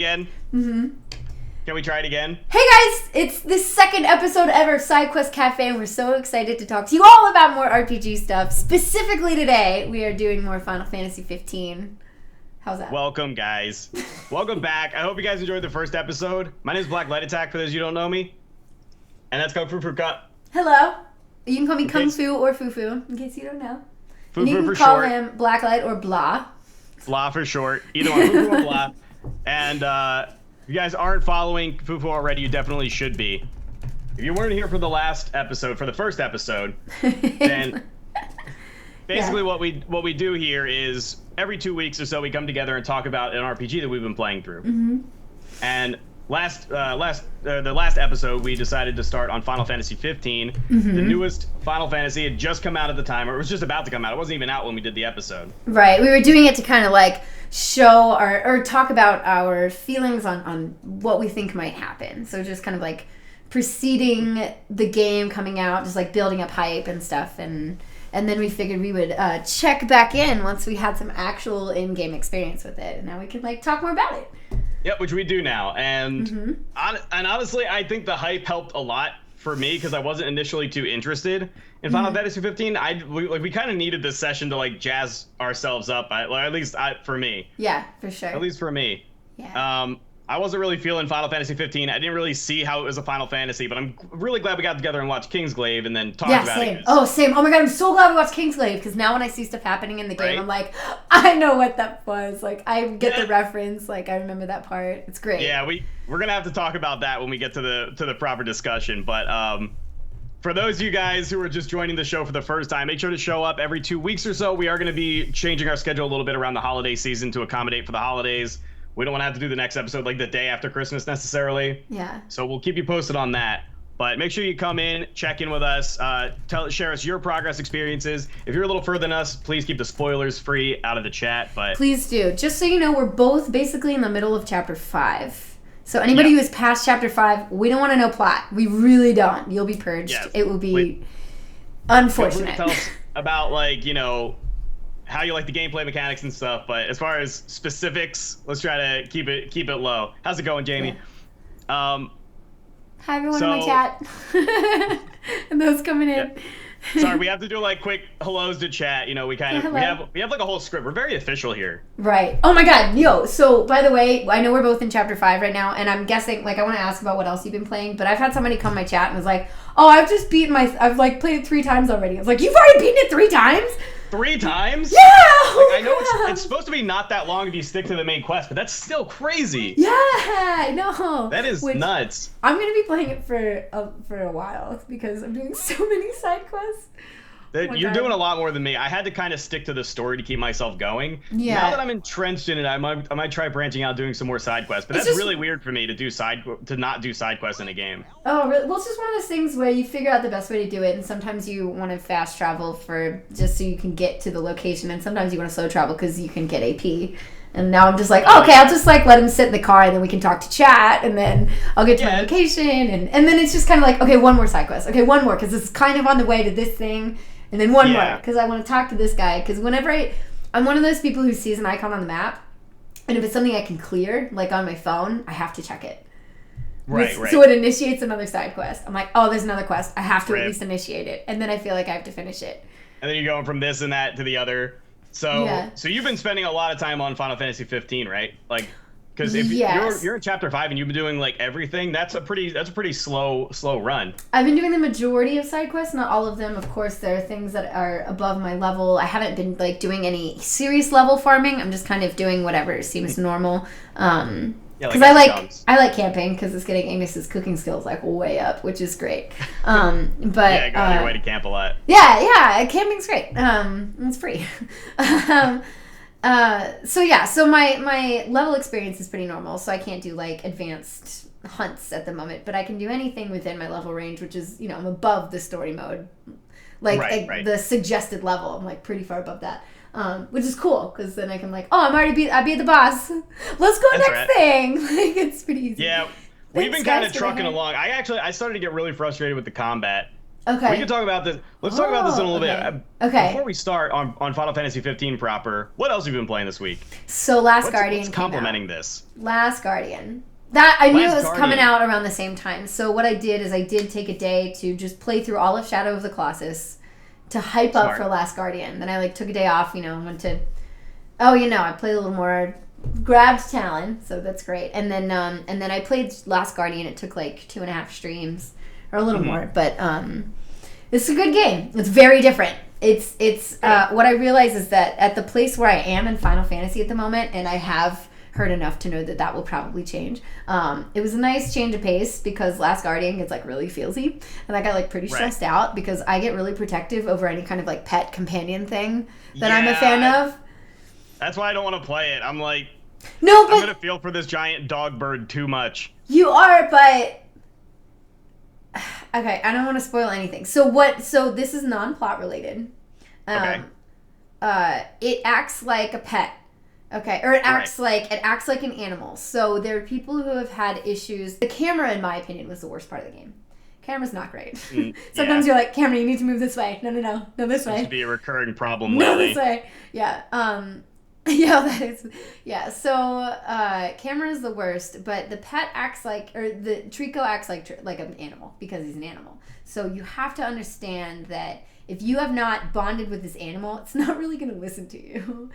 Again? Mm-hmm. Can we try it again? Hey guys, it's the second episode ever of Sidequest Cafe, and we're so excited to talk to you all about more RPG stuff. Specifically today, we are doing more Final Fantasy 15. How's that? Welcome, guys. Welcome back. I hope you guys enjoyed the first episode. My name is Blacklightattack, for those of you who don't know me. And that's Kung Fu Cut. Hello. You can call me Kung Fu or Fufu, in case you don't know. Fufu and you can for call short. him Blacklight or Blah. Blah for short. Either one, Fufu or Blah. And if you guys aren't following Fufu already, you definitely should be. If you weren't here for the last episode, for the first episode, then basically what we do here is every 2 weeks or so we come together and talk about an RPG that we've been playing through. Mm-hmm. And the last episode we decided to start on Final Fantasy 15. Mm-hmm. The newest Final Fantasy had just come out at the time, or it was just about to come out. It wasn't even out when we did the episode. Right. We were doing it to kind of like show or talk about our feelings on what we think might happen. So just kind of like preceding the game coming out, just like building up hype and stuff. And then we figured we would check back in once we had some actual in-game experience with it. And now we could like talk more about it. Yep, which we do now. And Mm-hmm. and honestly, I think the hype helped a lot for me because I wasn't initially too interested in Final Fantasy 15. We kind of needed this session to like jazz ourselves up. At least for me. Yeah, for sure. At least for me. Yeah. I wasn't really feeling Final Fantasy 15. I didn't really see how it was a Final Fantasy, but I'm really glad we got together and watched Kingsglaive and then talked about same. it. Oh, same. Oh my god, I'm so glad we watched Kingsglaive because now when I see stuff happening in the game, Right? I'm like, I know what that was. Like, I get the reference. Like, I remember that part. It's great. Yeah, we're gonna have to talk about that when we get to the proper discussion. But for those of you guys who are just joining the show for the first time, make sure to show up every 2 weeks or so. We are going to be changing our schedule a little bit around the holiday season to accommodate for the holidays. We don't want to have to do the next episode like the day after Christmas necessarily. Yeah. So we'll keep you posted on that. But make sure you come in, check in with us, share us your progress experiences. If you're a little further than us, please keep the spoilers free out of the chat. But Please do. Just so you know, we're both basically in the middle of Chapter 5. So anybody who is past Chapter 5, we don't want to know plot. We really don't. You'll be purged. Yes. It will be Feel free unfortunate. to tell us about, like, you know, how you like the gameplay mechanics and stuff, but as far as specifics, let's try to keep it low. How's it going, Jamie? Hi everyone in my chat. And those coming in. Yeah. Sorry, we have to do like quick hellos to chat. You know, we have like a whole script. We're very official here. Right. Oh my god, yo. So by the way, I know we're both in Chapter 5 right now, and I'm guessing, like, I want to ask about what else you've been playing, but I've had somebody come my chat and was like, oh, I've like played it 3 times already. I was like, you've already beaten it 3 times? 3 times? Yeah! I know it's supposed to be not that long if you stick to the main quest, but that's still crazy. Yeah, I know. That is nuts. I'm going to be playing it for a while because I'm doing so many side quests. You're doing a lot more than me. I had to kind of stick to the story to keep myself going. Yeah. Now that I'm entrenched in it, I might try branching out, doing some more side quests. But that's really weird for me to not do side quests in a game. Oh, really? Well, it's just one of those things where you figure out the best way to do it, and sometimes you want to fast travel for just so you can get to the location, and sometimes you want to slow travel because you can get AP. And now I'm just like, oh, okay, I'll just like let him sit in the car, and then we can talk to chat, and then I'll get to my location, and then it's just kind of like, okay, one more side quest, okay, one more, because it's kind of on the way to this thing. And then one more, because I want to talk to this guy. Because whenever I'm one of those people who sees an icon on the map, and if it's something I can clear, like on my phone, I have to check it. Right. So it initiates another side quest. I'm like, oh, there's another quest. I have to at least initiate it. And then I feel like I have to finish it. And then you're going from this and that to the other. So you've been spending a lot of time on Final Fantasy 15, right? Like, because if you're in Chapter 5 and you've been doing like everything, that's a pretty slow run. I've been doing the majority of side quests, not all of them. Of course, there are things that are above my level. I haven't been like doing any serious level farming. I'm just kind of doing whatever seems normal. Because I like camping because it's getting Amos's cooking skills like way up, which is great. But yeah, go on your way to camp a lot. Yeah, camping's great. It's free. So my level experience is pretty normal, so I can't do like advanced hunts at the moment, but I can do anything within my level range, which is, I'm above the story mode. Like the suggested level, I'm like pretty far above that. Which is cool, because then I can like, oh, I beat the boss. Let's go next thing. Like, it's pretty easy. Yeah, we've been kind of trucking along. I started to get really frustrated with the combat. Okay. We can talk about this. Let's talk about this in a little bit. Okay. Before we start on Final Fantasy 15 proper, what else have you been playing this week? So Last Guardian what's complementing this? Last Guardian. That I knew it was Guardian. coming out around the same time. So what I did is I did take a day to just play through all of Shadow of the Colossus to hype up for Last Guardian. Then I took a day off, went to I played a little more, grabbed Talon, so that's great. And then I played Last Guardian. It took like 2.5 streams or a little more, but it's a good game. It's very different. It's what I realize is that at the place where I am in Final Fantasy at the moment, and I have heard enough to know that will probably change. It was a nice change of pace because Last Guardian gets like really feelsy, and I got like pretty stressed out because I get really protective over any kind of like pet companion thing that I'm a fan of. That's why I don't want to play it. I'm like, no, but I'm gonna feel for this giant dog bird too much. You are, but okay, I don't want to spoil anything. So this is non-plot related. Okay. It acts like a pet. Okay, or it acts like an animal. So there are people who have had issues. The camera, in my opinion, was the worst part of the game. Camera's not great. Sometimes you're like, camera, you need to move this way. No, this way. Seems to be a recurring problem No, lately. this way. Yeah. That is. Yeah. So camera is the worst, but the pet acts like, or the Trico acts like an animal because he's an animal. So you have to understand that if you have not bonded with this animal, it's not really going to listen to you.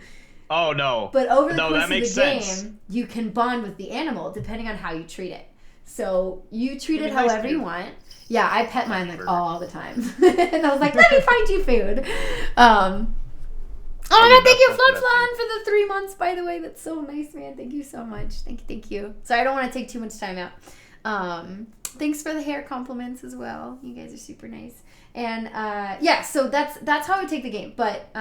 Oh, no. But over the course of the sense. game, you can bond with the animal depending on how you treat it. So you treat it however you want. Yeah, I pet mine like all the time. And I was like, let me find you food. Oh my god, thank you, Flood for the 3 months, by the way. That's so nice, man. Thank you so much. Thank you. Sorry, I don't want to take too much time out. Thanks for the hair compliments as well. You guys are super nice. And so that's how I take the game. But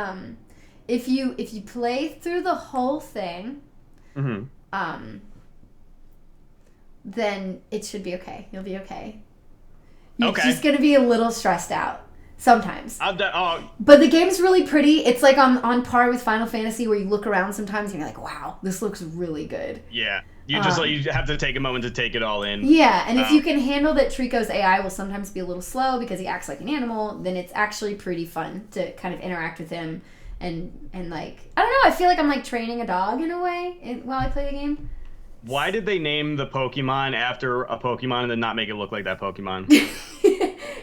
if you play through the whole thing, then it should be okay. You'll be okay. You're just gonna be a little stressed out sometimes. But the game's really pretty. It's like on par with Final Fantasy, where you look around sometimes and you're like, wow, this looks really good. Yeah. You just you have to take a moment to take it all in. Yeah, and if you can handle that Trico's AI will sometimes be a little slow because he acts like an animal, then it's actually pretty fun to kind of interact with him and like, I don't know, I feel like I'm like training a dog in a way while I play the game. Why did they name the Pokemon after a Pokemon and then not make it look like that Pokemon?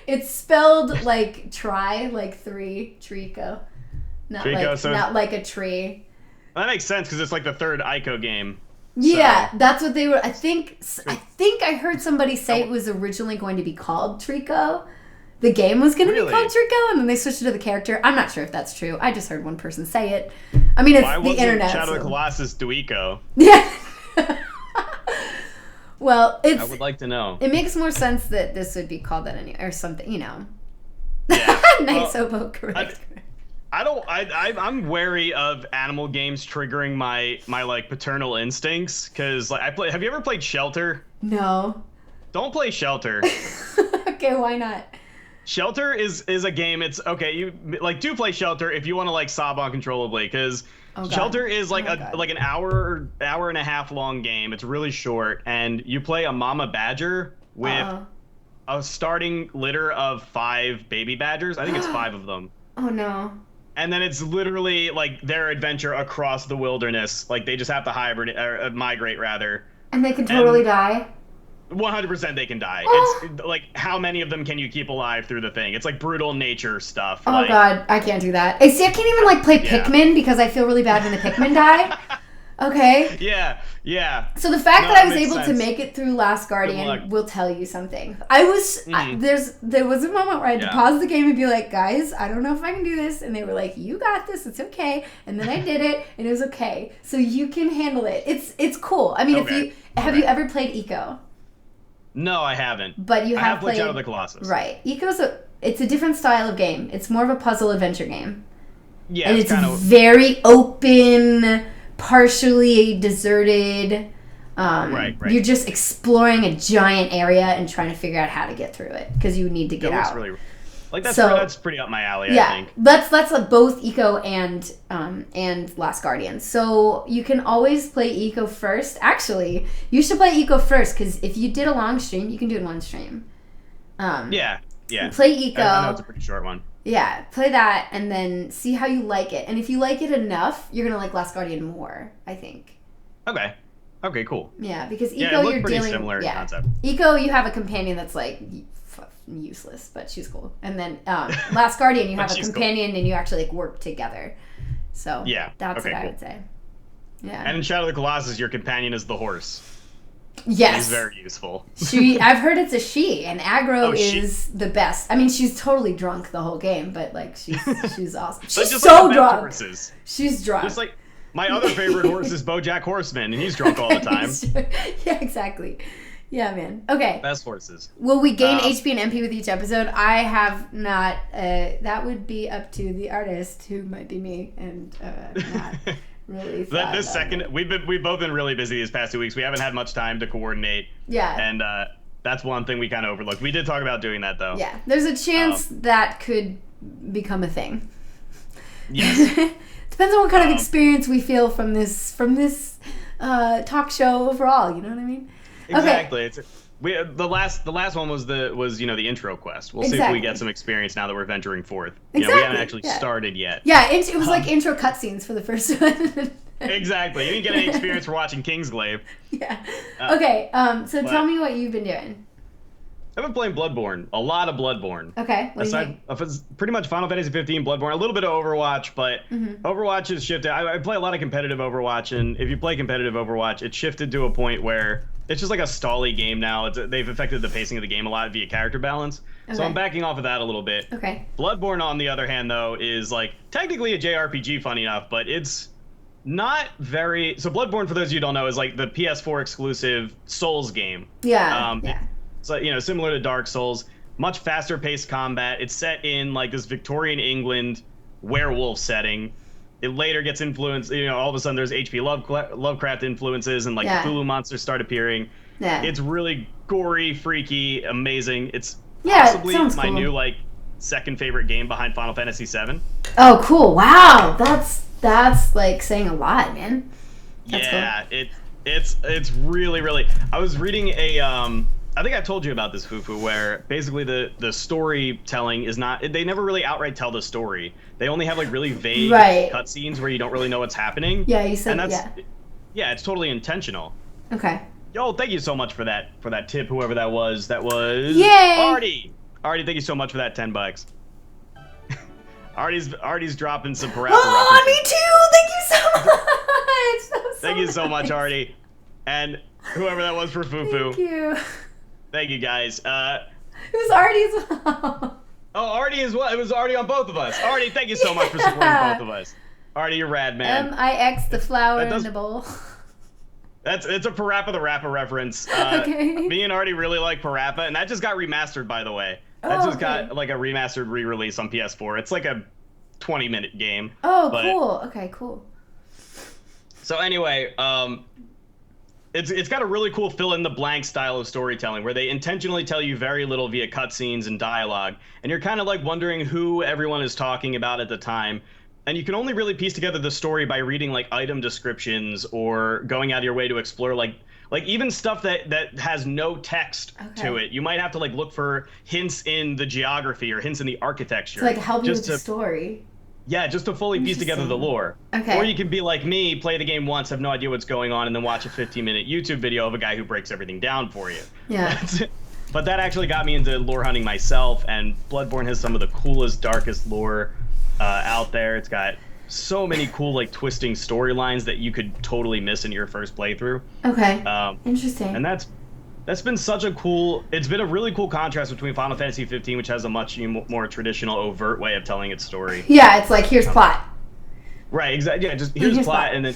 It's spelled like three, Trico. Not like a tree. Well, that makes sense because it's like the third Ico game. Yeah, that's what they were. I think I heard somebody say it was originally going to be called Trico. The game was going to be called Trico, and then they switched it to the character. I'm not sure if that's true. I just heard one person say it. I mean, it's the internet. Shadow of the Colossus Duico? Yeah. Well, I would like to know. It makes more sense that this would be called that anyway, or something, Yeah. Nice, Obo, correct. I'm wary of animal games triggering my like paternal instincts because like have you ever played Shelter? No. Don't play Shelter. Okay, why not? Shelter is a game. It's okay. You like do play Shelter if you want to like sob uncontrollably because Shelter is like an hour and a half long game. It's really short, and you play a mama badger with a starting litter of 5 baby badgers. I think it's 5 of them. Oh no. And then it's literally like their adventure across the wilderness. Like they just have to migrate rather. And they can totally die. 100% they can die. It's like how many of them can you keep alive through the thing? It's like brutal nature stuff. Oh god, I can't do that. See, I can't even like play Pikmin because I feel really bad when the Pikmin die. Okay. Yeah. So the fact that I was able to make it through Last Guardian will tell you something. I was there was a moment where I had to pause the game and be like, guys, I don't know if I can do this, and they were like, you got this, it's okay. And then I did it, and it was okay. So you can handle it. It's cool. I mean, have you ever played Eco? No, I haven't. But you have played Shadow of the Colossus. Right. Eco's it's a different style of game. It's more of a puzzle adventure game. Yeah, and it's very open, partially deserted. Right. You're just exploring a giant area and trying to figure out how to get through it because you need to get out. Really, like that's pretty up my alley. Yeah, I think that's like both Eco and Last Guardian. So you can always play Eco first. Actually, you should play Eco first because if you did a long stream, you can do it in one stream. Yeah. Yeah. Play Eco. I know it's a pretty short one. Yeah, play that and then see how you like it. And if you like it enough, you're going to like Last Guardian more, I think. Okay. Okay, cool. Yeah, because Eco, it looked you're pretty dealing... similar in concept. Eco, you have a companion that's like useless, but she's cool. And then Last Guardian, you have a companion and you actually like work together. So that's what I would say. Yeah. And in Shadow of the Colossus, your companion is the horse. Yes. He's very useful. I've heard it's a she, and aggro is the best. I mean, she's totally drunk the whole game, but like she's awesome. She's just so like drunk. Horses. She's drunk. Just like my other favorite horse is BoJack Horseman, and he's drunk all the time. Yeah, exactly. Yeah, man. Okay. Best horses. Will we gain HP and MP with each episode? I have not. That would be up to the artist, who might be me, and not really. We've both been really busy these past 2 weeks. We haven't had much time to coordinate. Yeah. And that's one thing we kind of overlooked. We did talk about doing that though. Yeah. There's a chance that could become a thing. Yes. Depends on what kind of experience we feel from this talk show overall. You know what I mean? Exactly. Okay. The last one was the intro quest. We'll see if we get some experience now that we're venturing forth. We haven't actually started yet. Yeah, it was like intro cutscenes for the first one. Exactly. You didn't get any experience for watching Kingsglaive. Yeah. Okay. So tell me what you've been doing. I've been playing Bloodborne. A lot of Bloodborne. Okay. Aside of pretty much Final Fantasy 15, Bloodborne, a little bit of Overwatch, but Overwatch has shifted. I play a lot of competitive Overwatch, and if you play competitive Overwatch, it's shifted to a point where it's just like a stally game now. They've affected the pacing of the game a lot via character balance. Okay. So I'm backing off of that a little bit. Okay. Bloodborne, on the other hand, though, is like technically a JRPG, funny enough, but it's not very... So Bloodborne, for those of you who don't know, is like the PS4 exclusive Souls game. Yeah. It's similar to Dark Souls, much faster paced combat. It's set in like this Victorian England werewolf setting. It later gets influenced, all of a sudden there's H.P. Lovecraft influences, and like Cthulhu monsters start appearing. Yeah. It's really gory, freaky, amazing. It's possibly my new like second favorite game behind Final Fantasy VII. Oh, cool. Wow. That's like saying a lot, man. That's cool. It's really, really... I was reading I think I told you about this, Fufu, where basically the storytelling is not... They never really outright tell the story. They only have like really vague cutscenes where you don't really know what's happening. Yeah, you said Yeah, it's totally intentional. Okay. Yo, thank you so much for that tip, whoever that was. That was... Yay! Artie, thank you so much for that $10. Artie's dropping some parappa references. Me too! Thank you so much! Thank you so much, Artie. And whoever that was for Fufu. Thank you. Thank you, guys. It was Artie as well. Oh, Artie as well. It was Artie on both of us. Artie, thank you so much for supporting both of us. Artie, you're rad, man. M-I-X, the flower in the bowl. It's a Parappa the Rapper reference. Okay. Me and Artie really like Parappa, and that just got remastered, by the way. That just got like a remastered re-release on PS4. It's like a 20-minute game. Oh, cool. Okay, cool. So anyway, it's got a really cool fill-in-the-blank style of storytelling where they intentionally tell you very little via cutscenes and dialogue, and you're kind of like wondering who everyone is talking about at the time. And you can only really piece together the story by reading like item descriptions or going out of your way to explore like even stuff that has no text to it. You might have to like look for hints in the geography or hints in the architecture. To like help you with the story. Yeah, just to fully piece together the lore. Okay. Or you can be like me, play the game once, have no idea what's going on, and then watch a 15-minute YouTube video of a guy who breaks everything down for you. Yeah. But that actually got me into lore hunting myself, and Bloodborne has some of the coolest, darkest lore out there. It's got so many cool, like, twisting storylines that you could totally miss in your first playthrough. Okay. Interesting. And that's been such a cool... It's been a really cool contrast between Final Fantasy 15, which has a much more traditional, overt way of telling its story. Yeah, it's like, here's plot. Right, exactly. Yeah, just here's plot, and then...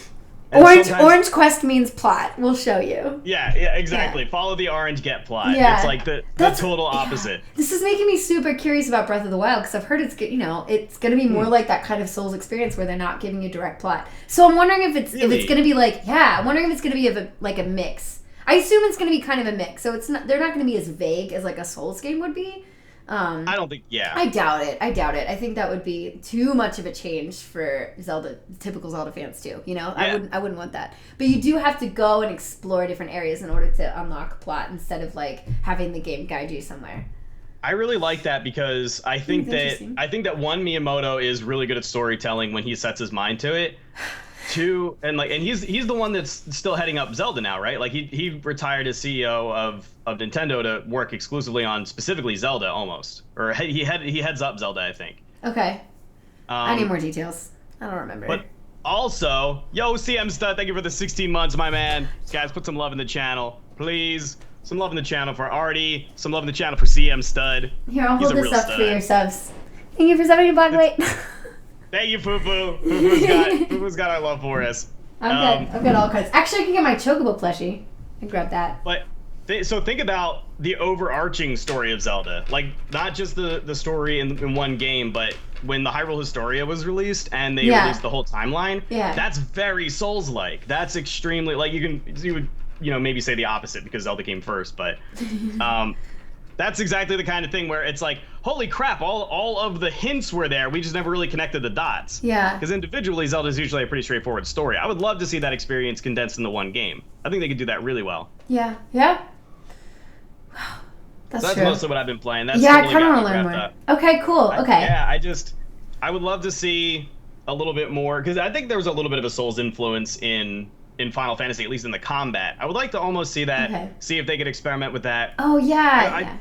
Orange quest means plot. We'll show you. Yeah, exactly. Yeah. Follow the orange, get plot. Yeah. It's like the total opposite. Yeah. This is making me super curious about Breath of the Wild because I've heard it's going to be more like that kind of Souls experience where they're not giving you direct plot. So I'm wondering if it's going to be like I'm wondering if it's going to be a mix. I assume it's going to be kind of a mix. So they're not going to be as vague as like a Souls game would be. I don't think. Yeah. I doubt it. I think that would be too much of a change for typical Zelda fans too. Yeah. I wouldn't want that. But you do have to go and explore different areas in order to unlock plot instead of like having the game guide you somewhere. I really like that because I think that one, Miyamoto is really good at storytelling when he sets his mind to it. Two, and he's the one that's still heading up Zelda now, right? Like he retired as CEO of Nintendo to work exclusively on specifically Zelda almost, or he heads up Zelda, I think. Okay. I need more details. I don't remember. But also, yo, CM Stud, thank you for the 16 months, my man. Guys, put some love in the channel, please. Some love in the channel for Artie. Some love in the channel for CM Stud. Here, I'll hold this up for your subs. Thank you for subbing to Blacklight. Thank you, Fufu. Fufu's got our love for us. I've got all kinds. Actually, I can get my Chocobo plushie. I grab that. But so think about the overarching story of Zelda. Like, not just the story in one game, but when the Hyrule Historia was released and they released the whole timeline, that's very Souls-like. That's extremely, like, you would maybe say the opposite because Zelda came first, but that's exactly the kind of thing where it's like, holy crap, all of the hints were there. We just never really connected the dots. Yeah. Because individually, Zelda's usually a pretty straightforward story. I would love to see that experience condensed into one game. I think they could do that really well. Yeah. Yeah. That's mostly what I've been playing. That's I kind of want to learn more. Okay, cool. Okay. I would love to see a little bit more, because I think there was a little bit of a Souls influence in Final Fantasy, at least in the combat. I would like to almost see that, see if they could experiment with that. Oh, yeah.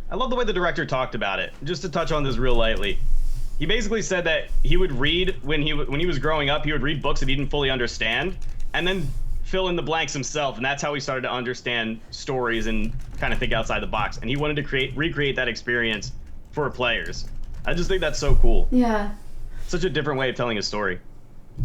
I love the way the director talked about it. Just to touch on this real lightly, he basically said that he would read, when he was growing up, he would read books that he didn't fully understand, and then fill in the blanks himself, and that's how he started to understand stories and kind of think outside the box. And he wanted to recreate that experience for players. I just think that's so cool. Yeah. Such a different way of telling a story.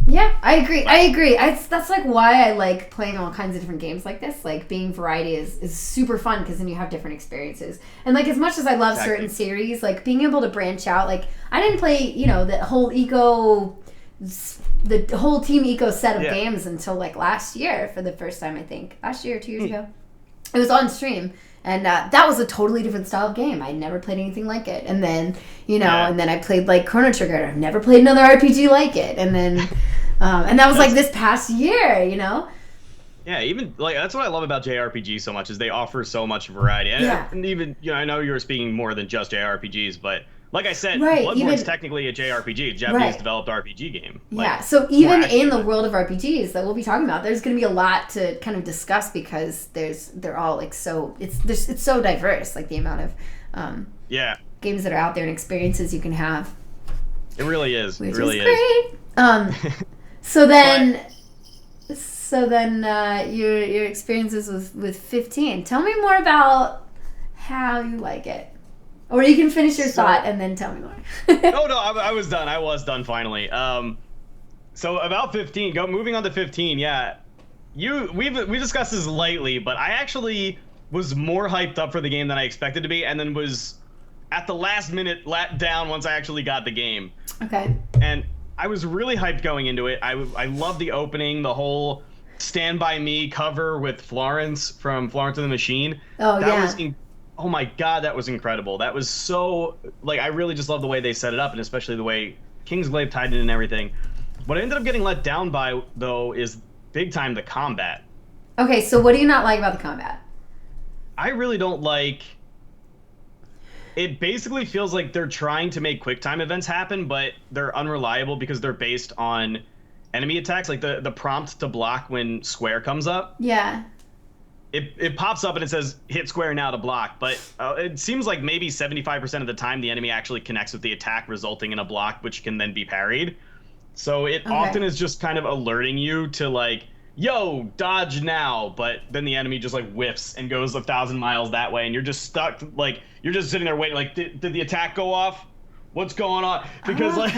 Yeah, I agree. That's like why I like playing all kinds of different games like this. Like, being variety is super fun because then you have different experiences. And like, as much as I love certain series, like being able to branch out, like I didn't play, the whole Team Eco set of games until like last year for the first time, I think. Last year or 2 years ago. It was on stream. And that was a totally different style of game. I'd never played anything like it. And then, and then I played like Chrono Trigger. I've never played another RPG like it. And then, and that was like this past year, Yeah, even like that's what I love about JRPG so much, is they offer so much variety. And even, I know you were speaking more than just JRPGs, but like I said, Bloodborne's technically a JRPG, a Japanese developed RPG game. Like, so even in the world of RPGs that we'll be talking about, there's going to be a lot to kind of discuss because they're all like it's so diverse, like the amount of games that are out there and experiences you can have. It really is. Which it really is. So then your experiences with 15. Tell me more about how you like it. Or you can finish your thought and then tell me more. No, I was done. I was done finally. So about 15, moving on to 15, we discussed this lightly, but I actually was more hyped up for the game than I expected to be, and then was at the last minute let down once I actually got the game. Okay. And I was really hyped going into it. I loved the opening, the whole Stand By Me cover with Florence from Florence and the Machine. Oh my god, that was incredible. That was so, like, I really just love the way they set it up, and especially the way Kingsglaive tied in and everything. What I ended up getting let down by, though, is big time the combat. Okay, so what do you not like about the combat? I really don't like... It basically feels like they're trying to make quick time events happen, but they're unreliable because they're based on enemy attacks, like the prompt to block when square comes up. Yeah. It pops up and it says hit square now to block, but it seems like maybe 75% of the time the enemy actually connects with the attack, resulting in a block which can then be parried. So it often is just kind of alerting you to like, yo, dodge now, but then the enemy just like whiffs and goes 1,000 miles that way, and you're just stuck, like you're just sitting there waiting, like did the attack go off? What's going on? Because like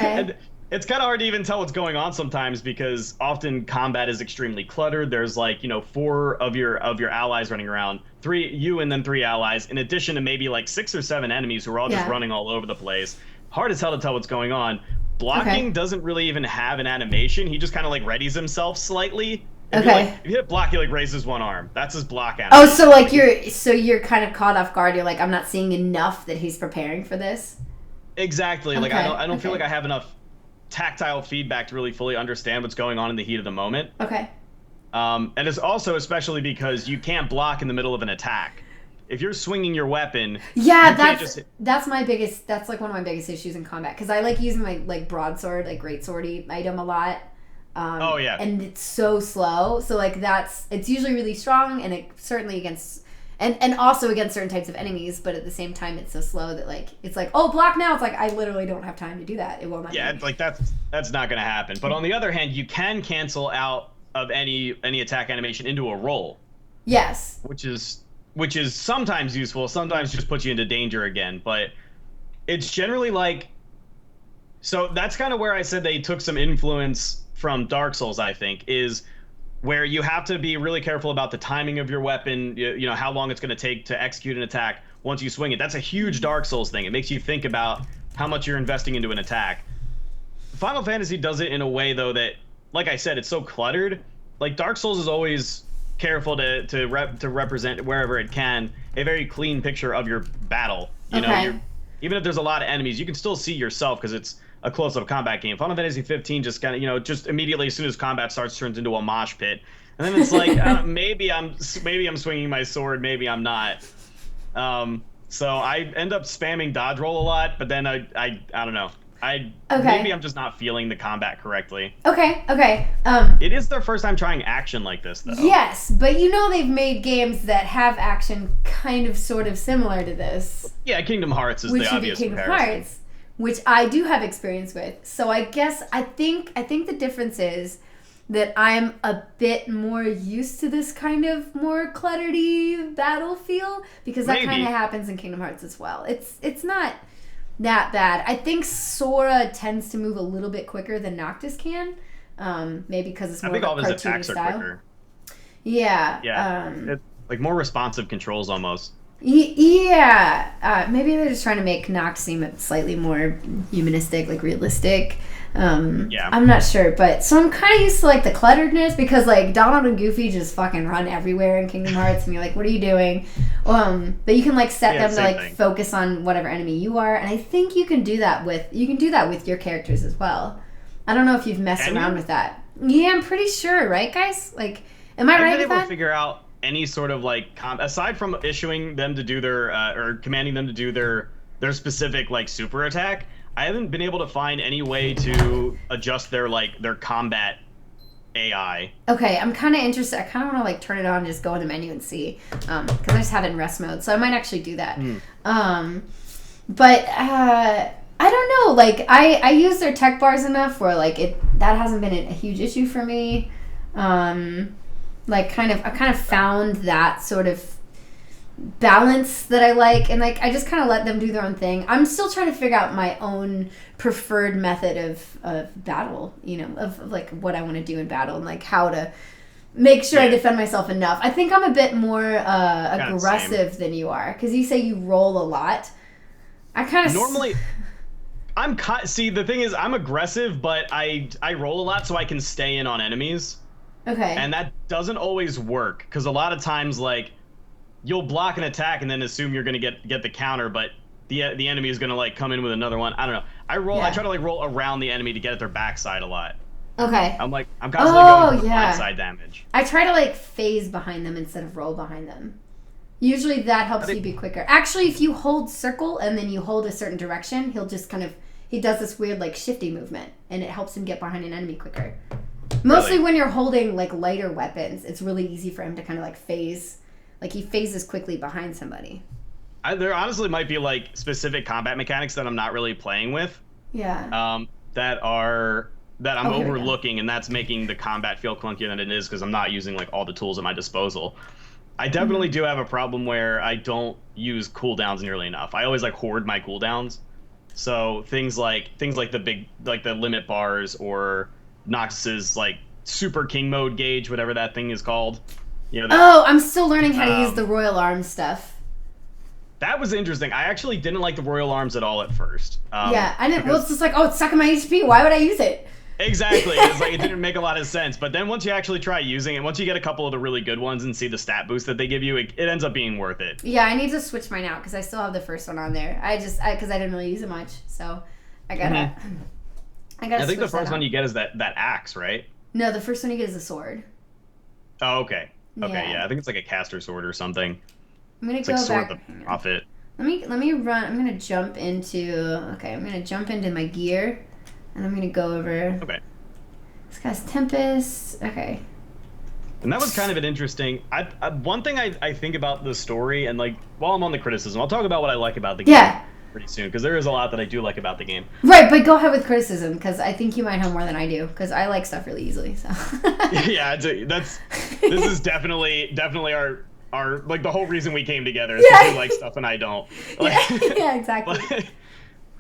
it's kind of hard to even tell what's going on sometimes, because often combat is extremely cluttered. There's like, 4 of your allies running around, 3 you and then 3 allies, in addition to maybe like 6 or 7 enemies who are all just running all over the place. Hard as hell to tell what's going on. Blocking doesn't really even have an animation. He just kind of like readies himself slightly. If you hit block, he like raises one arm. That's his block animation. Oh, so like you're kind of caught off guard. You're like, I'm not seeing enough that he's preparing for this. Exactly. Like I don't feel like I have enough tactile feedback to really fully understand what's going on in the heat of the moment. Okay. And it's also especially because you can't block in the middle of an attack. if you're swinging your weapon, yeah, that's my biggest. That's like one of my biggest issues in combat because I like using my like broadsword, like greatswordy item a lot. Oh yeah, and it's so slow. So like it's usually really strong, and it certainly against and also against certain types of enemies. But at the same time, it's so slow that like it's like oh block now. It's like I literally don't have time to do that. It will not. Yeah, like that's not gonna happen. But on the other hand, you can cancel out of any attack animation into a roll. Yes. Which is sometimes useful. Sometimes just puts you into danger again. But it's generally like. So that's kind of where I said they took some influence from Dark Souls, I think, is where you have to be really careful about the timing of your weapon, you know, how long it's going to take to execute an attack once you swing it. That's a huge Dark Souls thing. It makes you think about how much you're investing into an attack. Final Fantasy does it in a way, though, that, like I said, it's so cluttered. Like, Dark Souls is always careful to represent, wherever it can, a very clean picture of your battle. You know, even if there's a lot of enemies, you can still see yourself because it's a close-up combat game. Final Fantasy 15 just kind of, you know, just immediately as soon as combat starts turns into a mosh pit, and then it's like maybe I'm swinging my sword, maybe I'm not. So I end up spamming dodge roll a lot, but then I don't know. Maybe I'm just not feeling the combat correctly. Okay. It is their first time trying action like this, though. Yes, but you know they've made games that have action kind of sort of similar to this. Yeah, Kingdom Hearts is the obvious Kingdom comparison. Hearts, which I do have experience with. So I guess I think the difference is that I'm a bit more used to this kind of more cluttery battle feel because that kind of happens in Kingdom Hearts as well. It's not that bad. I think Sora tends to move a little bit quicker than Noctis can. Maybe because it's more of a cartoony style. I think all his attacks are quicker. Yeah. Yeah. It's like more responsive controls almost. Yeah. Maybe they're just trying to make Noctis seem slightly more humanistic, like realistic. Yeah. I'm not sure, but so I'm kind of used to like the clutteredness because like Donald and Goofy just fucking run everywhere in Kingdom Hearts, and you're like, what are you doing? But you can like set them to like focus on whatever enemy you are, and I think you can do that with your characters as well. I don't know if you've messed around with that. Yeah, I'm pretty sure, right, guys? Like, am I right with that? I've been able to figure out any sort of like aside from issuing them to do their or commanding them to do their specific like super attack. I haven't been able to find any way to adjust their combat AI. Okay, I'm kind of interested. I kind of want to like turn it on and just go in the menu and see, because I just have it in rest mode, so I might actually do that. But I don't know. Like I use their tech bars enough where like that hasn't been a huge issue for me. I kind of found that sort of balance that I like, and like I just kind of let them do their own thing. I'm still trying to figure out my own preferred method of battle, you know, of like what I want to do in battle and like how to make sure I defend myself enough. I think I'm a bit more aggressive than you are because you say you roll a lot. I kind of normally see the thing is I'm aggressive, but I roll a lot so I can stay in on enemies. Okay. And that doesn't always work because a lot of times like you'll block an attack and then assume you're going to get the counter, but the enemy is going to like come in with another one. I don't know. I try to like roll around the enemy to get at their backside a lot. Okay. I'm constantly going for the blindside damage. I try to like phase behind them instead of roll behind them. Usually that helps you be quicker. Actually, if you hold circle and then you hold a certain direction, he'll just he does this weird like shifty movement, and it helps him get behind an enemy quicker. Mostly when you're holding like lighter weapons, it's really easy for him to kind of like phase. Like, he phases quickly behind somebody. There honestly might be, like, specific combat mechanics that I'm not really playing with. Yeah. That I'm overlooking, and that's making the combat feel clunkier than it is because I'm not using, like, all the tools at my disposal. I definitely do have a problem where I don't use cooldowns nearly enough. I always, like, hoard my cooldowns. So things like the limit bars or Noxus's, like, super king mode gauge, whatever that thing is called. You know, I'm still learning how to use the Royal Arms stuff. That was interesting. I actually didn't like the Royal Arms at all at first. Yeah, I didn't. Well, it's just like, it's sucking my HP. Why would I use it? Exactly. It's like it didn't make a lot of sense. But then once you actually try using it, once you get a couple of the really good ones and see the stat boost that they give you, it ends up being worth it. Yeah, I need to switch mine out because I still have the first one on there. Because I didn't really use it much, so I gotta. I think the first one you get is that axe, right? No, the first one you get is a sword. Oh, okay. Okay, yeah. I think it's like a caster sword or something. I'm gonna It's go like Sword back. of the Prophet. Let me run. I'm gonna jump into. Okay, I'm gonna jump into my gear, and I'm gonna go over. Okay. This guy's Tempest. Okay. And that was kind of an interesting. One thing I think about the story, and like while I'm on the criticism, I'll talk about what I like about the game pretty soon, because there is a lot that I do like about the game. Right, but go ahead with criticism, because I think you might have more than I do, because I like stuff really easily. So. Yeah, this is definitely our like the whole reason we came together is because you like stuff and I don't. Like, yeah, exactly.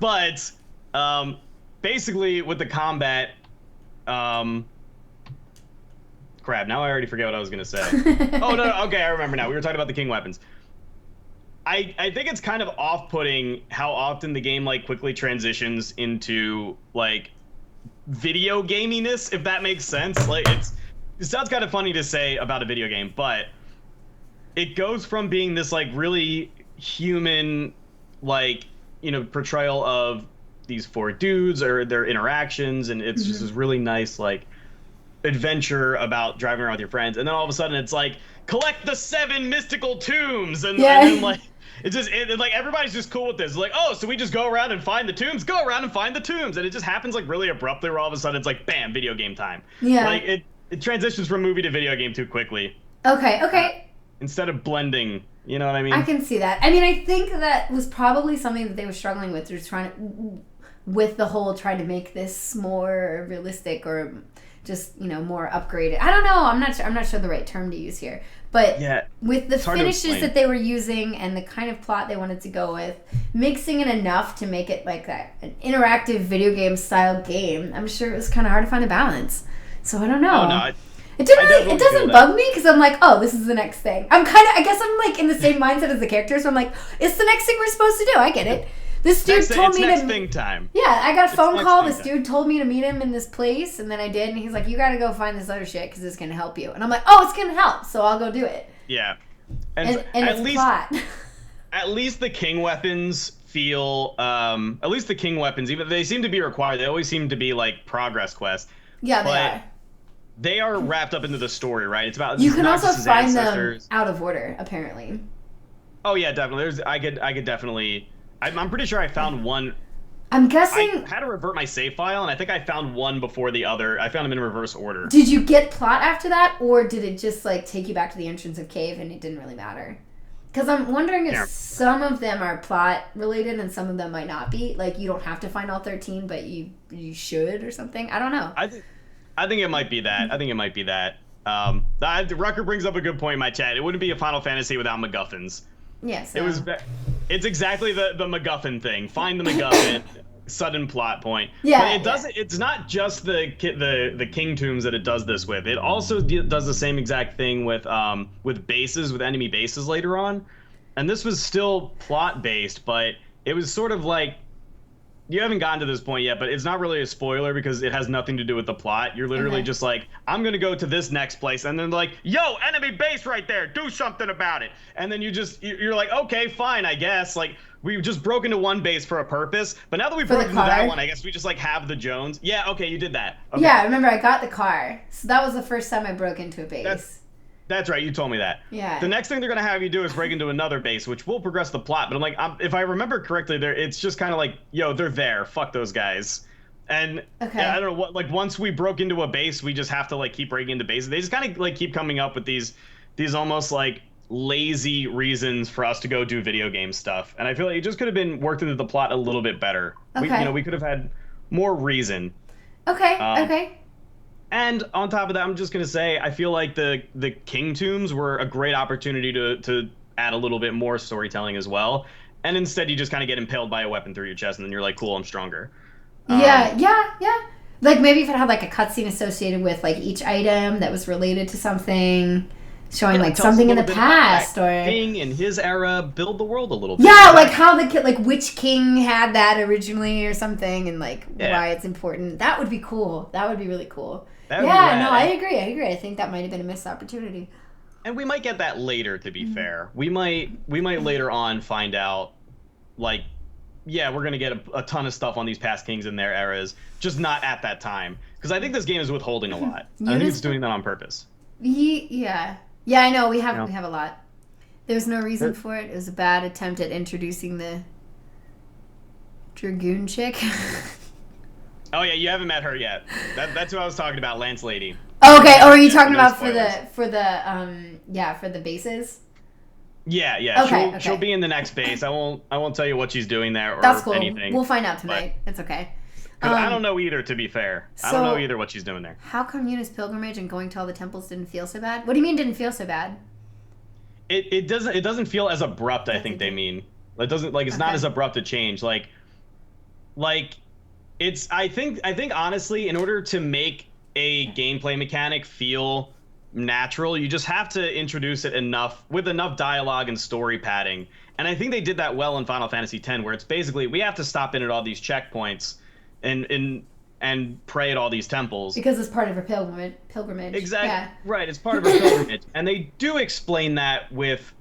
But basically with the combat, crap, now I already forget what I was gonna say. Oh no, okay, I remember now. We were talking about the king weapons. I think it's kind of off-putting how often the game like quickly transitions into like video gaminess, if that makes sense. Like it sounds kind of funny to say about a video game, but it goes from being this like really human, like, you know, portrayal of these four dudes or their interactions, and it's just this really nice like adventure about driving around with your friends, and then all of a sudden it's like collect the 7 mystical tombs, and then like it's just like everybody's just cool with this. It's like, oh, so we just go around and find the tombs, and it just happens like really abruptly, where all of a sudden it's like bam, video game time. Yeah, like it transitions from movie to video game too quickly. Okay. Instead of blending, you know what I mean? I can see that. I mean, I think that was probably something that they were struggling with. They're with the whole trying to make this more realistic, or just, you know, more upgraded. I don't know. I'm not sure the right term to use here. But yeah, with the finishes that they were using and the kind of plot they wanted to go with, mixing it enough to make it like that an interactive video game style game, I'm sure it was kind of hard to find a balance. So I don't know. Oh, no, it doesn't bug me, because I'm like, oh, this is the next thing. I guess I'm like in the same mindset as the characters. So I'm like, it's the next thing we're supposed to do. I get it. This dude told me next thing time. Yeah, I got a phone call. This dude told me to meet him in this place, and then I did, and he's like, you got to go find this other shit because it's going to help you. And I'm like, oh, it's going to help, so I'll go do it. Yeah. And at least, plot. At least the king weapons feel, at least the king weapons, even they seem to be required. They always seem to be like progress quests. Yeah, they are. They are wrapped up into the story, right? It's about you can also find them out of order, apparently. Oh yeah, definitely. I could definitely. I'm pretty sure I found one. I'm guessing I had to revert my save file, and I think I found one before the other. I found them in reverse order. Did you get plot after that, or did it just like take you back to the entrance of cave and it didn't really matter? Because I'm wondering if some of them are plot related and some of them might not be. Like, you don't have to find all 13, but you should or something. I don't know. I think it might be that. Rucker brings up a good point in my chat. It wouldn't be a Final Fantasy without MacGuffins. Yes. It's exactly the MacGuffin thing. Find the MacGuffin, sudden plot point. Yeah. But it doesn't. It's not just the king tombs that it does this with. It also does the same exact thing with bases, with enemy bases later on. And this was still plot based, but it was sort of like, you haven't gotten to this point yet, but it's not really a spoiler because it has nothing to do with the plot. You're literally just like, I'm going to go to this next place. And then like, yo, enemy base right there. Do something about it. And then you're like, okay, fine, I guess. Like, we just broke into one base for a purpose. But now that we broke into that one, I guess we just like have the Jones. Yeah, okay, you did that. Okay. Yeah, remember I got the car. So that was the first time I broke into a base. That's right, you told me that. Yeah. The next thing they're going to have you do is break into another base, which will progress the plot. But I'm like, if I remember correctly, it's just kind of like, yo, they're there. Fuck those guys. And yeah, I don't know what, like, once we broke into a base, we just have to like keep breaking into bases. They just kind of like keep coming up with these almost like lazy reasons for us to go do video game stuff. And I feel like it just could have been worked into the plot a little bit better. Okay. We could have had more reason. Okay. And on top of that, I'm just going to say, I feel like the King Tombs were a great opportunity to add a little bit more storytelling as well. And instead, you just kind of get impaled by a weapon through your chest, and then you're like, cool, I'm stronger. Yeah. Like, maybe if it had, like, a cutscene associated with, like, each item that was related to something, showing, like, something in the past, or... King in his era, build the world a little bit. Yeah, like, how which king had that originally or something, and, like, why it's important. That would be cool. That would be really cool. I agree. I think that might have been a missed opportunity. And we might get that later, to be fair. We might later on find out, like, yeah, we're going to get a ton of stuff on these past kings in their eras, just not at that time. Because I think this game is withholding a lot. I think it's doing that on purpose. Yeah, I know. We have a lot. There's no reason for it. It was a bad attempt at introducing the Dragoon chick. Oh yeah, you haven't met her yet. That's who I was talking about, Lance Lady. Okay, or are you talking about for the bases? Yeah. Okay, she'll be in the next base. I won't tell you what she's doing there or That's cool. anything. We'll find out tonight. It's okay. I don't know either, to be fair. I don't know either what she's doing there. How come Yuna's pilgrimage and going to all the temples didn't feel so bad? What do you mean didn't feel so bad? It doesn't feel as abrupt, I think they mean. It doesn't it's not as abrupt a change. Like it's I think honestly, in order to make a gameplay mechanic feel natural, you just have to introduce it with enough dialogue and story padding. And I think they did that well in Final Fantasy X, where it's basically we have to stop in at all these checkpoints and pray at all these temples because it's part of her pilgrimage. Exactly. Yeah. Right. It's part of her pilgrimage, and they do explain that with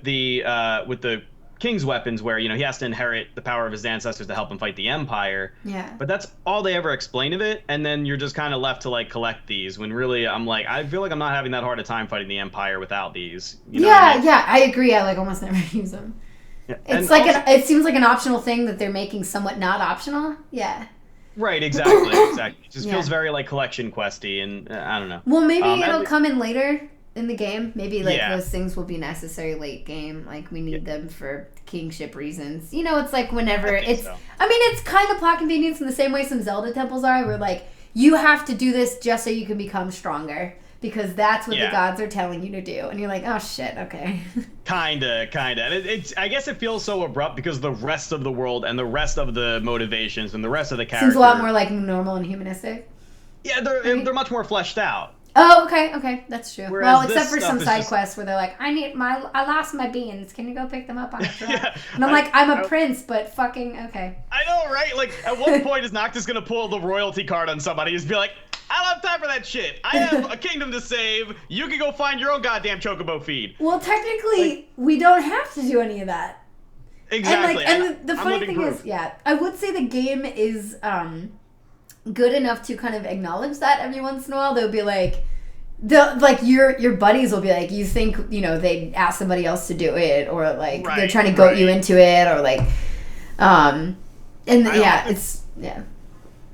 the king's weapons, where he has to inherit the power of his ancestors to help him fight the Empire. Yeah. But that's all they ever explain of it, and then you're just kind of left to collect these. When really, I feel like I'm not having that hard a time fighting the Empire without these. You know what I mean? Yeah. I agree. I almost never use them. Yeah. It's it seems like an optional thing that they're making somewhat not optional. Yeah. Right, exactly. It just feels very collection questy, and I don't know. Well, maybe it'll come in later in the game. Maybe those things will be necessary late game. We need them for kingship reasons. It's whenever it's. So. I mean, it's kind of plot convenience in the same way some Zelda temples are, where you have to do this just so you can become stronger. Because that's what the gods are telling you to do. And you're like, oh, shit, okay. Kinda. And I guess it feels so abrupt because the rest of the world and the rest of the motivations and the rest of the characters... Seems a lot more normal and humanistic. Yeah, they're much more fleshed out. Oh, okay, that's true. Whereas well, except for some side quests where they're like, I lost my beans. Can you go pick them up on a truck? And I'm I'm a prince, but fucking, okay. I know, right? At what point is Noctis going to pull the royalty card on somebody and just be like, I don't have time for that shit. I have a kingdom to save. You can go find your own goddamn chocobo feed. Well, technically, we don't have to do any of that. Exactly. And the funny thing is, I would say the game is good enough to kind of acknowledge that every once in a while. They'll be your buddies will be you think they'd ask somebody else to do it, or they're trying to goat you into it, or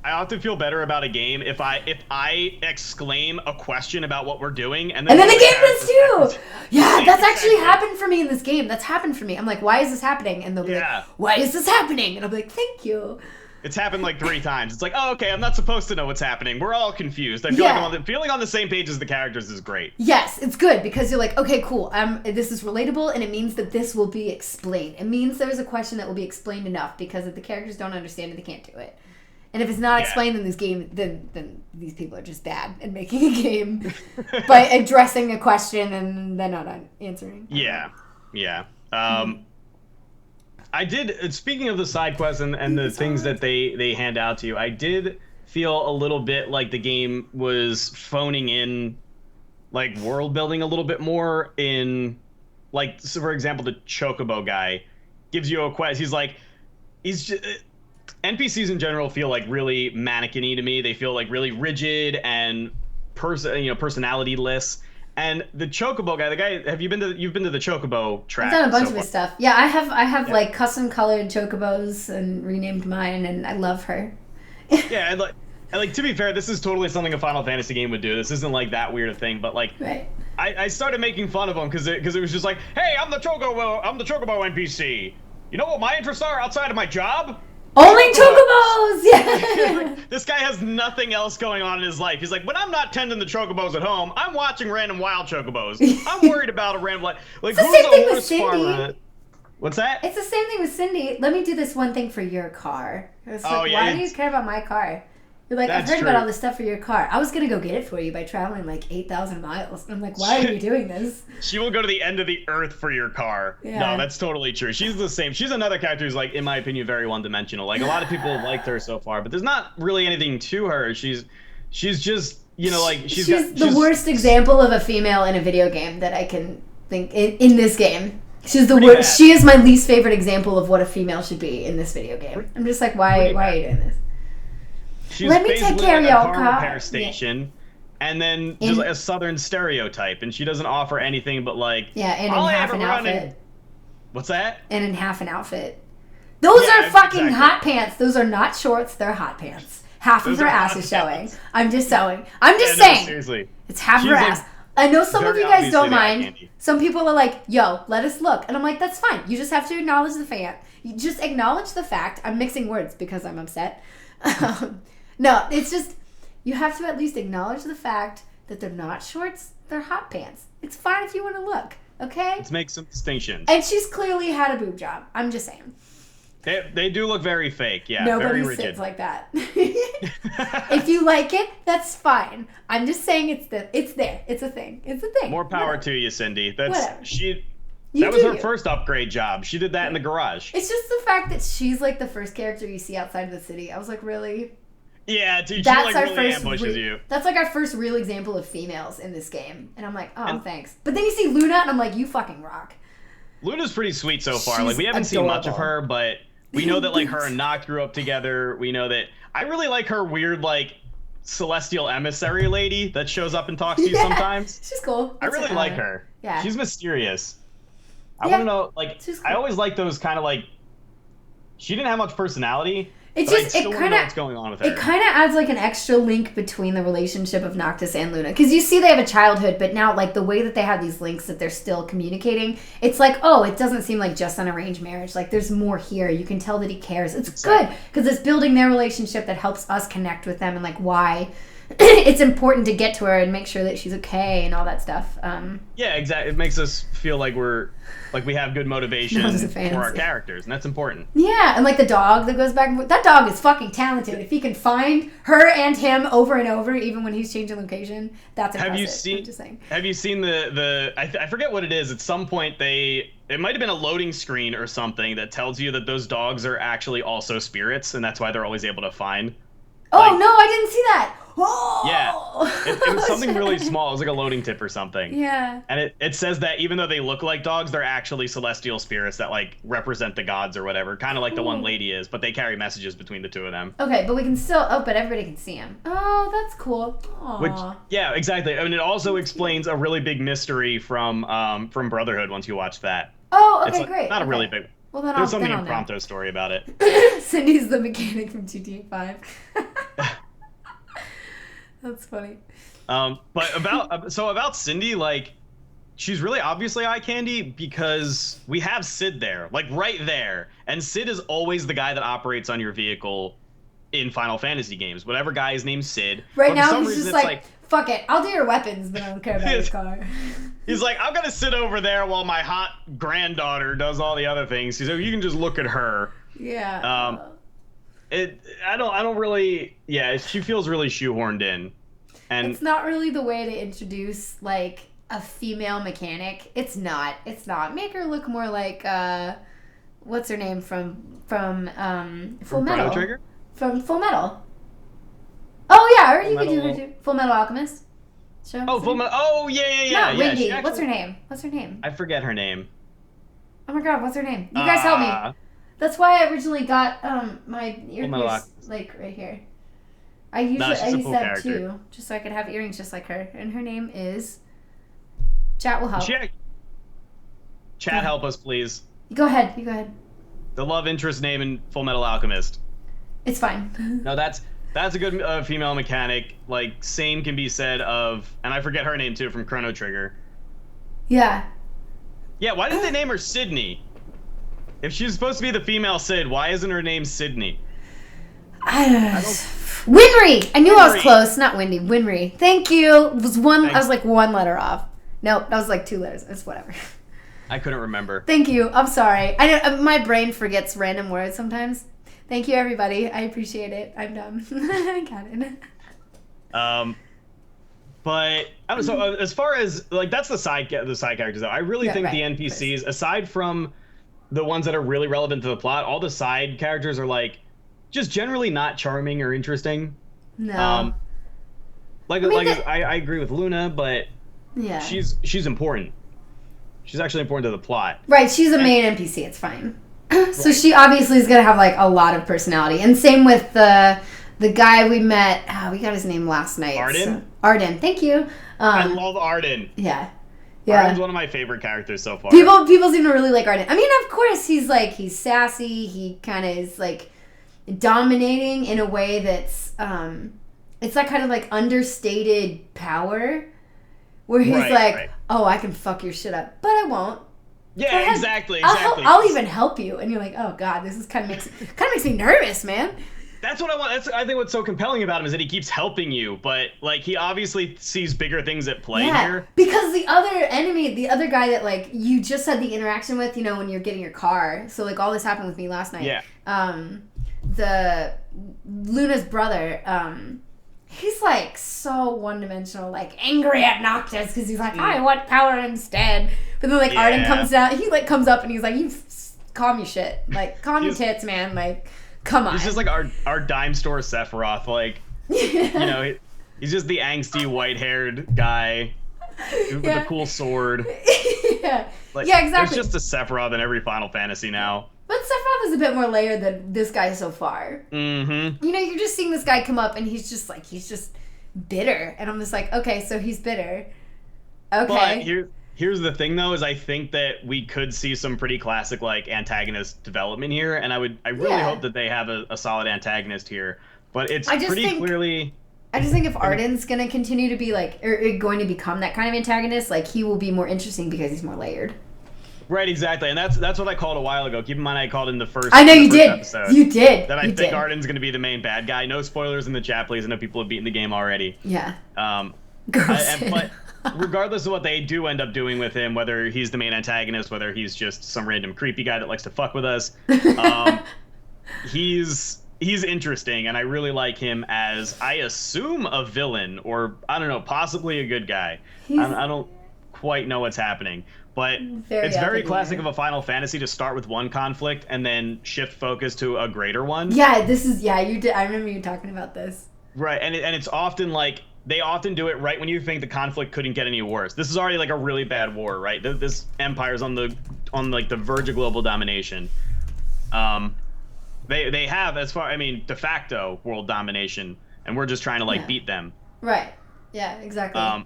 I often feel better about a game if I exclaim a question about what we're doing, and then the game does too. Yeah, that's actually happened for me in this game. That's happened for me. I'm like, why is this happening? And they'll be why is this happening? And I'll be like, thank you. It's happened 3 times. It's oh, okay, I'm not supposed to know what's happening. We're all confused. I feel feeling on the same page as the characters is great. Yes, it's good because you're okay, cool. This is relatable, and it means that this will be explained. It means there's a question that will be explained enough, because if the characters don't understand it, they can't do it. And if it's not explained in this game, then these people are just bad at making a game by addressing a question and then not answering. Yeah. I did, speaking of the side quests and the things that they hand out to you, I did feel a little bit like the game was phoning in, world building a little bit more in, so for example, the Chocobo guy gives you a quest. He's just... NPCs in general feel really mannequin-y to me. They feel really rigid and personality-less. And the Chocobo guy, you've been to the Chocobo track? I've done a bunch of his stuff. Yeah, I have custom-colored Chocobos and renamed mine, and I love her. Yeah, and to be fair, this is totally something a Final Fantasy game would do. This isn't that weird a thing, but right. I started making fun of him because it was just hey, I'm the Chocobo NPC. You know what my interests are outside of my job? Only Chocobos! Yeah. This guy has nothing else going on in his life. He's when I'm not tending the Chocobos at home, I'm watching random wild Chocobos. I'm worried about a random it's the same thing with Cindy. What's that? It's the same thing with Cindy. Let me do this one thing for your car. Why do you care about my car? You're I've heard about all this stuff for your car. I was going to go get it for you by traveling 8,000 miles. And I'm why are you doing this? She will go to the end of the earth for your car. Yeah. No, that's totally true. She's the same. She's another character who's, in my opinion, very one-dimensional. A lot of people have liked her so far, but there's not really anything to her. She's just, she's the worst example of a female in a video game that I can think in this game. She's the worst. She is my least favorite example of what a female should be in this video game. I'm just why are you doing this? Let me take care of your car repair station, and then just like a Southern stereotype, and she doesn't offer anything but like and in half an outfit. What's that? And in half an outfit. Those are fucking hot pants. Those are not shorts. They're hot pants. Half of her ass is showing. I'm just saying. No, seriously. It's half of her ass. I know some of you guys don't mind. Some people are like, yo, let us look. And I'm like, that's fine. You just have to acknowledge the fact. You just acknowledge the fact. I'm mixing words because I'm upset. No, it's just, you have to at least acknowledge the fact that they're not shorts. They're hot pants. It's fine if you want to look. Okay? Let's make some distinctions. And she's clearly had a boob job. I'm just saying. They do look very fake, yeah. Nobody very rigid. sits like that. If you like it, that's fine. I'm just saying it's there. It's a thing. It's a thing. More power to you, Cindy. That was her first upgrade job. She did that in the garage. It's just the fact that she's like the first character you see outside of the city. I was like, really? Yeah, dude, that's she like really ambushes you. That's like our first real example of females in this game. And I'm like, oh, thanks. But then you see Luna and I'm like, you fucking rock. Luna's pretty sweet so far. Like, we haven't seen much of her, but we know that like her and Noct grew up together. We know that I really like her weird like celestial emissary lady that shows up and talks to you sometimes. She's cool. I really like her. Yeah. She's mysterious. I want to know, like, I always like those kind of like, she didn't have much personality. It just, it kind of, what's going on with her. It kind of adds like an extra link between the relationship of Noctis and Luna. Because you see they have a childhood, but now like the way that they have these links that they're still communicating, it's like, oh, it doesn't seem like just an arranged marriage. Like there's more here. You can tell that he cares. It's good because it's building their relationship that helps us connect with them and like why it's important to get to her and make sure that she's okay and all that stuff. Yeah, exactly. It makes us feel like we have good motivation for our characters, and that's important. Yeah, and like the dog that goes back and forth. That dog is fucking talented. If he can find her and him over and over, even when he's changing location, that's impressive. Have you seen the I forget what it is. At some point it might have been a loading screen or something that tells you that those dogs are actually also spirits, and that's why they're always able to find. Oh, like, no, I didn't see that. Oh! Yeah, it was something really small. It was like a loading tip or something. Yeah. And it says that even though they look like dogs, they're actually celestial spirits that like represent the gods or whatever, kind of like the one lady is, but they carry messages between the two of them. Okay, but we can still. Oh, but everybody can see him. Oh, that's cool. Aww. Yeah, exactly. I mean, it also explains a really big mystery from Brotherhood. Once you watch that. Oh, okay, great. Not a really big. Well, then there's something in Prompto's story about it. Cindy's the mechanic from GTA 5. That's funny. But about Cindy, like, she's really obviously eye candy because we have Sid there, like right there, and Sid is always the guy that operates on your vehicle in Final Fantasy games. Whatever guy is named Sid. Right now he's just like, fuck it, I'll do your weapons, but I don't care about your car. He's like, I'm gonna sit over there while my hot granddaughter does all the other things. He's like, you can just look at her. Yeah. I don't really. Yeah, she feels really shoehorned in, and it's not really the way to introduce like a female mechanic. It's not. Make her look more like what's her name from Full Metal? Trigger? From Full Metal. Oh yeah, or you could do her too. Full Metal Alchemist. Show. Oh, Full Metal. Oh yeah. Not Wendy. What's her name? I forget her name. Oh my god, what's her name? You guys help me. That's why I originally got my earpiece like right here. I used that too, just so I could have earrings just like her. And her name is. Chat will help. Chat, help us, please. Go ahead. The love interest name in Full Metal Alchemist. It's fine. No, that's a good female mechanic. Like, same can be said of, and I forget her name too, from Chrono Trigger. Yeah. Yeah, why didn't they name her Sydney? If she's supposed to be the female Sid, why isn't her name Sydney? Winry! I knew I was close. Not Wendy. Winry. Thank you. It was one. I was like one letter off. Nope, that was like 2 letters. It's whatever. I couldn't remember. Thank you. I'm sorry. My brain forgets random words sometimes. Thank you, everybody. I appreciate it. I'm dumb. I got it. But so as far as like that's the side characters though. I really think the NPCs, aside from the ones that are really relevant to the plot, all the side characters are like just generally not charming or interesting. No. I agree with Luna, but yeah, she's important. She's actually important to the plot. Right, she's a main NPC. It's fine. So she obviously is gonna have like a lot of personality, and same with the guy we met. We got his name last night. Arden. Arden. Thank you. I love Arden. Yeah. Arden's one of my favorite characters so far. People seem to really like Arden. I mean, of course, he's sassy. He kind of is like dominating in a way that's it's like kind of like understated power, where he's like, oh, I can fuck your shit up, but I won't. Yeah, exactly. I'll even help you, and you're like, oh god, this is kind of makes me nervous, man. That's what I want. I think what's so compelling about him is that he keeps helping you, but like he obviously sees bigger things at play here. Because the other guy that like you just had the interaction with, when you're getting your car. So like all this happened with me last night. Yeah. The Luna's brother, he's like so one-dimensional, like angry at Noctis because he's like, I want power instead. But then like Arden comes down, he like comes up and he's like, you calm your shit, like calm your tits, man, like come on. He's just like our dime store Sephiroth, like he's just the angsty white-haired guy with a cool sword. Yeah, like, yeah, exactly. There's just a Sephiroth in every Final Fantasy now. But Sephiroth is a bit more layered than this guy so far. Mm-hmm. You're just seeing this guy come up and he's just bitter. And I'm just like, okay, so he's bitter. Okay. But here's the thing though, is I think that we could see some pretty classic like antagonist development here, and I really hope that they have a solid antagonist here. But it's clearly I just think if Arden's gonna continue to be like or going to become that kind of antagonist, like he will be more interesting because he's more layered. Right, exactly, and that's what I called a while ago. Keep in mind, I called in the first. I know you did. Episode, you did. That I think Arden's going to be the main bad guy. No spoilers in the chat, please. I know people have beaten the game already. Yeah. But regardless of what they do end up doing with him, whether he's the main antagonist, whether he's just some random creepy guy that likes to fuck with us, he's interesting, and I really like him as, I assume, a villain, or I don't know, possibly a good guy. I don't quite know what's happening. But it's very classic of a Final Fantasy to start with one conflict and then shift focus to a greater one. Yeah, you did. I remember you talking about this. Right, and it's often like, they often do it right when you think the conflict couldn't get any worse. This is already like a really bad war, right? This empire's on the verge of global domination. They have, de facto world domination, and we're just trying to beat them. Right. Yeah, exactly.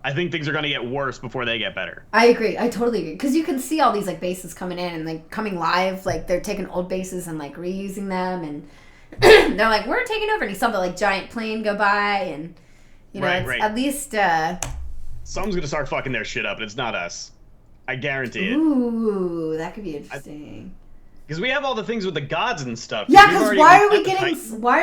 I think things are going to get worse before they get better. I agree. I totally agree. Because you can see all these bases coming in and coming live. Like they're taking old bases and reusing them, and they're like, we're taking over. And you saw the giant plane go by, and right. At least someone's going to start fucking their shit up, and it's not us. I guarantee it. Ooh, that could be interesting. Because we have all the things with the gods and stuff. Yeah, because why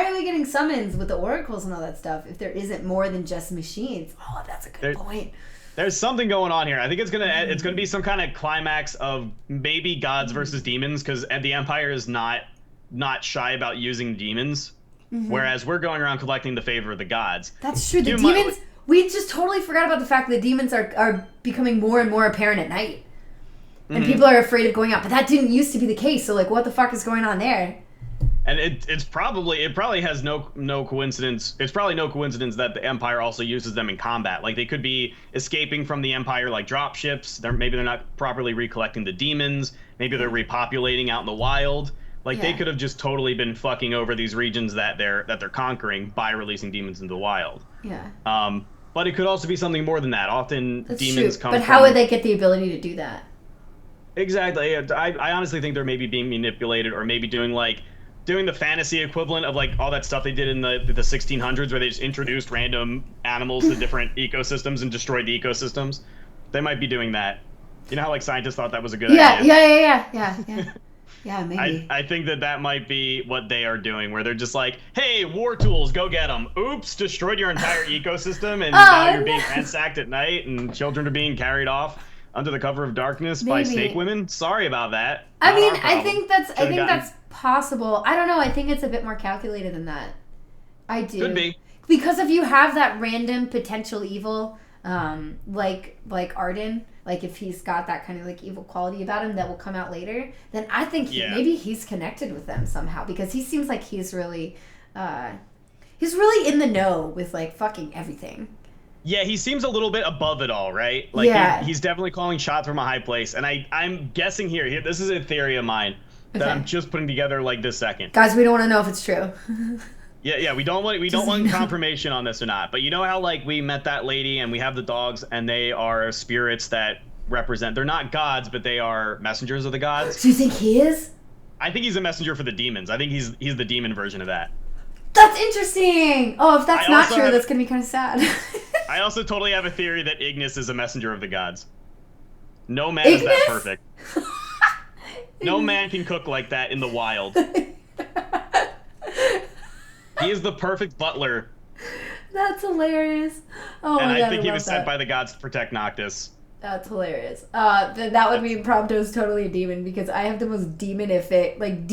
are we getting summons with the oracles and all that stuff if there isn't more than just machines? Oh, that's a good point. There's something going on here. I think it's gonna be some kind of climax of maybe gods versus demons, because the Empire is not shy about using demons, whereas we're going around collecting the favor of the gods. That's true. The demons. We just totally forgot about the fact that demons are becoming more and more apparent at night. And people are afraid of going out, but that didn't used to be the case. So, what the fuck is going on there? And it probably has no coincidence. It's probably no coincidence that the Empire also uses them in combat. Like, they could be escaping from the Empire like drop ships. Maybe they're not properly recollecting the demons. Maybe they're repopulating out in the wild. They could have just totally been fucking over these regions that they're conquering by releasing demons into the wild. Yeah. But it could also be something more than that. Often That's demons true. come. But how would they get the ability to do that? Exactly. I honestly think they're maybe being manipulated, or maybe doing the fantasy equivalent of all that stuff they did in the 1600s, where they just introduced random animals to different ecosystems and destroyed the ecosystems. They might be doing that. You know how scientists thought that was a good idea? Yeah. Yeah, maybe. I think that might be what they are doing, where they're just like, hey, war tools, go get them. Oops, destroyed your entire ecosystem, and now you're being ransacked at night, and children are being carried off under the cover of darkness by snake women. Sorry about that. I think that's possible. I don't know. I think it's a bit more calculated than that. I do. Could be. Because if you have that random potential evil, like Arden, if he's got that kind of evil quality about him that will come out later, then I think maybe he's connected with them somehow, because he seems like he's really in the know with fucking everything. Yeah, he seems a little bit above it all, right? He's definitely calling shots from a high place. And I'm guessing here, this is a theory of mine that I'm just putting together this second. Guys, we don't want to know if it's true. Yeah. We don't want confirmation on this or not. But you know how like we met that lady and we have the dogs and they are spirits that represent. They're not gods, but they are messengers of the gods. Do you think he is? I think he's a messenger for the demons. I think he's the demon version of that. That's interesting. Oh, if that's not true, that's gonna be kind of sad. I also totally have a theory that Ignis is a messenger of the gods. No man is that perfect. No man can cook like that in the wild. He is the perfect butler. That's hilarious. Oh and my God, I think he was that. sent by the gods to protect Noctis. That's hilarious. That would mean Prompto's totally a demon because I have the most demonific, like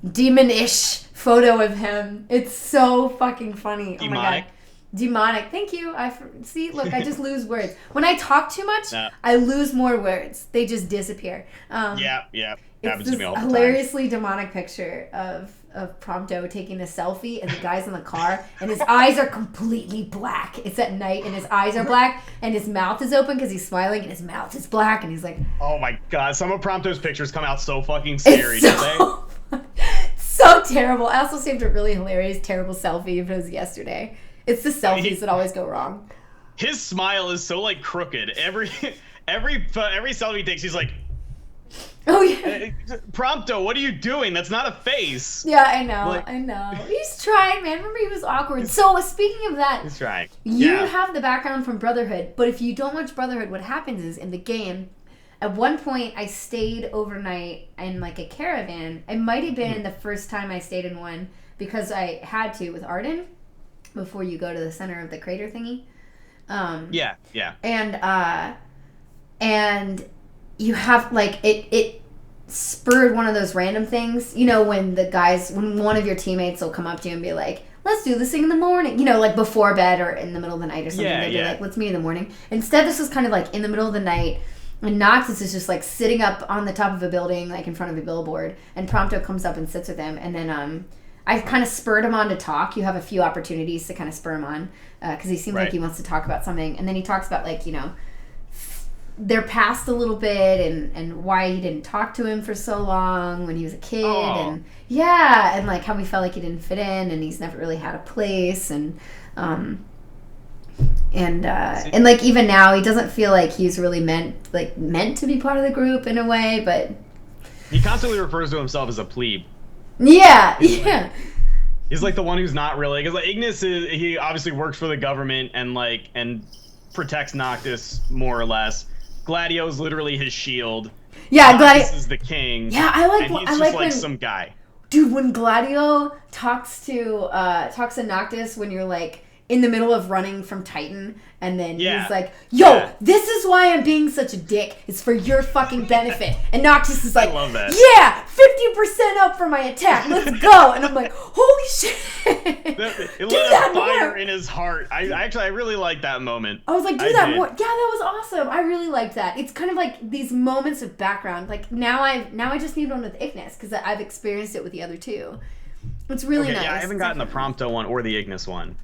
demon-ish photo of him. It's so fucking funny. Demonic. Oh my God. Demonic. Thank you. See, look, I just lose words. When I talk too much, I lose more words. They just disappear. Yeah. Happens to me all the time. Hilariously demonic picture of Prompto taking a selfie and the guy's in the car and his eyes are completely black. It's at night and his eyes are black and his mouth is open because he's smiling and his mouth is black and he's like, oh my God, some of Prompto's pictures come out so fucking scary, don't they? So terrible. I also saved a really hilarious terrible selfie of his yesterday. It's the selfies that always go wrong. His smile is so like crooked. Every selfie he takes, he's like, oh yeah, Prompto, what are you doing? That's not a face. Yeah, I know. He's trying, man. Remember, he was awkward. So speaking of that, he's trying. You have the background from Brotherhood, but if you don't watch Brotherhood, what happens is in the game, at one point I stayed overnight in like a caravan. It might have been the first time I stayed in one because I had to with Arden before you go to the center of the crater thingy. Yeah. And you have like it spurred one of those random things, you know, when one of your teammates will come up to you and be like, let's do this thing in the morning, you know, like before bed or in the middle of the night or something. They'd be like, let's meet in the morning. Instead, this was kind of like in the middle of the night, and Noxus is just like sitting up on the top of a building, like in front of a billboard, and Prompto comes up and sits with him, and then I kind of spurred him on to talk. You have a few opportunities to kind of spur him on because he seems like he wants to talk about something, and then he talks about like, you know, their past a little bit and why he didn't talk to him for so long when he was a kid and like how he felt like he didn't fit in and he's never really had a place and like even now he doesn't feel like he's really meant to be part of the group in a way, but he constantly refers to himself as a plebe. He's like the one who's not really, because like Ignis he obviously works for the government and protects Noctis more or less. Gladio's literally his shield. Yeah, Gladio is the king. Yeah, I like when some guy. Dude, when Gladio talks to Noctis when you're like in the middle of running from Titan, and then he's like, yo, this is why I'm being such a dick. It's for your fucking benefit. And Noctis is like, I love that. Yeah, 50% up for my attack. Let's go. And I'm like, holy shit. It lit a fire in his heart. I really liked that moment. I was like, do that more. Yeah, that was awesome. I really liked that. It's kind of like these moments of background. Like now I just need one with Ignis because I've experienced it with the other two. It's really nice. Yeah, I haven't gotten the Prompto one or the Ignis one.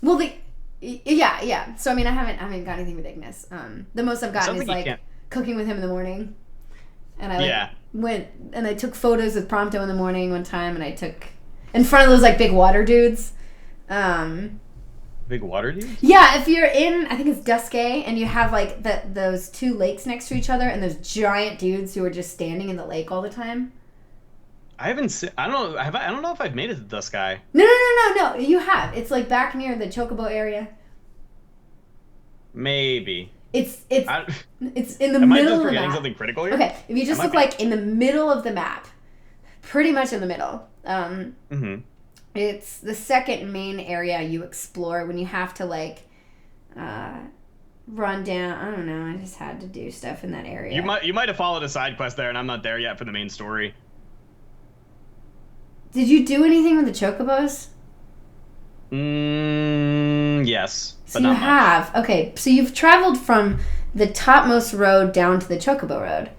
Well, yeah. So I mean, I haven't got anything with Ignis. The most I've gotten is like cooking with him in the morning, and I went and I took photos with Prompto in the morning one time, and I took in front of those like big water dudes. Big water dudes? Yeah, if you're in, I think it's Duscae, and you have like those two lakes next to each other, and those giant dudes who are just standing in the lake all the time. I haven't seen. I don't know. I don't know if I've made it to Duscae. No. You have. It's like back near the Chocobo area. Maybe. It's in the middle of the map. Am I just forgetting something critical here? Okay, if you just look like in the middle of the map, pretty much in the middle. It's the second main area you explore when you have to like run down. I don't know. I just had to do stuff in that area. You might have followed a side quest there, and I'm not there yet for the main story. Did you do anything with the Chocobos? Yes. So you have. Okay, so you've traveled from the topmost road down to the Chocobo Road.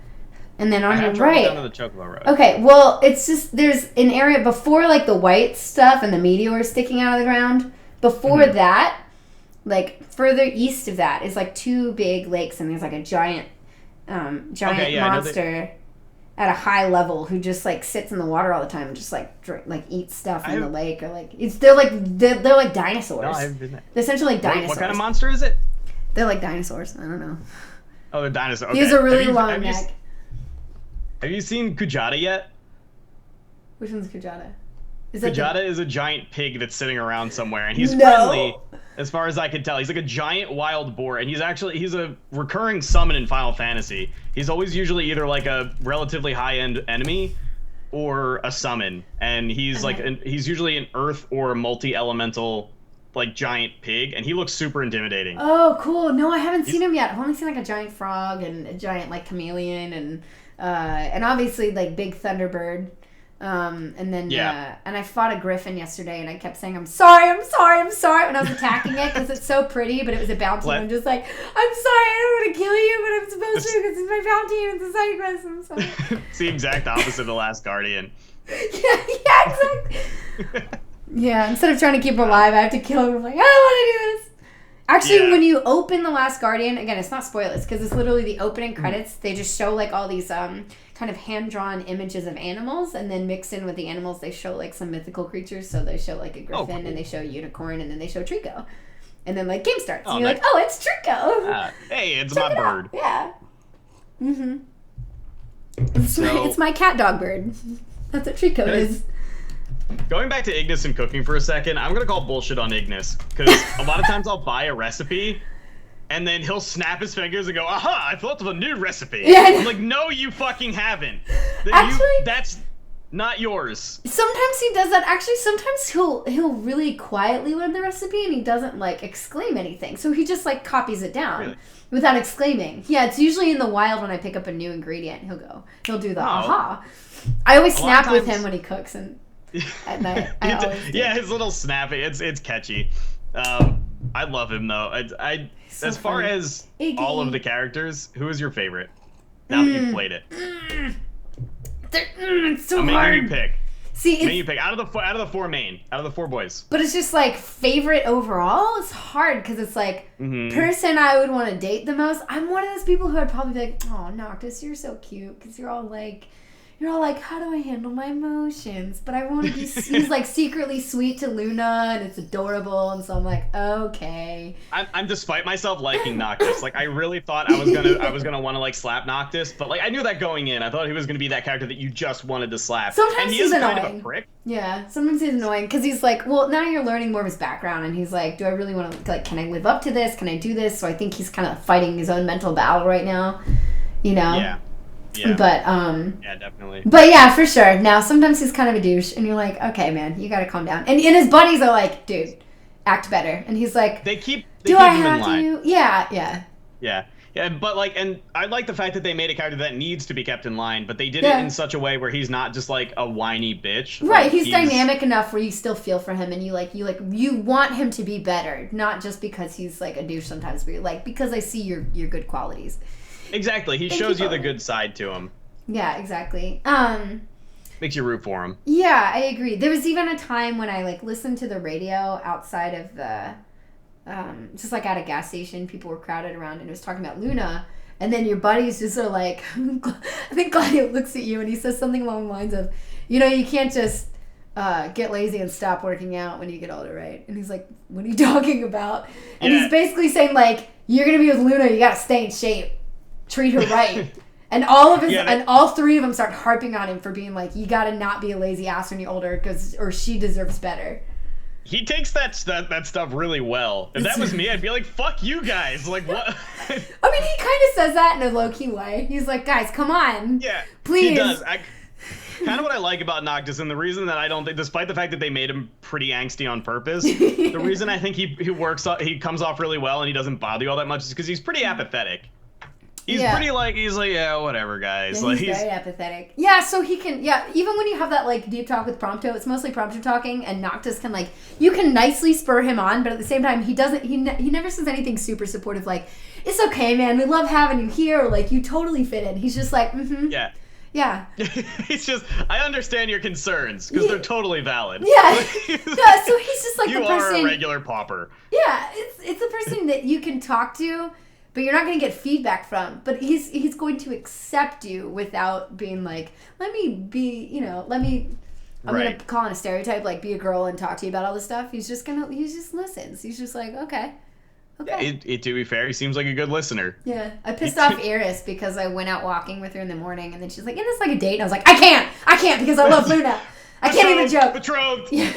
And then on your right. Down to the Chocobo Road. Okay, well, it's just, there's an area before, like, the white stuff and the meteor sticking out of the ground. Before that, like, further east of that is, like, two big lakes, and there's, like, a giant monster. at a high level who just like sits in the water all the time and just like eats stuff in the lake, or like they're like dinosaurs. No, I haven't been there. They're essentially like dinosaurs. What kind of monster is it? They're like dinosaurs. I don't know. Oh, they're dinosaurs. Okay. He has a really long neck. Have you seen Kujata yet? Which one's Kujata? Kujata is a giant pig that's sitting around somewhere, and he's friendly, as far as I can tell. He's like a giant wild boar, and he's a recurring summon in Final Fantasy. He's always usually either like a relatively high-end enemy or a summon, and he's he's usually an earth or a multi-elemental like giant pig, and he looks super intimidating. Oh, cool. No, I haven't seen him yet. I've only seen like a giant frog and a giant like chameleon and obviously like big thunderbird. And then and I fought a griffin yesterday, and I kept saying I'm sorry when I was attacking it because it's so pretty, but it was a bounty. And I'm just like, I'm sorry, I don't want to kill you, but I'm supposed to because it's my bounty and it's a side quest. I'm sorry. It's the exact opposite of The Last Guardian. yeah, exactly. Yeah, instead of trying to keep him alive, I have to kill him. I'm like, I don't want to do this. Actually, when you open The Last Guardian, again, it's not spoilers because it's literally the opening credits. They just show like all these kind of hand-drawn images of animals, and then mixed in with the animals, they show like some mythical creatures. So they show like a griffin, and they show a unicorn, and then they show Trico. And then like game starts, and you're like, oh, it's Trico. Hey, it's my bird. Yeah. Mm-hmm. It's my cat dog bird. That's what Trico is. Going back to Ignis and cooking for a second, I'm going to call bullshit on Ignis, because a lot of times I'll buy a recipe, and then he'll snap his fingers and go, aha, I thought of a new recipe. Yeah, I'm like, no, you fucking haven't. Actually, that's not yours. Sometimes he does that. Actually, sometimes he'll really quietly learn the recipe, and he doesn't, like, exclaim anything. So he just, like, copies it down without exclaiming. Yeah, it's usually in the wild when I pick up a new ingredient. He'll do the aha. I always snap with him when he cooks, and... at night. Yeah, his little snapping. It's catchy. I love him though. So as far as all of the characters, who is your favorite? Now that you've played it. It's so I'm hard. making you pick. See, making you pick out of the four boys. But it's just like favorite overall. It's hard because it's like person I would want to date the most. I'm one of those people who I'd probably be like, oh, Noctis, you're so cute because you're all like, how do I handle my emotions? But I want to be, he's like secretly sweet to Luna, and it's adorable, and so I'm like, okay. I'm despite myself liking Noctis. Like, I really thought I was gonna want to like slap Noctis, but like I knew that going in. I thought he was gonna be that character that you just wanted to slap. Sometimes and he he's is annoying. kind of a prick. Yeah, sometimes he's annoying because he's like, well, now you're learning more of his background, and he's like, do I really want to, like, can I live up to this? Can I do this? So I think he's kind of fighting his own mental battle right now, you know? Yeah. Yeah. But yeah, definitely. But yeah, for sure. Now sometimes he's kind of a douche, and you're like, okay, man, you gotta calm down. And his buddies are like, dude, act better. And he's like, they keep do him I in have line. to? Yeah. But like, and I like the fact that they made a character that needs to be kept in line, but they did it in such a way where he's not just like a whiny bitch. Right, like, he's dynamic enough where you still feel for him, and you want him to be better, not just because he's like a douche sometimes, but you're like, because I see your good qualities. Exactly, he shows you the good side to him. Yeah, exactly. Makes you root for him. Yeah, I agree. There was even a time when I like listened to the radio outside of the, just like at a gas station, people were crowded around, and it was talking about Luna, and then your buddies just are like, I think Gladio looks at you and he says something along the lines of, you can't just get lazy and stop working out when you get older, right? And he's like, what are you talking about? And he's basically saying like, you're gonna be with Luna, you gotta stay in shape, treat her right. And all of his, and all three of them start harping on him for being like, you gotta not be a lazy ass when you're older, or she deserves better. He takes that stuff really well. If that was me, I'd be like, fuck you guys. Like, what? I mean, he kind of says that in a low-key way. He's like, guys, come on. Yeah, please. He does. Kind of what I like about Noctis, and the reason that I don't think, despite the fact that they made him pretty angsty on purpose, the reason I think he comes off really well and he doesn't bother you all that much is because he's pretty apathetic. He's pretty like, yeah, whatever, guys. Yeah, he's very apathetic. Yeah, so he can, even when you have that, like, deep talk with Prompto, it's mostly Prompto talking, and Noctis can, like, you can nicely spur him on, but at the same time, he never says anything super supportive, like, it's okay, man, we love having you here, or, like, you totally fit in. He's just like, Yeah. Yeah. He's just, I understand your concerns, because they're totally valid. Yeah. So he's just like the person. You are a regular pauper. Yeah, it's a person that you can talk to, but you're not going to get feedback from. But he's going to accept you without being like, let me be, I'm going to call it a stereotype, like be a girl and talk to you about all this stuff. He just listens. He's just like, okay. Yeah, to be fair, he seems like a good listener. Yeah. I pissed off Iris because I went out walking with her in the morning, and then she's like, isn't this like a date? And I was like, I can't because I love Luna. I can't even joke. Betrothed. Yeah.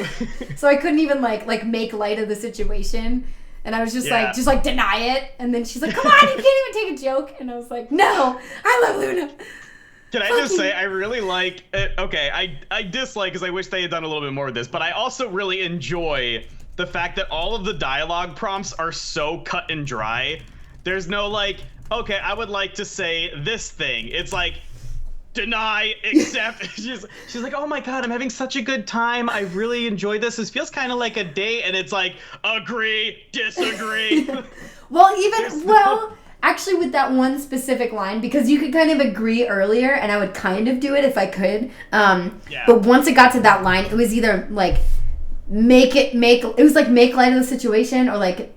So I couldn't even like make light of the situation. And I was just like deny it. And then she's like, come on, you can't even take a joke. And I was like, no, I love Luna. Can I just say, I really like it. Okay, I dislike because I wish they had done a little bit more with this, but I also really enjoy the fact that all of the dialogue prompts are so cut and dry. There's no like, okay, I would like to say this thing. It's like, deny, accept. she's like, oh my god, I'm having such a good time. I really enjoy this. This feels kind of like a date. And it's like, agree, disagree. Actually, with that one specific line, because you could kind of agree earlier, and I would kind of do it if I could. But once it got to that line, it was either like make light of the situation, or like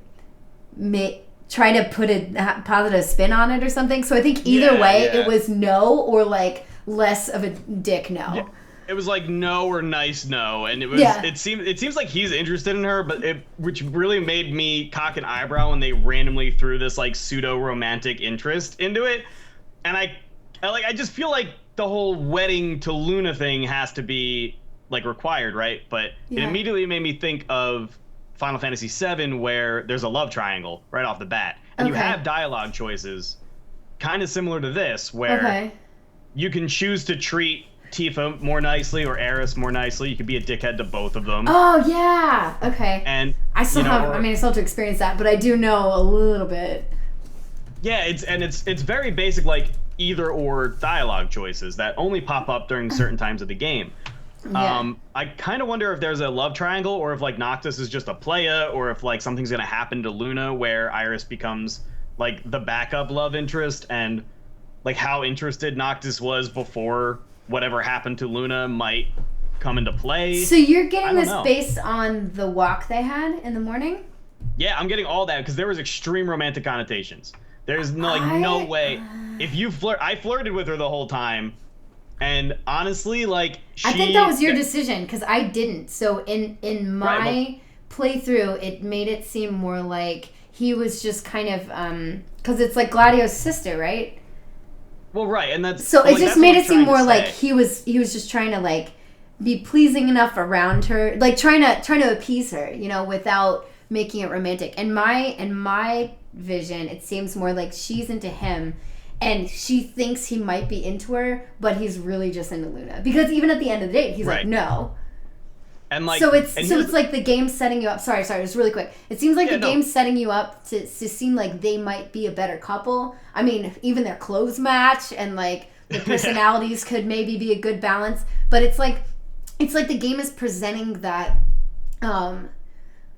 try to put a positive spin on it or something. So I think either way, it was no or like less of a dick no. Yeah. It was like no or nice no, and it was. Yeah. It seems like he's interested in her, but which really made me cock an eyebrow when they randomly threw this like pseudo romantic interest into it, and I just feel like the whole wedding to Luna thing has to be like required, right? But it immediately made me think of Final Fantasy VII, where there's a love triangle right off the bat, and you have dialogue choices kind of similar to this, where you can choose to treat Tifa more nicely or Aeris more nicely. You could be a dickhead to both of them. Oh yeah, okay. And I still have to experience that, but I do know a little bit. Yeah, it's very basic, like either or dialogue choices that only pop up during certain times of the game. Yeah. I kind of wonder if there's a love triangle, or if like Noctis is just a playa, or if like something's gonna happen to Luna where Iris becomes like the backup love interest, and like how interested Noctis was before whatever happened to Luna might come into play. So you're getting this based on the walk they had in the morning? Yeah, I'm getting all that because there was extreme romantic connotations. There's no way. If you I flirted with her the whole time, and honestly, like I think that was your decision because I didn't. So in my playthrough, it made it seem more like he was just kind of because it's like Gladio's sister, right? Well, right, and that's so it just made it seem more like he was just trying to like be pleasing enough around her, like trying to appease her, without making it romantic. In my vision, it seems more like she's into him, and she thinks he might be into her, but he's really just into Luna. Because even at the end of the day, he's like, no. And like, so it's like the game's setting you up. Sorry, just really quick. It seems like the game's setting you up to seem like they might be a better couple. I mean, even their clothes match, and like the personalities could maybe be a good balance. But it's like the game is presenting that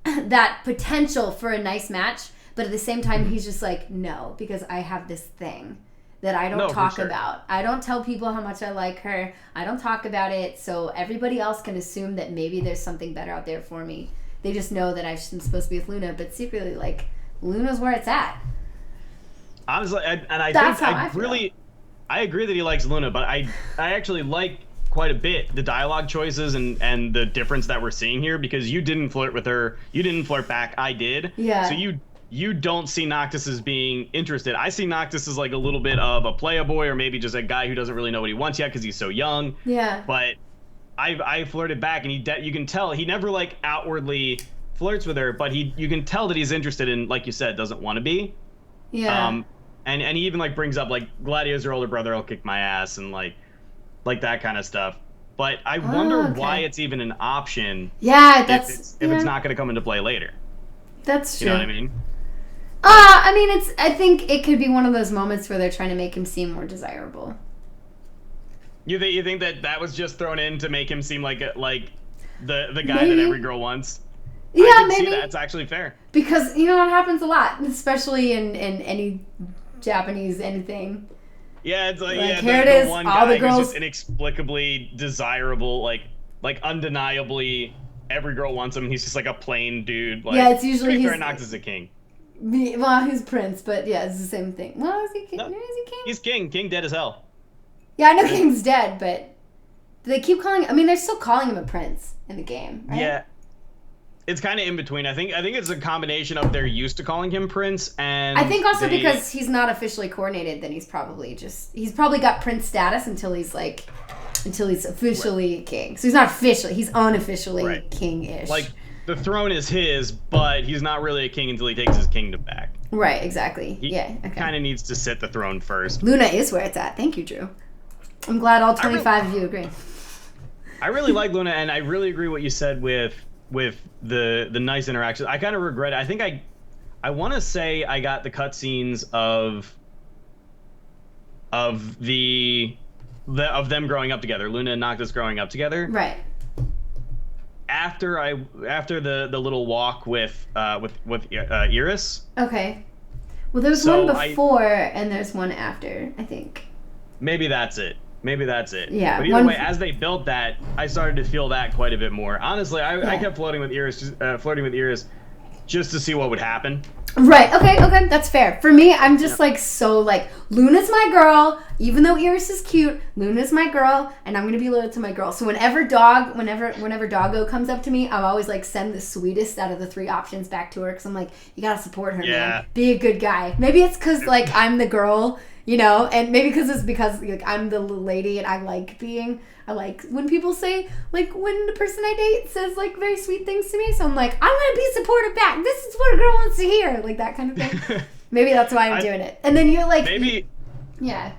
that potential for a nice match, but at the same time, he's just like, no, because I have this thing that I don't talk about. I don't tell people how much I like her. I don't talk about it, so everybody else can assume that maybe there's something better out there for me. They just know that I'm supposed to be with Luna, but secretly, like, Luna's where it's at. Honestly, I agree that he likes Luna, but I actually like quite a bit the dialogue choices and the difference that we're seeing here, because you didn't flirt with her, you didn't flirt back, I did. Yeah. So you don't see Noctis as being interested. I see Noctis as like a little bit of a playboy, or maybe just a guy who doesn't really know what he wants yet because he's so young. Yeah. But I flirted back, and you can tell he never like outwardly flirts with her, but you can tell that he's interested in, like you said, doesn't want to be. Yeah. And he even like brings up like Gladio's your older brother, I'll kick my ass, and like that kind of stuff. But I wonder why it's even an option. Yeah, if it's not going to come into play later. That's true. You know what I mean? I mean, I think it could be one of those moments where they're trying to make him seem more desirable. You think that was just thrown in to make him seem like the guy maybe. that every girl wants? Yeah, I can maybe. see that's actually fair. Because it happens a lot, especially in any Japanese anything. Yeah, it's like here it is. One all guy the girls who's just inexplicably desirable, like undeniably every girl wants him. He's just like a plain dude. Like, yeah, it's usually Noctis is a king. Well, he's prince, but yeah, it's the same thing. Well, is he king? No. Is he king? He's king. King dead as hell. Yeah, I know King's dead, but they keep calling. I mean, they're still calling him a prince in the game, right? Yeah. It's kind of in between. I think it's a combination of they're used to calling him prince, and I think also because he's not officially coronated, then he's probably got prince status until he's officially king. So he's not officially, he's unofficially king-ish. Like the throne is his, but he's not really a king until he takes his kingdom back. Right, exactly. He kind of needs to sit the throne first. Luna is where it's at. Thank you, Drew. I'm glad all 25 of you agree. I really like Luna, and I really agree what you said with the nice interactions. I kind of regret it. I think I want to say I got the cutscenes of them growing up together, Luna and Noctis growing up together. Right. After the little walk with Iris. Okay. Well, there's one before and there's one after, I think. Maybe that's it. Yeah. But either way, as they built that, I started to feel that quite a bit more. Honestly, I kept flirting with Iris just to see what would happen. Right. Okay. That's fair. For me, I'm just Luna's my girl. Even though Iris is cute, Luna's my girl, and I'm gonna be loyal to my girl. So whenever Doggo comes up to me, I'm always like send the sweetest out of the 3 options back to her because I'm like, you gotta support her, man. Be a good guy. Maybe it's because like I'm the girl. And maybe because like I'm the little lady and I like when people say, like, when the person I date says, like, very sweet things to me. So I'm like, I'm going to be supportive back. This is what a girl wants to hear. Like, that kind of thing. Maybe that's why I'm doing it. And then you're like... Yeah.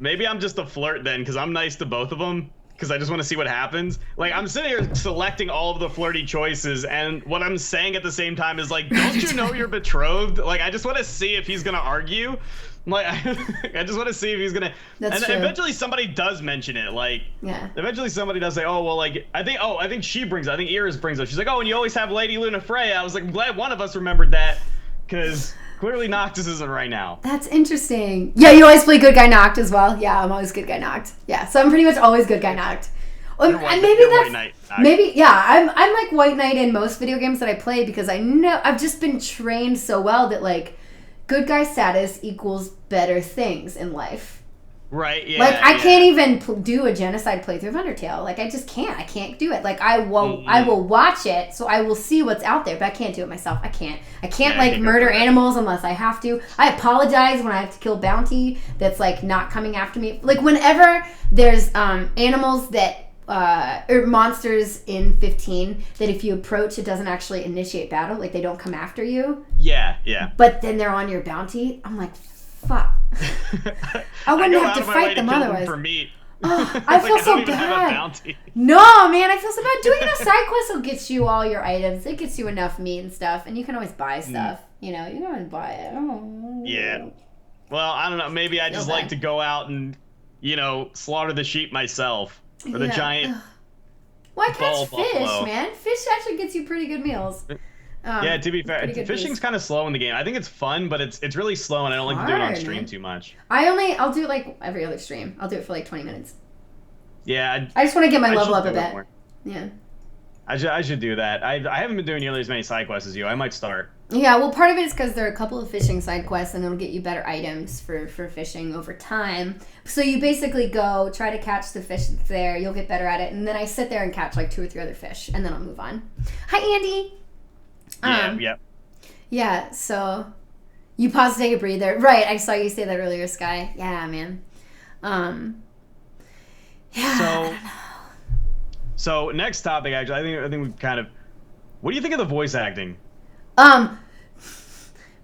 Maybe I'm just a flirt then, because I'm nice to both of them. Because I just want to see what happens. Like, I'm sitting here selecting all of the flirty choices, and what I'm saying at the same time is, like, don't you know you're betrothed? Like, I just want to see if he's going to argue. Like, I just want to see if he's gonna. That's true. Eventually somebody does mention it. Like, eventually somebody does say, "Oh, well, like, I think Iris brings up. She's like, oh, and you always have Lady Luna Freya." I was like, I'm glad one of us remembered that, because clearly Noctis isn't right now. That's interesting. Yeah, you always play good guy Noct as well. Yeah, I'm always good guy Noct. Yeah, so I'm pretty much always good guy Noct. And maybe that's White Knight. I'm like White Knight in most video games that I play because I know I've just been trained so well that like. Good guy status equals better things in life. Right, yeah. Like, I can't even do a genocide playthrough of Undertale. Like, I just can't. I can't do it. Like, I will watch it, so I will see what's out there, but I can't do it myself. I can't, murder animals unless I have to. I apologize when I have to kill bounty that's, like, not coming after me. Like, whenever there's animals that... or monsters in 15 that if you approach, it doesn't actually initiate battle. Like, they don't come after you. Yeah. But then they're on your bounty. I'm like, fuck. I wouldn't have to fight them otherwise. For meat. Oh, I feel so bad. No, man, I feel so bad. Doing a side quest will get you all your items. It gets you enough meat and stuff, and you can always buy stuff. You can always buy it. Oh. Yeah. Well, I don't know. Maybe I just like to go out and, slaughter the sheep myself. Or the giant. Why catch fish, man? Fish actually gets you pretty good meals. Yeah, to be fair, fishing's kind of slow in the game. I think it's fun, but it's really slow, and I don't like to do it on stream too much. I'll do it like every other stream. I'll do it for like 20 minutes. Yeah. I just want to get my level up a bit. Yeah. I should do that. I haven't been doing nearly as many side quests as you. I might start. Yeah, well, part of it is because there are a couple of fishing side quests, and it'll get you better items for fishing over time. So you basically go, try to catch the fish that's there, you'll get better at it, and then I sit there and catch like 2 or 3 other fish, and then I'll move on. Hi, Andy! Yeah. Yeah, so you pause to take a breather. Right, I saw you say that earlier, Sky. Yeah, man. Yeah, So next topic, actually, I think we kind of... What do you think of the voice acting?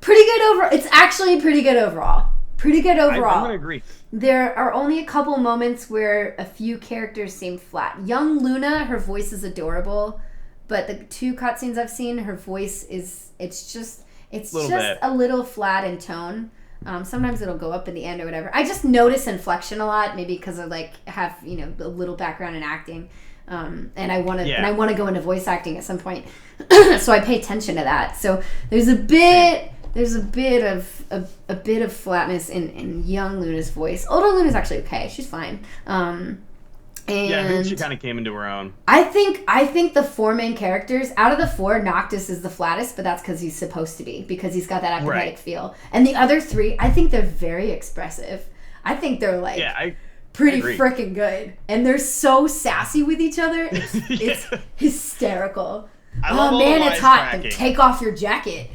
Pretty good overall. It's actually pretty good overall. I'm gonna agree. There are only a couple moments where a few characters seem flat. Young Luna, her voice is adorable, but the 2 cutscenes I've seen, her voice is just a little flat in tone. Sometimes it'll go up in the end or whatever. I just notice inflection a lot, maybe because I have a little background in acting. And I want to go into voice acting at some point, so I pay attention to that. So there's a bit of flatness in young Luna's voice. Older Luna's actually okay; she's fine. And yeah, I think she kind of came into her own. I think the 4 main characters, out of the 4, Noctis is the flattest, but that's because he's supposed to be, because he's got that apathetic feel. And the other 3, I think they're very expressive. I think they're like pretty freaking good. And they're so sassy with each other. It's hysterical. Oh man, it's hot. Then take off your jacket.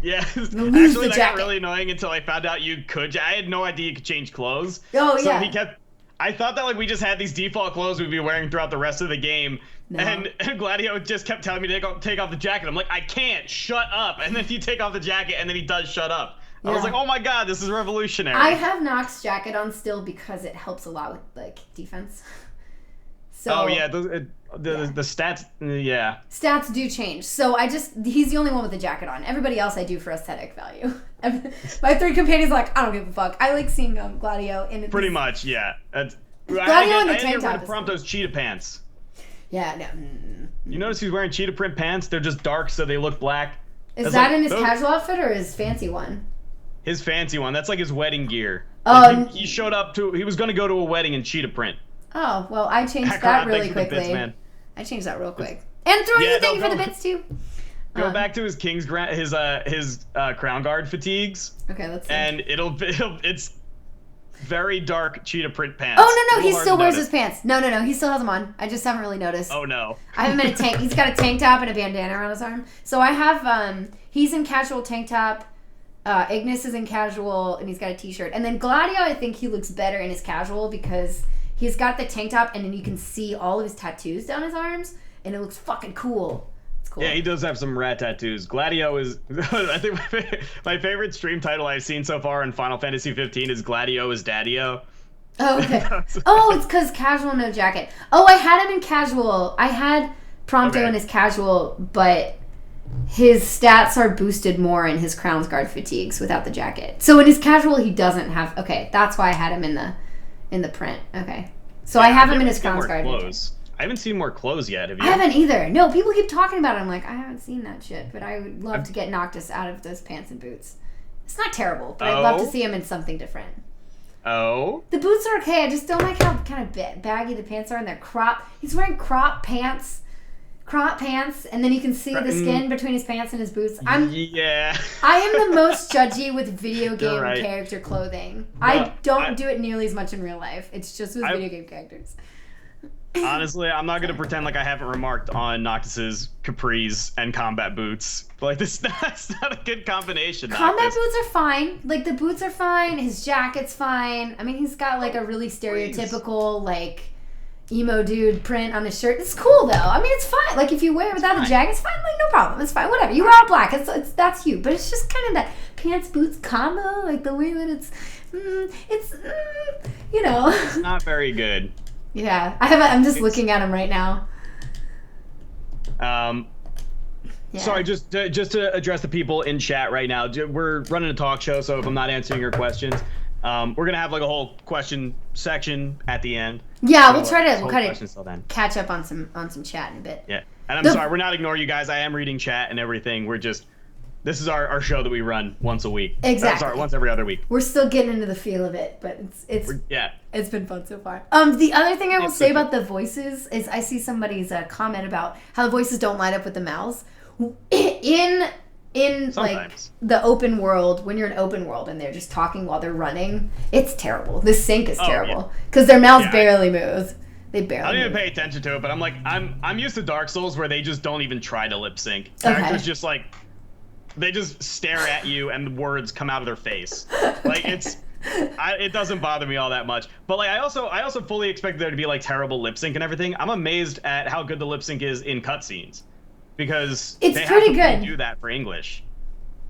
Yeah, actually that got really annoying until I found out you could. I had no idea you could change clothes. Oh so yeah. I thought that like we just had these default clothes we'd be wearing throughout the rest of the game, and Gladio just kept telling me to take off the jacket. I'm like, I can't, shut up. And then you take off the jacket, and then he does shut up. I was like, oh my god, this is revolutionary. I have Nox's jacket on still because it helps a lot with like defense. So the stats, stats do change. So he's the only one with the jacket on. Everybody else I do for aesthetic value. My 3 companions are like, I don't give a fuck. I like seeing Gladio in pretty much, yeah. Gladio in the tank top. Prompto's cheetah pants. Yeah, no. You notice he's wearing cheetah print pants? They're just dark, so they look black. Is that in his casual outfit or his fancy one? His fancy one. That's like his wedding gear. Oh, he showed up he was going to go to a wedding in cheetah print. Oh, well, I changed that really quickly. I changed that real quick. And thank you for the bits too. Go back to his his crown guard fatigues. Okay, let's see. And it's very dark cheetah print pants. Oh no, he still wears his pants. No, he still has them on. I just haven't really noticed. Oh no. I have him in a tank. He's got a tank top and a bandana around his arm. So I have he's in casual tank top. Ignis is in casual and he's got a t-shirt. And then Gladio, I think he looks better in his casual because he's got the tank top and then you can see all of his tattoos down his arms and it looks fucking cool. It's cool. Yeah, he does have some rat tattoos. Gladio is, I think my favorite stream title I've seen so far in Final Fantasy 15 is Gladio is Daddio. Oh, okay. Oh, it's because casual, no jacket. Oh, I had him in casual. I had Prompto in his casual, but his stats are boosted more in his Crown's Guard fatigues without the jacket. So in his casual, he doesn't have. Okay, that's why I had him in the print. Okay, so I have him in his Crown's Guard. I haven't seen more clothes yet. Have you? I haven't either. No, people keep talking about it. I'm like, I haven't seen that shit, but I would love to get Noctis out of those pants and boots. It's not terrible, but I'd love to see him in something different. Oh. The boots are okay. I just don't like how kind of baggy the pants are, and they're crop. He's wearing crop pants, and then you can see the skin between his pants and his boots. I am the most judgy with video game character clothing. No, I don't do it nearly as much in real life. It's just with video game characters. Honestly, I'm not gonna pretend like I haven't remarked on Noctis's capris and combat boots. Like that's not a good combination. Combat boots are fine. Like the boots are fine. His jacket's fine. I mean, he's got like a really stereotypical like emo dude print on his shirt. It's cool though. I mean, it's fine. Like if you wear it without a jacket, it's fine. Like no problem. It's fine. Whatever. You wear all black. It's that's you. But it's just kind of that pants boots combo. Like the way that it's you know. It's not very good. Yeah, I'm just looking at him right now. Sorry, just to address the people in chat right now. We're running a talk show, so if I'm not answering your questions, we're gonna have like a whole question section at the end. Yeah, we'll kind of catch up on some chat in a bit. Yeah, and I'm sorry, we're not ignoring you guys. I am reading chat and everything. This is our show that we run once a week. Exactly. Sorry, once every other week. We're still getting into the feel of it, but it's been fun so far. The other thing I will say about the voices is I see somebody's comment about how the voices don't line up with the mouths. In sometimes. Like the open world, when you're in open world and they're just talking while they're running, it's terrible. The sync is terrible because their mouths barely move. They barely. I don't even pay attention to it, but I'm like I'm used to Dark Souls where they just don't even try to lip sync. Characters just like. They just stare at you and the words come out of their face. Like it doesn't bother me all that much. But like I also fully expect there to be like terrible lip sync and everything. I'm amazed at how good the lip sync is in cutscenes because they pretty good. Do that for English.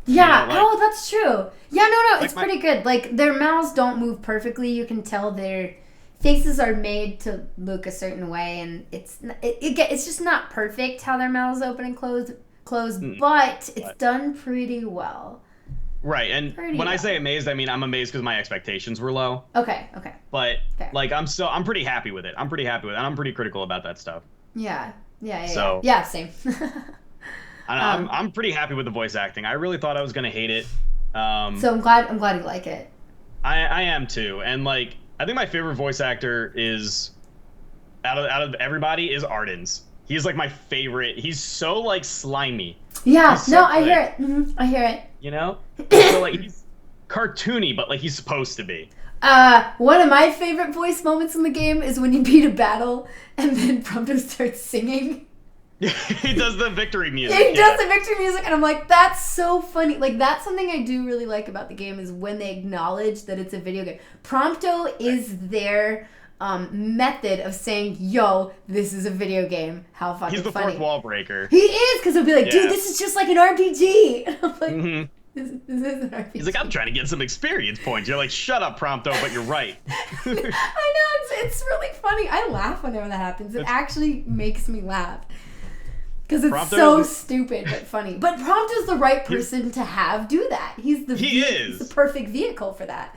Yeah. You know, that's true. Yeah. No. It's pretty good. Like their mouths don't move perfectly. You can tell their faces are made to look a certain way, and it's just not perfect how their mouths open and close, but it's done pretty well. Right, and when I say amazed, I mean I'm amazed because my expectations were low. Okay. But like I'm pretty happy with it. I'm pretty critical about that stuff. Yeah. So yeah, same. I'm pretty happy with the voice acting. I really thought I was gonna hate it. So I'm glad you like it. I am too, and like I think my favorite voice actor is out of everybody is Arden's. He's like my favorite. He's so like slimy. Yeah, So I hear it. Mm-hmm. I hear it. You know? So like he's cartoony, but like he's supposed to be. One of my favorite voice moments in the game is when you beat a battle and then Prompto starts singing. He does the victory music. He does the victory music, and I'm like, that's so funny. Like, that's something I do really like about the game is when they acknowledge that it's a video game. Prompto is their method of saying, yo, this is a video game. How fucking funny. He's the fourth wall breaker. He is, because he'll be like, dude, this is just like an RPG. And I'm like, this is an RPG. He's like, I'm trying to get some experience points. You're like, shut up, Prompto, but you're right. I know, it's really funny. I laugh whenever that happens. It actually makes me laugh. Because it's Prompto so stupid but funny. But Prompto's the right person to do that. He's the perfect vehicle for that.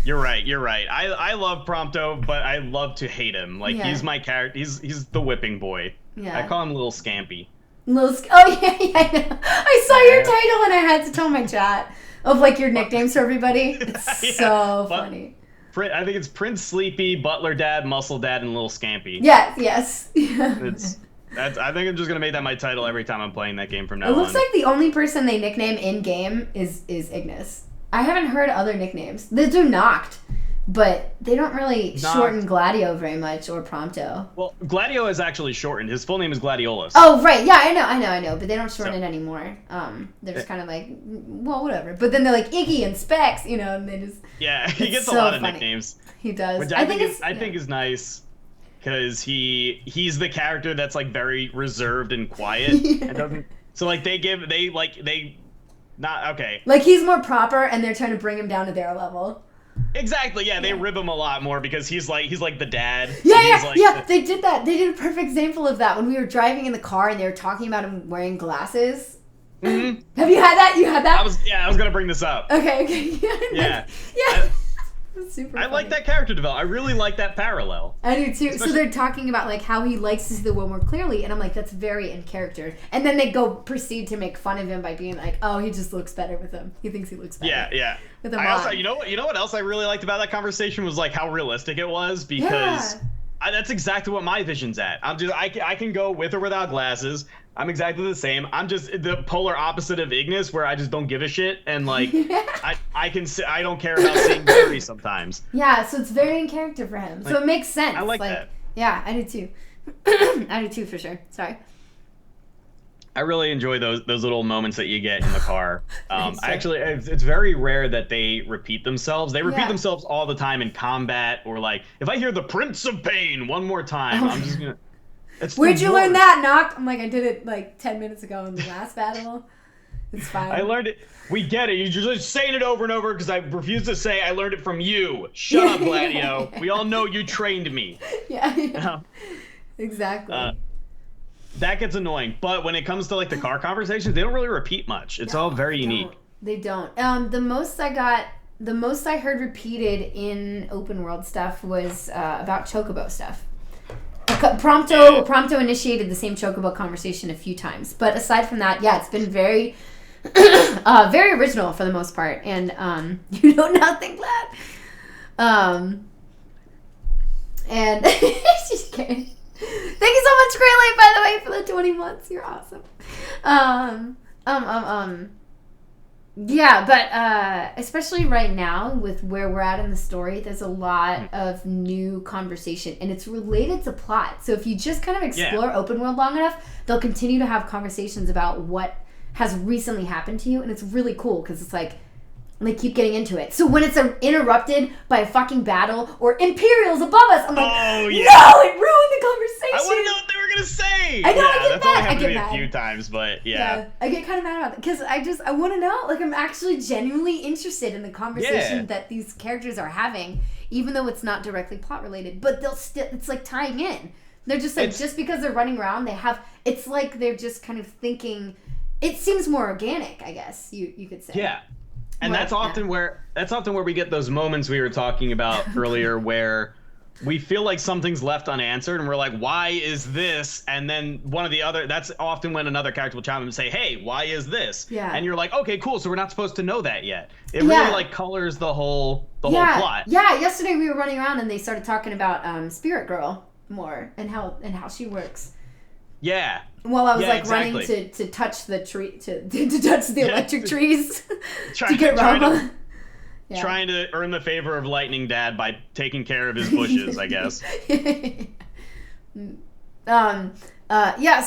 You're right. I love Prompto, but I love to hate him. Like, he's my character. He's the whipping boy. Yeah. I call him Little Scampy. Oh, yeah, I know. I saw your title and I had to tell my chat of, like, your nicknames for everybody. It's so funny. I think it's Prince Sleepy, Butler Dad, Muscle Dad, and Little Scampy. Yes. I think I'm just gonna make that my title every time I'm playing that game from now on. It looks like the only person they nickname in game is Ignis. I haven't heard other nicknames. They do Noct, but they don't really shorten Gladio very much or Prompto. Well, Gladio is actually shortened. His full name is Gladiolus. Oh right, yeah, I know, but they don't shorten it anymore. They're just kind of like, well, whatever. But then they're like Iggy and Specs, and they just he gets a lot of nicknames. He does. Which I think is nice. Because he's the character that's like very reserved and quiet and doesn't. So like Like he's more proper, and they're trying to bring him down to their level. Exactly. Yeah, they rib him a lot more because he's like the dad. They did that. They did a perfect example of that when we were driving in the car and they were talking about him wearing glasses. Mm-hmm. Have you had that? You had that? I was gonna bring this up. Okay. Yeah. Super funny. I like that character development. I really like that parallel. I do too. So they're talking about like how he likes to see the world more clearly, and I'm like, that's very in character. And then they proceed to make fun of him by being like, oh, he just looks better with him. He thinks he looks better. Yeah. With him you know what else I really liked about that conversation was like how realistic it was because that's exactly what my vision's at. I can go with or without glasses. I'm exactly the same. I'm just the polar opposite of Ignis, where I just don't give a shit, and like I don't care about seeing Barry sometimes. Yeah, so it's very in character for him. So it makes sense. I like that. Yeah, I do too. I do too for sure. Sorry. I really enjoy those little moments that you get in the car. Actually, it's very rare that they repeat themselves. They repeat themselves all the time in combat, or like if I hear the Prince of Pain one more time, I'm just gonna. Where'd you learn that, Noct? I'm like, I did it like 10 minutes ago in the last battle. It's fine. I learned it. We get it. You're just saying it over and over because I refuse to say I learned it from you. Shut up, Gladio. We all know you trained me. Yeah. Exactly. That gets annoying. But when it comes to like the car conversations, they don't really repeat much. It's all very unique. They don't. The most I heard repeated in open world stuff was about Chocobo stuff. Prompto initiated the same Chocobo conversation a few times, but aside from that, it's been very, very original for the most part, and you know nothing, Glad. And she's kidding. Thank you so much, Greylight, by the way, for the 20 months. You're awesome. Yeah, but especially right now with where we're at in the story, there's a lot of new conversation, and it's related to plot. So if you just kind of explore open world long enough, they'll continue to have conversations about what has recently happened to you, and it's really cool because it's like they keep getting into it. So when it's interrupted by a fucking battle or Imperials above us, I'm like, no, it ruined the conversation. I want to know what they were gonna say. I know, I get mad. I get mad a few times, but I get kind of mad about it because I want to know. Like, I'm actually genuinely interested in the conversation that these characters are having, even though it's not directly plot related. But they'll still, it's like tying in. They're just like, just because they're running around, it's like they're just kind of thinking. It seems more organic, I guess you could say. Yeah. And that's often where we get those moments we were talking about earlier where we feel like something's left unanswered and we're like, why is this? And then that's often when another character will chime in and say, hey, why is this? Yeah. And you're like, okay, cool, so we're not supposed to know that yet. It really like colors the whole plot. Yeah, yesterday we were running around and they started talking about Spirit Girl. more and how she works. Yeah. While I was exactly. running to touch the tree to touch the electric trees Trying to earn the favor of Lightning Dad by taking care of his bushes, I guess.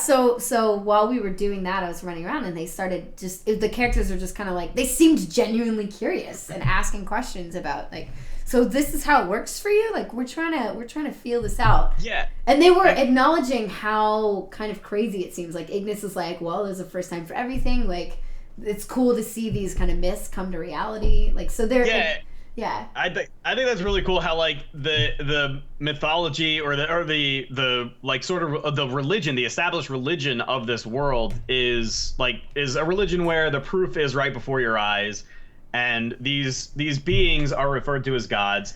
So while we were doing that, I was running around and they started the characters are just kind of like, they seemed genuinely curious and asking questions about like, so this is how it works for you? Like we're trying to feel this out. Yeah. And they were acknowledging how kind of crazy it seems. Like Ignis is like, well, there's a first time for everything. Like it's cool to see these kind of myths come to reality. Like so they're yeah. I think that's really cool how like the mythology or the like sort of the religion, the established religion of this world is a religion where the proof is right before your eyes, and these beings are referred to as gods.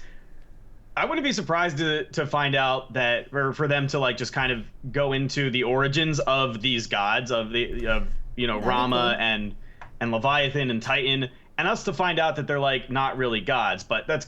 I wouldn't be surprised to find out that, or for them to like just kind of go into the origins of these gods of Rama and Leviathan and Titan. And us to find out that they're like not really gods, but that's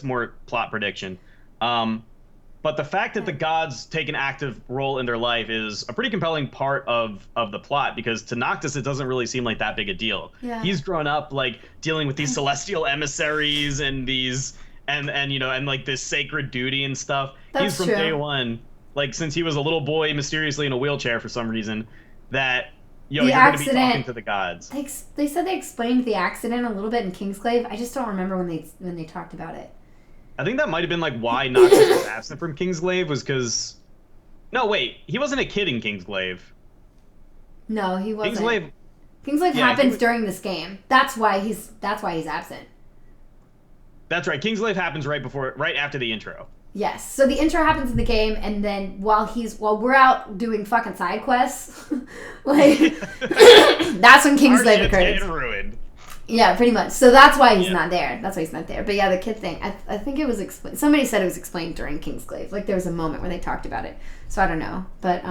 more plot prediction. But the fact that the gods take an active role in their life is a pretty compelling part of the plot, because to Noctis it doesn't really seem like that big a deal. Yeah. He's grown up like dealing with these celestial emissaries and these and like this sacred duty and stuff. He's from day one, like since he was a little boy mysteriously in a wheelchair for some reason, that you're going to be talking to the gods. They said they explained the accident a little bit in Kingsglaive. I just don't remember when they talked about it. I think that might have been like why Noctis was absent from Kingsglaive was because... No, wait. He wasn't a kid in Kingsglaive. No, he wasn't. Kingsglaive happens during this game. That's why he's absent. That's right. Kingsglaive happens right after the intro. Yes. So the intro happens in the game, and then while we're out doing fucking side quests, like that's when Kingsglaive occurs. Ruined. Yeah, pretty much. So that's why he's not there. But yeah, the kid thing. I think it was explained. Somebody said it was explained during Kingsglaive. Like there was a moment where they talked about it. So I don't know, but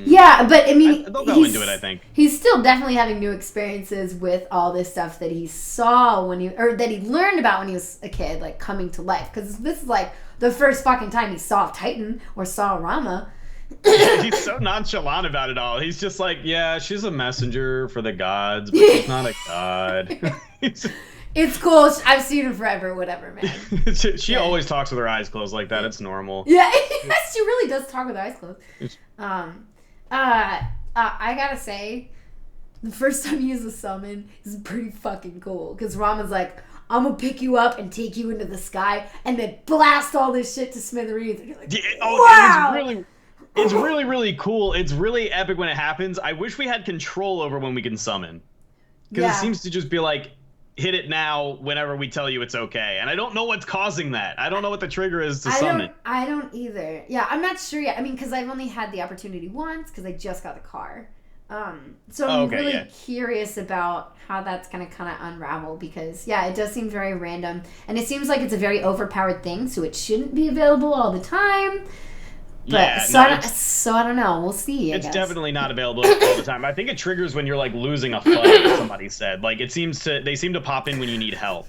yeah. But I mean, they'll go into it. I think he's still definitely having new experiences with all this stuff that he saw that he learned about when he was a kid, like coming to life. Because this is like the first fucking time he saw Titan or saw Rama. He's so nonchalant about it all. He's just like, yeah, she's a messenger for the gods, but she's not a god. It's cool. I've seen her forever. Whatever, man. She always talks with her eyes closed like that. It's normal. Yeah, she really does talk with her eyes closed. I gotta say, the first time he uses a summon is pretty fucking cool. Because Rama's like, I'm gonna pick you up and take you into the sky and then blast all this shit to smithereens. And you're like, wow! It's really, really cool. It's really epic when it happens. I wish we had control over when we can summon. Because it seems to just be like, hit it now whenever we tell you it's okay. And I don't know what's causing that. I don't know what the trigger is to summon. I don't either. Yeah, I'm not sure yet. I mean, because I've only had the opportunity once because I just got the car. So I'm really curious about how that's going to kind of unravel because, yeah, it does seem very random. And it seems like it's a very overpowered thing, so it shouldn't be available all the time. But, so I don't know. We'll see. It's definitely not available all the time. I think it triggers when you're like losing a fight. Somebody said like they seem to pop in when you need help.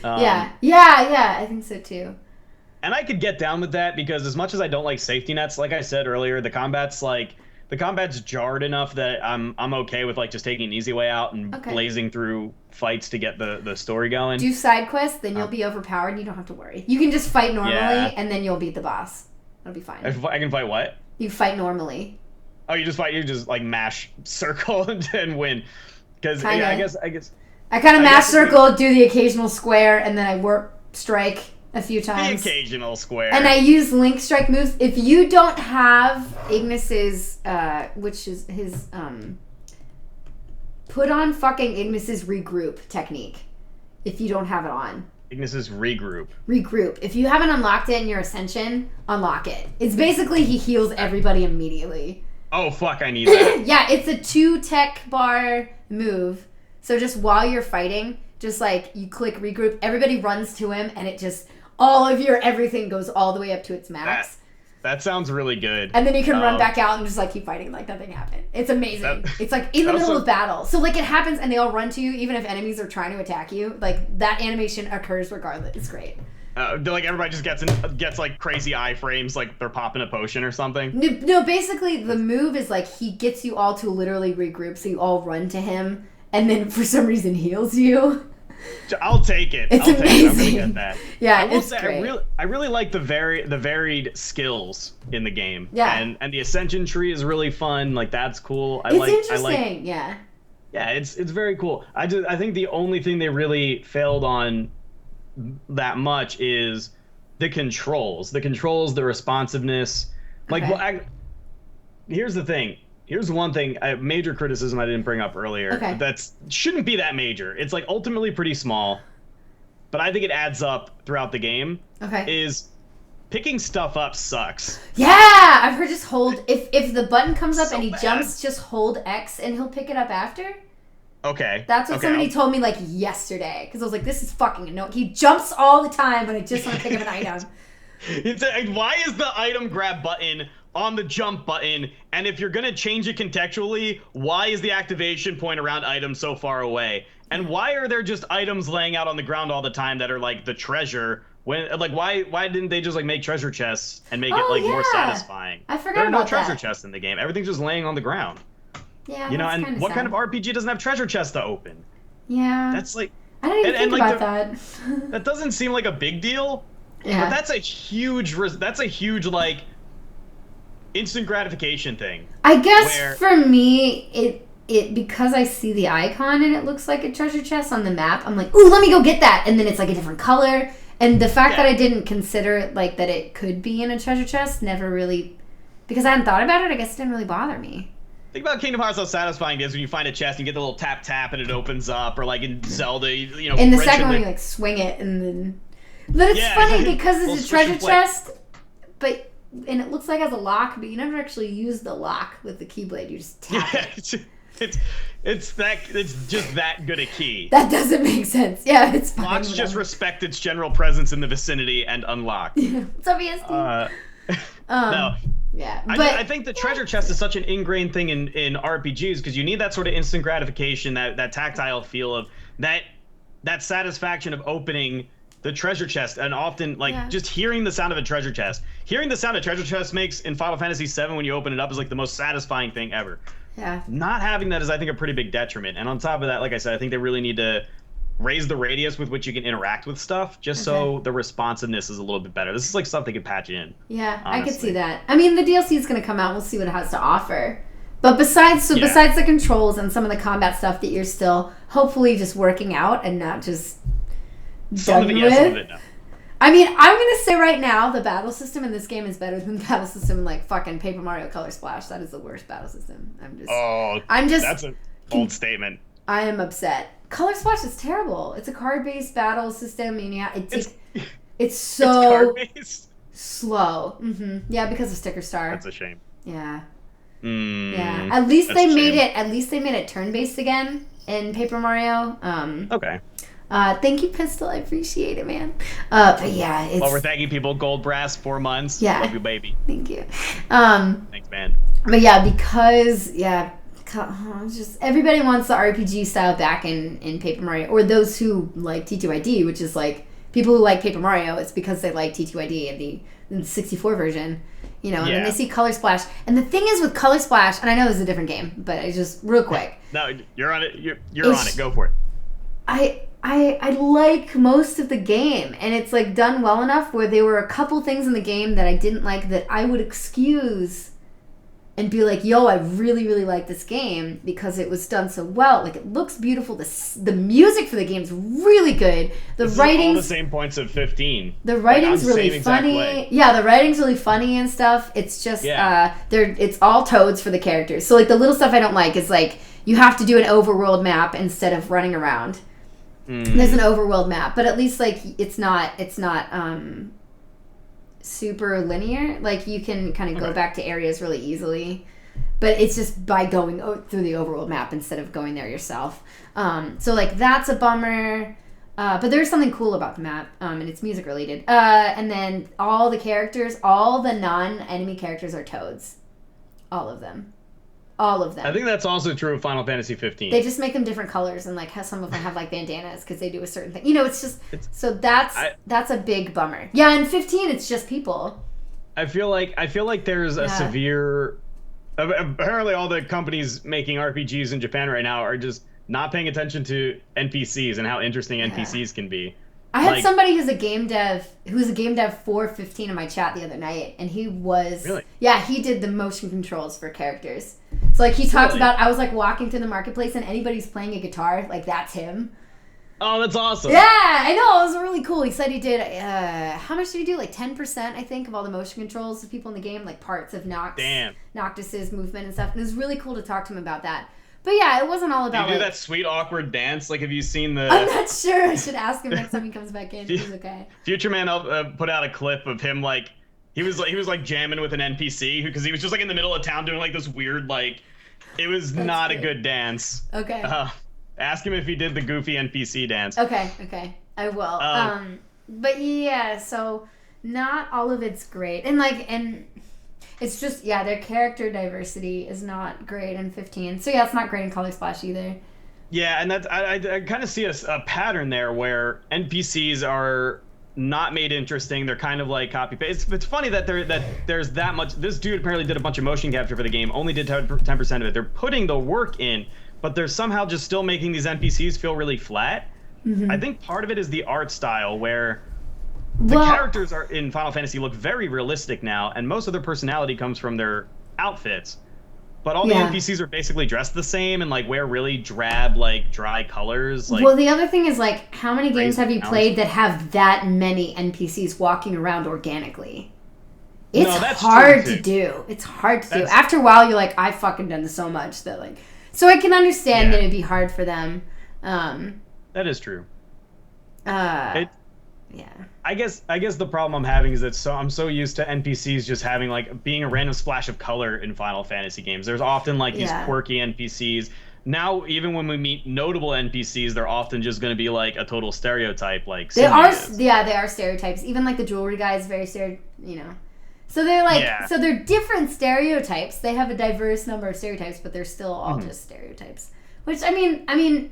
Yeah. I think so too. And I could get down with that because as much as I don't like safety nets, like I said earlier, the combat's jarred enough that I'm okay with like just taking an easy way out and blazing through fights to get the story going. Do side quests, then you'll be overpowered. And you don't have to worry. You can just fight normally, and then you'll beat the boss. It'll be fine. I can fight what? You fight normally. Oh, you just like mash circle and win. Because I guess I kind of mash circle, do the occasional square, and then I warp strike a few times. The occasional square. And I use link strike moves. If you don't have Ignis's, which is his, put on fucking Ignis's regroup technique. If you don't have it on. Ignis's regroup. If you haven't unlocked it in your Ascension, unlock it. It's basically he heals everybody immediately. Oh, fuck, I need that. Yeah, it's a 2 tech bar move. So just while you're fighting, just like you click regroup, everybody runs to him, and it just, all of your everything goes all the way up to its max. That sounds really good. And then you can run back out and just like keep fighting like nothing happened. It's amazing. It's like in the middle of battle. So like it happens and they all run to you even if enemies are trying to attack you. Like that animation occurs regardless. It's great. Like everybody just gets like crazy iframes, like they're popping a potion or something. No, basically the move is like he gets you all to literally regroup, so you all run to him, and then for some reason heals you. I'll take it. It's I'll amazing. I'm gonna get that. Yeah, I will it's say great. I really like the varied skills in the game. Yeah. And the ascension tree is really fun. Like that's cool. It's interesting. Yeah. Yeah, it's very cool. I think the only thing they really failed on that much is the controls. The controls, the responsiveness. Like, Okay. well, here's the thing. Here's one thing, major criticism I didn't bring up earlier. Okay. That shouldn't be that major. It's like ultimately pretty small, but I think it adds up throughout the game. Okay. Is picking stuff up sucks. Yeah, I've heard just hold if the button comes up So and he bad. jumps, just hold X and he'll pick it up after. Okay. That's what somebody told me like yesterday because I was like, this is fucking annoying. He jumps all the time when I just want to pick up an item. Why is the item grab button on the jump button? And if you're going to change it contextually, why is the activation point around items so far away? And why are there just items laying out on the ground all the time that are like the treasure? When like why didn't they just like make treasure chests and make it like more satisfying? I forgot there are no about treasure that. chests in the game. Everything's just laying on the ground. Yeah, You know, that's and kinda what sad. kind of RPG doesn't have treasure chests to open? Yeah. That's like I didn't even and, think like, about that. that doesn't seem like a big deal. Yeah. But that's a huge like instant gratification thing. I guess where- for me, it because I see the icon and it looks like a treasure chest on the map, I'm like, ooh, let me go get that, and then it's like a different color. And the fact that I didn't consider like that it could be in a treasure chest never really, because I hadn't thought about it. I guess it didn't really bother me. Think about Kingdom Hearts, how satisfying it is when you find a chest and you get the little tap and it opens up, or like in Zelda, you know. In the wrench second in one, you like swing it and then. But it's funny because Little it's a switch and treasure flick. chest, but and it looks like it has a lock, but you never actually use the lock with the keyblade. You just tap it. it's just that good a key. That doesn't make sense. Yeah, it's fine. Locks just whatever. respect its general presence in the vicinity and unlock. It's obvious. No. Yeah, but I think the treasure chest is such an ingrained thing in RPGs because you need that sort of instant gratification, that tactile feel of that satisfaction of opening the treasure chest, and often just hearing the sound of a treasure chest. Hearing the sound a treasure chest makes in Final Fantasy VII when you open it up is like the most satisfying thing ever. Yeah. Not having that is, I think, a pretty big detriment. And on top of that, like I said, I think they really need to raise the radius with which you can interact with stuff, just so the responsiveness is a little bit better. This is like stuff they could patch in. Yeah, honestly. I could see that. I mean, the DLC is going to come out. We'll see what it has to offer. But besides the controls and some of the combat stuff that you're still hopefully just working out and not just Some of done it, yes, some of with. it, no. I mean, I'm going to say right now the battle system in this game is better than the battle system in like fucking Paper Mario Color Splash. That is the worst battle system. I'm just That's an old statement. I am upset. Color Splash is terrible. It's a card-based battle system, and it's so card-based? slow. Yeah, because of Sticker Star. That's a shame. Yeah. Mm, Yeah. At least that's they a made shame. it. At least they made it turn-based again in Paper Mario. Okay. Thank you, Pistol. I appreciate it, man. But yeah, it's. Well, we're thanking people. Gold Brass, 4 months. Yeah. Love you, baby. Thank you. Thanks, man. But yeah, because just everybody wants the RPG style back in Paper Mario, or those who like T2ID, which is like people who like Paper Mario. It's because they like T2ID in the 64 version, you know. And then they see Color Splash, and the thing is with Color Splash, and I know this is a different game, but it's just real quick. No, you're on it. You're on it. Go for it. I like most of the game, and it's like done well enough where there were a couple things in the game that I didn't like that I would excuse and be like, yo, I really, really like this game because it was done so well. Like, it looks beautiful. The music for the game's really good. The writing's all the same points of 15. The writing's like, really funny. Yeah, the writing's really funny and stuff. It's just it's all toads for the characters. So like the little stuff I don't like is like you have to do an overworld map instead of running around. There's an overworld map, but at least like it's not super linear. Like you can kind of go back to areas really easily, but it's just by going through the overworld map instead of going there yourself. So like that's a bummer. But there's something cool about the map, and it's music related. And then all the characters, all the non-enemy characters are toads, all of them. All of them. I think that's also true of Final Fantasy 15. They just make them different colors, and like some of them have like bandanas because they do a certain thing. You know, it's just so that's a big bummer. Yeah, in 15 it's just people. I feel like there's a severe. Apparently, all the companies making RPGs in Japan right now are just not paying attention to NPCs and how interesting NPCs can be. I had somebody who's a game dev for 15 in my chat the other night, and he was he did the motion controls for characters. So like he talks about, I was like walking through the marketplace and anybody's playing a guitar, like that's him. Oh, that's awesome. Yeah, I know, it was really cool. He said he did how much did he do? Like 10%, I think, of all the motion controls of people in the game, like parts of Noctis's movement and stuff. And it was really cool to talk to him about that. But yeah, it wasn't all about. Do you do that sweet awkward dance? Like, have you seen the? I'm not sure. I should ask him next time he comes back in. If he's okay. Future Man put out a clip of him like he was jamming with an NPC because he was just like in the middle of town doing like this weird like. It was not a good dance. Okay. Ask him if he did the goofy NPC dance. Okay, I will. But yeah, so not all of it's great, and it's just their character diversity is not great in 15. So yeah, it's not great in Color Splash either. Yeah, and that's I kind of see a pattern there where NPCs are not made interesting. They're kind of like copy paste. It's funny that there's that much. This dude apparently did a bunch of motion capture for the game. Only did 10% of it. They're putting the work in, but they're somehow just still making these NPCs feel really flat. Mm-hmm. I think part of it is the art style where the characters are in Final Fantasy look very realistic now, and most of their personality comes from their outfits. But all the NPCs are basically dressed the same and like wear really drab, like dry colors. Like, well, the other thing is like, how many games have you played that have that many NPCs walking around organically? It's hard to do. It's hard to do. After a while, you're like, I've fucking done this so much that like, so I can understand that it'd be hard for them. That is true. Yeah. I guess the problem I'm having is that I'm so used to NPCs just having like being a random splash of color in Final Fantasy games. There's often like these quirky NPCs. Now, even when we meet notable NPCs, they're often just going to be like a total stereotype. Like they are stereotypes. Even like the jewelry guy is very So they're like so they're different stereotypes. They have a diverse number of stereotypes, but they're still all just stereotypes. Which I mean,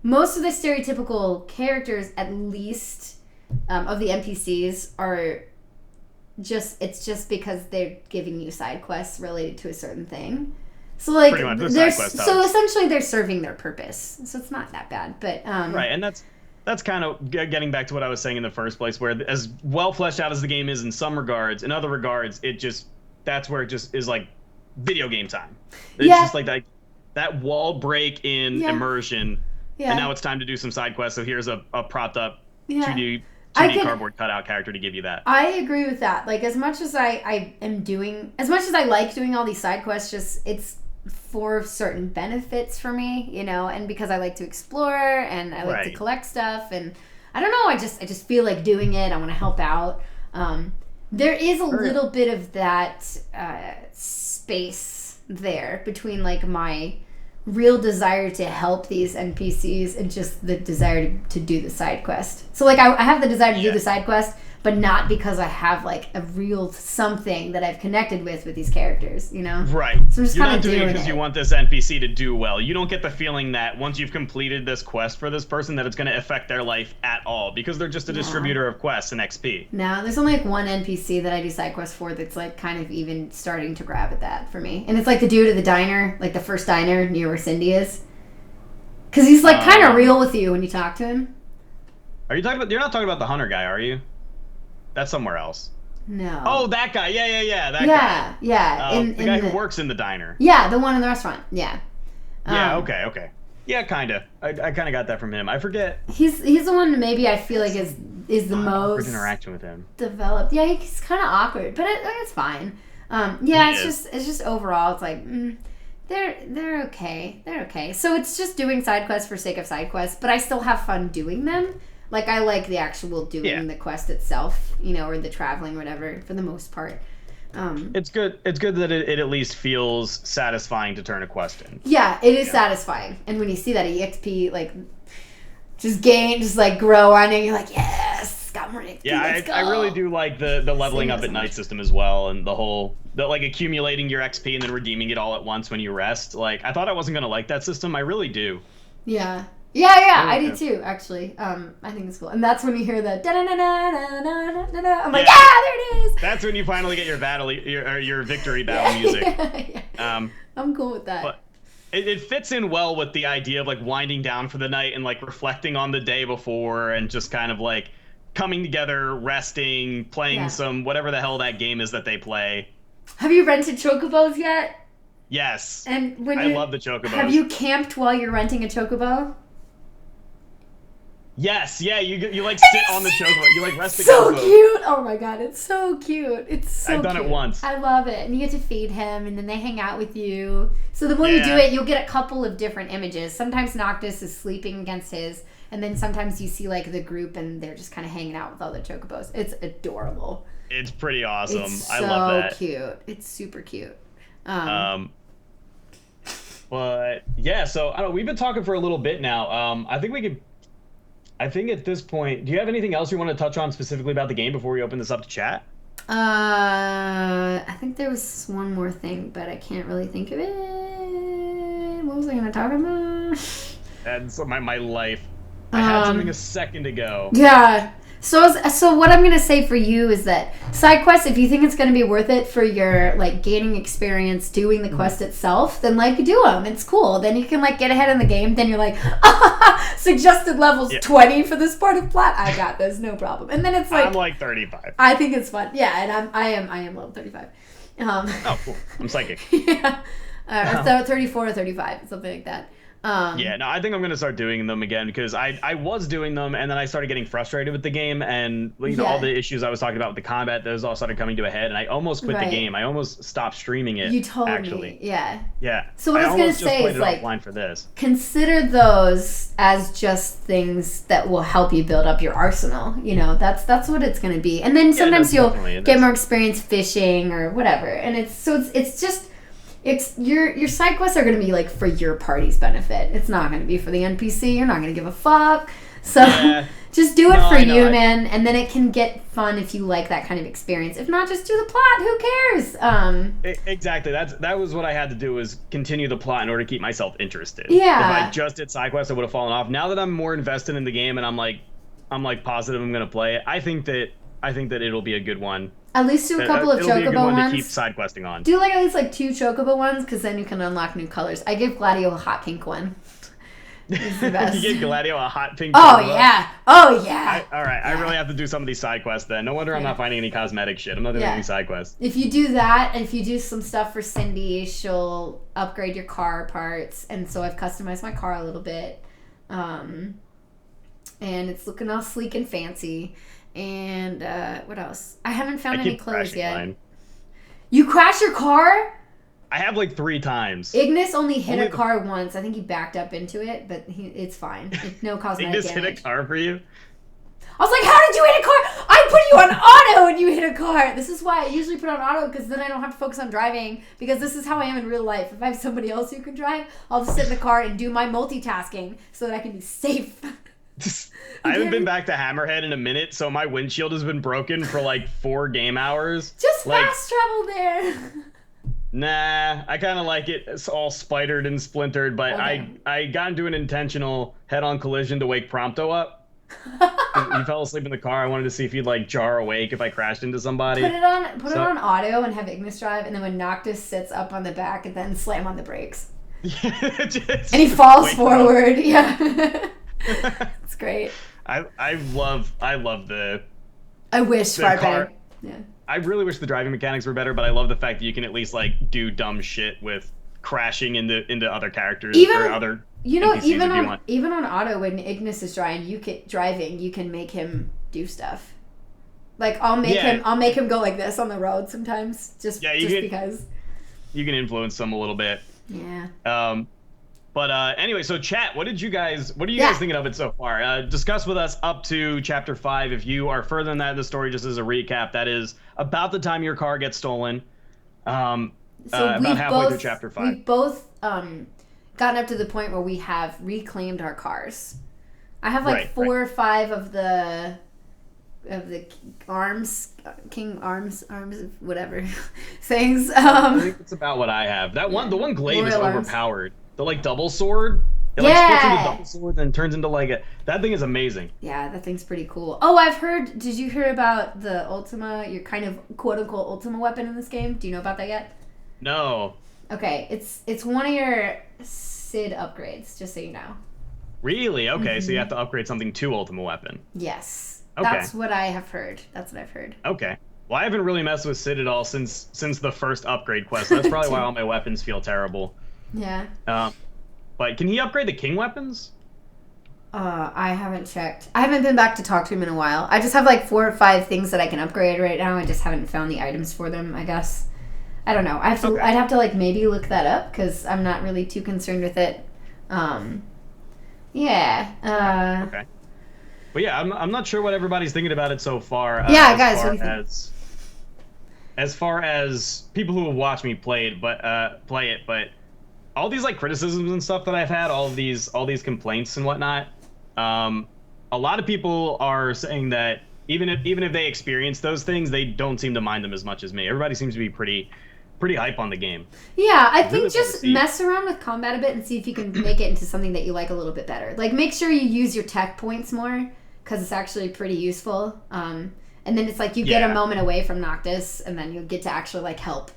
most of the stereotypical characters, at least. Of the NPCs are it's just because they're giving you side quests related to a certain thing. So like essentially they're serving their purpose. So it's not that bad, but right, and that's kind of getting back to what I was saying in the first place, where as well fleshed out as the game is in some regards, in other regards that's where it just is like video game time. It's just like that wall break in immersion. Yeah. And now it's time to do some side quests. So here's a propped up 2D cardboard cutout character to give you that. I agree with that. Like, as much as I like doing all these side quests, it's for certain benefits for me, you know, and because I like to explore and I like to collect stuff, and I don't know, I just feel like doing it. I want to help out. There is a little bit of that space there between like my real desire to help these NPCs and just the desire to do the side quest. So like I have the desire to do the side quest, but not because I have like a real something that I've connected with these characters, you know? Right. So I'm just kind of doing it because you want this NPC to do well. You don't get the feeling that once you've completed this quest for this person that it's going to affect their life at all, because they're just a distributor of quests and XP. No, there's only like one NPC that I do side quests for that's like kind of even starting to grab at that for me. And it's like the dude at the diner, like the first diner near where Cindy is. Because he's like kind of real with you when you talk to him. You're not talking about the hunter guy, are you? That's somewhere else. No. Oh, that guy. Yeah. That guy. Yeah. The guy who works in the diner. Yeah, the one in the restaurant. Yeah. Okay. Yeah, kind of. I kind of got that from him. I forget. He's the one maybe I feel like is the most interaction with him developed. Yeah, he's kind of awkward, but it's fine. It's just overall it's like they're okay. They're okay. So it's just doing side quests for sake of side quests, but I still have fun doing them. Like, I like the actual doing the quest itself, you know, or the traveling, whatever, for the most part. It's good that it at least feels satisfying to turn a quest in. Yeah, it is satisfying. And when you see that EXP, like, just grow on it, you're like, yes! got more XP. Yeah, Let's go. I really do like the leveling up at night system as well, and the like accumulating your XP and then redeeming it all at once when you rest. Like, I thought I wasn't gonna like that system. I really do. Yeah. Yeah, I do too, actually. I think it's cool. And that's when you hear the da-da-da-da-da-da-da-da. I'm like, there it is! That's when you finally get your victory battle music. Yeah. I'm cool with that. But it fits in well with the idea of, like, winding down for the night and, like, reflecting on the day before and just kind of, like, coming together, resting, playing some whatever the hell that game is that they play. Have you rented chocobos yet? Yes. And I love the chocobos. Have you camped while you're renting a chocobo? Yes, yeah, you like sit on the chocobo. You like rest the so cute. Oh my god, it's so cute. It's so I've done it once. I love it. And you get to feed him and then they hang out with you. So the more you do it, you'll get a couple of different images. Sometimes Noctis is sleeping against his, and then sometimes you see like the group and they're just kind of hanging out with all the chocobos. It's adorable. It's pretty awesome. It's I love that. So cute. It's super cute. But yeah, so I don't know, we've been talking for a little bit now. I think at this point, do you have anything else you want to touch on specifically about the game before we open this up to chat? I think there was one more thing, but I can't really think of it. What was I going to talk about? That's my life. I had something a second ago. Yeah. So what I'm going to say for you is that Sidequest, if you think it's going to be worth it for your, like, gaining experience doing the quest itself, then, like, do them. It's cool. Then you can, like, get ahead in the game. Then you're like, suggested levels 20 for this part of plot. I got this. No problem. And then it's like... I'm, like, 35. I think it's fun. Yeah, and I am level 35. Oh, cool. I'm psychic. Yeah. So 34 or 35, something like that. Yeah, no, I think I'm going to start doing them again because I was doing them and then I started getting frustrated with the game and all the issues I was talking about with the combat, those all started coming to a head and I almost quit the game. I almost stopped streaming it. You told me. Yeah. Yeah. So what I was going to say is like offline for this. Consider those as just things that will help you build up your arsenal. You know, that's what it's going to be. And then sometimes you'll get more experience fishing or whatever. And it's your side quests are going to be like for your party's benefit. It's not going to be for the NPC. You're not going to give a fuck. So just do it for you, man. And then it can get fun if you like that kind of experience. If not, just do the plot. Who cares? Exactly. That was what I had to do, was continue the plot in order to keep myself interested. Yeah. If I just did side quests, I would have fallen off. Now that I'm more invested in the game and I'm like positive I'm going to play it, I think that it'll be a good one. At least do a couple of chocobo ones. It'll be a good one to keep side questing on. Do like at least like 2 chocobo ones, because then you can unlock new colors. I give Gladio a hot pink one. It's the best. You give Gladio a hot pink chocobo? Oh yeah. All right. I really have to do some of these side quests then. No wonder I'm not finding any cosmetic shit. I'm not doing any side quests. If you do that, and if you do some stuff for Cindy, she'll upgrade your car parts. And so I've customized my car a little bit. And it's looking all sleek and fancy. And what else? I haven't found any clothes yet. Mine. You crashed your car? I have like 3 times. Ignis only hit a car once. I think he backed up into it, but it's fine. It's no cosmetic Ignis damage. Hit a car for you? I was like, how did you hit a car? I put you on auto and you hit a car. This is why I usually put on auto, because then I don't have to focus on driving, because this is how I am in real life. If I have somebody else who can drive, I'll just sit in the car and do my multitasking so that I can be safe. I haven't been back to Hammerhead in a minute, so my windshield has been broken for like 4 game hours. Just fast travel there. Nah, I kind of like it. It's all spidered and splintered, but I got into an intentional head-on collision to wake Prompto up. He fell asleep in the car. I wanted to see if he'd like jar awake if I crashed into somebody. Put it on auto and have Ignis drive, and then when Noctis sits up on the back, and then slam on the brakes. And he falls forward. Yeah. It's great. I love the. I wish far better. Yeah. I really wish the driving mechanics were better, but I love the fact that you can at least like do dumb shit with crashing into other characters or other. NPCs even on auto, when Ignis is driving, you can make him do stuff. Like I'll make him go like this on the road sometimes, just because. You can influence them a little bit. Yeah. But anyway, so chat, what are you guys thinking of it so far? Discuss with us up to chapter 5. If you are further than that in the story, just as a recap, that is about the time your car gets stolen. About halfway through chapter 5. We've both gotten up to the point where we have reclaimed our cars. I have like 4 or 5 of the arms, king arms, whatever things. I think it's about what I have. The one glaive is Royal arms. overpowered. The like double sword. It like splits into double sword and turns into like a. That thing is amazing. Yeah, that thing's pretty cool. Oh, I've heard. Did you hear about the Ultima? Your kind of quote unquote Ultima weapon in this game? Do you know about that yet? No. Okay, it's one of your Sid upgrades. Just so you know. Really? Okay, so you have to upgrade something to Ultima weapon. Yes. Okay. That's what I have heard. That's what I've heard. Okay. Well, I haven't really messed with Sid at all since the first upgrade quest. That's probably why all my weapons feel terrible. Yeah. But can he upgrade the king weapons? I haven't checked. I haven't been back to talk to him in a while. I just have like 4 or 5 things that I can upgrade right now. I just haven't found the items for them, I guess. I don't know. I'd have to like maybe look that up because I'm not really too concerned with it. Yeah. Okay. But yeah, I'm not sure what everybody's thinking about it so far. Yeah, guys, what do you think? As far as people who have watched me play it, but all these like criticisms and stuff that I've had, all these complaints and whatnot, a lot of people are saying that even if they experience those things, they don't seem to mind them as much as me. Everybody seems to be pretty hype on the game. Yeah, I think just mess around with combat a bit and see if you can make it into something that you like a little bit better. Like, make sure you use your tech points more, because it's actually pretty useful. And then it's like you get a moment away from Noctis, and then you'll get to actually, like, help.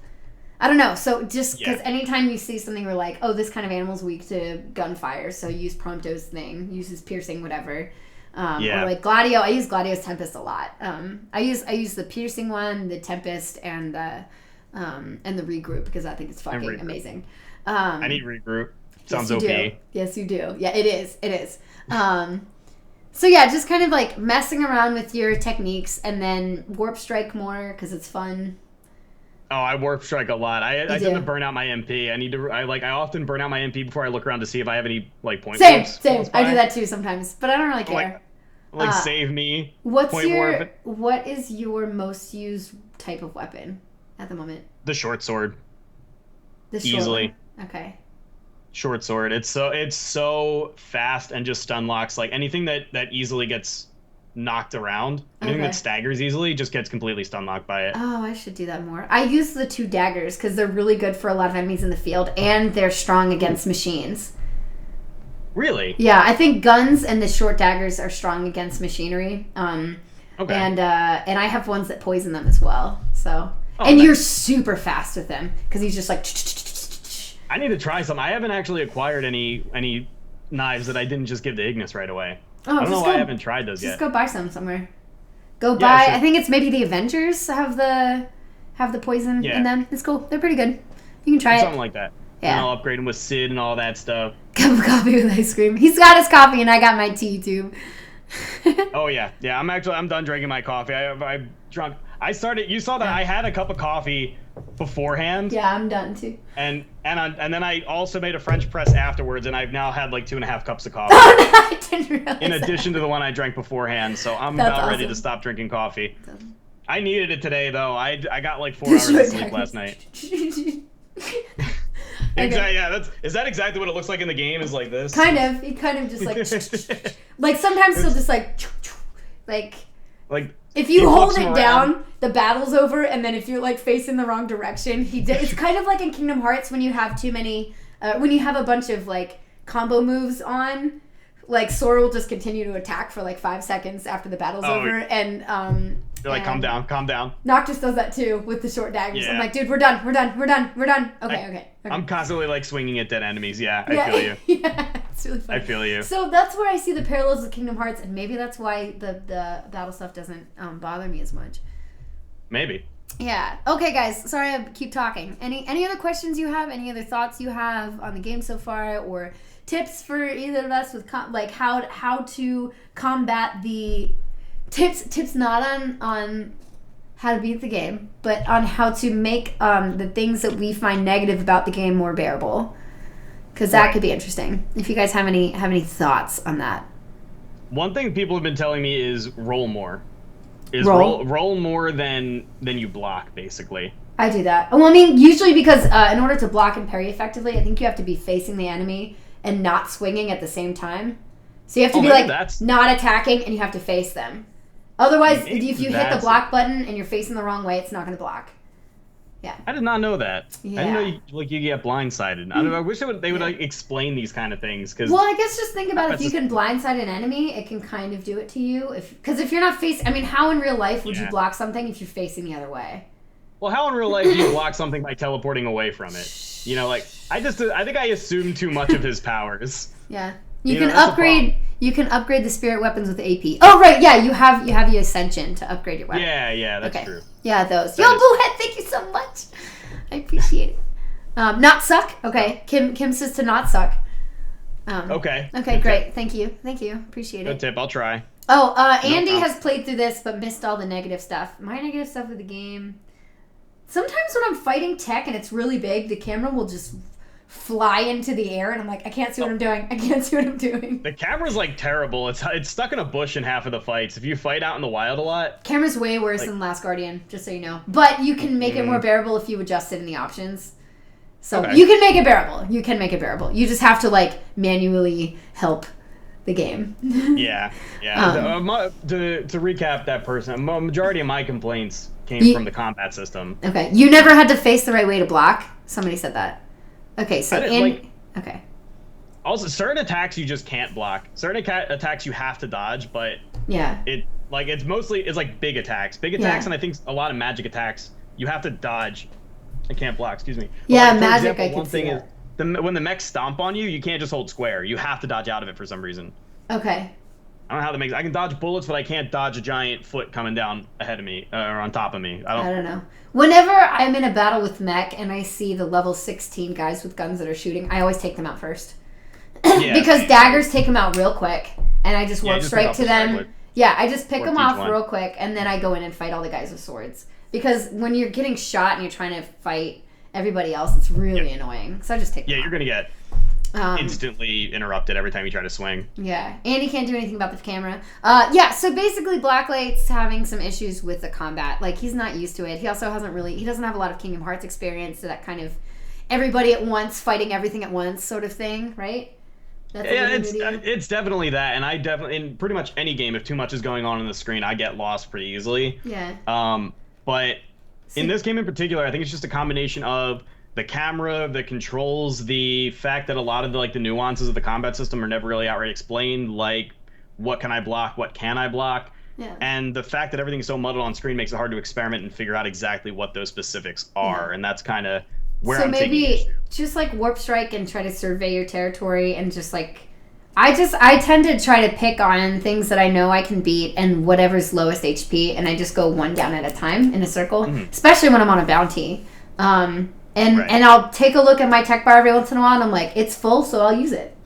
I don't know. So just because anytime you see something where, like, oh, this kind of animal's weak to gunfire, so use Prompto's thing, use his piercing, whatever. Or like Gladio, I use Gladio's Tempest a lot. I use the piercing one, the Tempest, and the regroup, because I think it's fucking amazing. I need regroup. Sounds yes, OP. Yes, you do. Yeah, it is. So yeah, just kind of like messing around with your techniques, and then warp strike more because it's fun. Oh, I warp strike a lot. I tend to burn out my MP. I often burn out my MP before I look around to see if I have any like point warps. Same. I do that too sometimes, but I don't really care. Like save me. What is your most used type of weapon at the moment? The short sword. Easily. Okay. Short sword. It's so fast and just stun locks. Like anything that easily gets knocked around, anything that staggers easily, just gets completely stun locked by it. Oh, I should do that more. I use the 2 daggers because they're really good for a lot of enemies in the field, and they're strong against machines. Really? Yeah, I think guns and the short daggers are strong against machinery. Okay. And I have ones that poison them as well. So, and you're super fast with them because he's just like. I need to try some. I haven't actually acquired any knives that I didn't just give to Ignis right away. Oh, I don't know why I haven't tried those yet. Just go buy some somewhere. Go buy. I think it's maybe the Avengers have the poison in them. It's cool. They're pretty good. You can try something like that. Yeah. And I'll upgrade him with Sid and all that stuff. Cup of coffee with ice cream. He's got his coffee and I got my tea too. Oh yeah. I'm done drinking my coffee. I drunk. You saw that I had a cup of coffee beforehand. Yeah, I'm done too. And then I also made a French press afterwards, and I've now had like 2.5 cups of coffee. Oh, no, I didn't realize in addition to the one I drank beforehand, so I'm about ready to stop drinking coffee. I needed it today though. I got like 4 hours of sleep last night. Exactly. Yeah. Is that exactly what it looks like in the game? Is like this? Kind of. He kind of just like like sometimes he'll just like if you hold it down, the battle's over, and then if you're like facing the wrong direction, it's kind of like in Kingdom Hearts when you have too many, when you have a bunch of like combo moves on, like Sora will just continue to attack for like 5 seconds after the battle's over, and you're like, calm down. Noctis does that too with the short daggers. Yeah. I'm like, dude, we're done. Okay. I'm constantly like swinging at dead enemies. Yeah, I feel you. Yeah, it's really fun. I feel you. So that's where I see the parallels with Kingdom Hearts, and maybe that's why the battle stuff doesn't bother me as much. Maybe. Yeah. Okay, guys. Sorry I keep talking. Any other questions you have? Any other thoughts you have on the game so far, or tips for either of us with like how to combat the tips not on how to beat the game, but on how to make the things that we find negative about the game more bearable, because that could be interesting if you guys have any thoughts on that. One thing people have been telling me is roll more. Roll more than you block, basically. I do that. Well, I mean, usually because in order to block and parry effectively, I think you have to be facing the enemy and not swinging at the same time. So you have to be like not attacking, and you have to face them. Otherwise, Maybe if you hit the that's block button and you're facing the wrong way, it's not going to block. Yeah. I did not know that. Yeah. I didn't know you get blindsided. I don't know. I wish they would like explain these kind of things Well, I guess just think about if you can blindside an enemy, it can kind of do it to you. Because if you're not facing, I mean, how in real life would you block something if you're facing the other way? Well, how in real life do you block something by teleporting away from it? You know, like I think I assumed too much of his powers. Yeah. You can upgrade. You can upgrade the spirit weapons with AP. Oh right, yeah. You have your ascension to upgrade your weapon. Yeah, that's true. Yeah, those. Yo, Boohead, thank you so much. I appreciate it. Not suck. Okay, Kim says to not suck. Okay. Okay, great. Thank you. Appreciate it. Good tip. I'll try. Oh, Andy has played through this but missed all the negative stuff. My negative stuff with the game. Sometimes when I'm fighting tech and it's really big, the camera will just fly into the air and I'm like, I can't see what I'm doing. The camera's like terrible. It's stuck in a bush in half of the fights. If you fight out in the wild a lot. Camera's way worse than Last Guardian, just so you know. But you can make it more bearable if you adjust it in the options. So you can make it bearable. You just have to like manually help the game. Yeah. To recap that person, a majority of my complaints came from the combat system. Okay. You never had to face the right way to block? Somebody said that. Okay, so okay. Also, certain attacks you just can't block. Certain attacks you have to dodge, but it's like big attacks. Big attacks, and I think a lot of magic attacks you have to dodge. I can't block. Excuse me. But yeah, magic. I can see that. When the mechs stomp on you, you can't just hold square. You have to dodge out of it for some reason. Okay. I don't know how that makes. I can dodge bullets, but I can't dodge a giant foot coming down ahead of me or on top of me. I don't know. Whenever I'm in a battle with mech and I see the level 16 guys with guns that are shooting, I always take them out first. Because daggers take them out real quick, and I just warp strike to them. Yeah, I just pick them off real quick, and then I go in and fight all the guys with swords. Because when you're getting shot and you're trying to fight everybody else, it's really annoying. So I just take them out. You're going to get instantly interrupted every time you try to swing. Yeah, Andy can't do anything about the camera. So basically Blacklight's having some issues with the combat. Like, he's not used to it. He also he doesn't have a lot of Kingdom Hearts experience, so that kind of everybody at once, fighting everything at once sort of thing, right? It's definitely that, and I definitely, in pretty much any game, if too much is going on the screen, I get lost pretty easily. Yeah. But in this game in particular, I think it's just a combination of the camera, the controls, the fact that a lot of the nuances of the combat system are never really outright explained, like what can I block, what can I block, and the fact that everything's so muddled on screen makes it hard to experiment and figure out exactly what those specifics are, and that's kind of where I'm taking issue. So maybe just like warp strike and try to survey your territory, and just like I tend to try to pick on things that I know I can beat and whatever's lowest HP, and I just go one down at a time in a circle, especially when I'm on a bounty. And I'll take a look at my tech bar every once in a while, and I'm like, it's full, so I'll use it.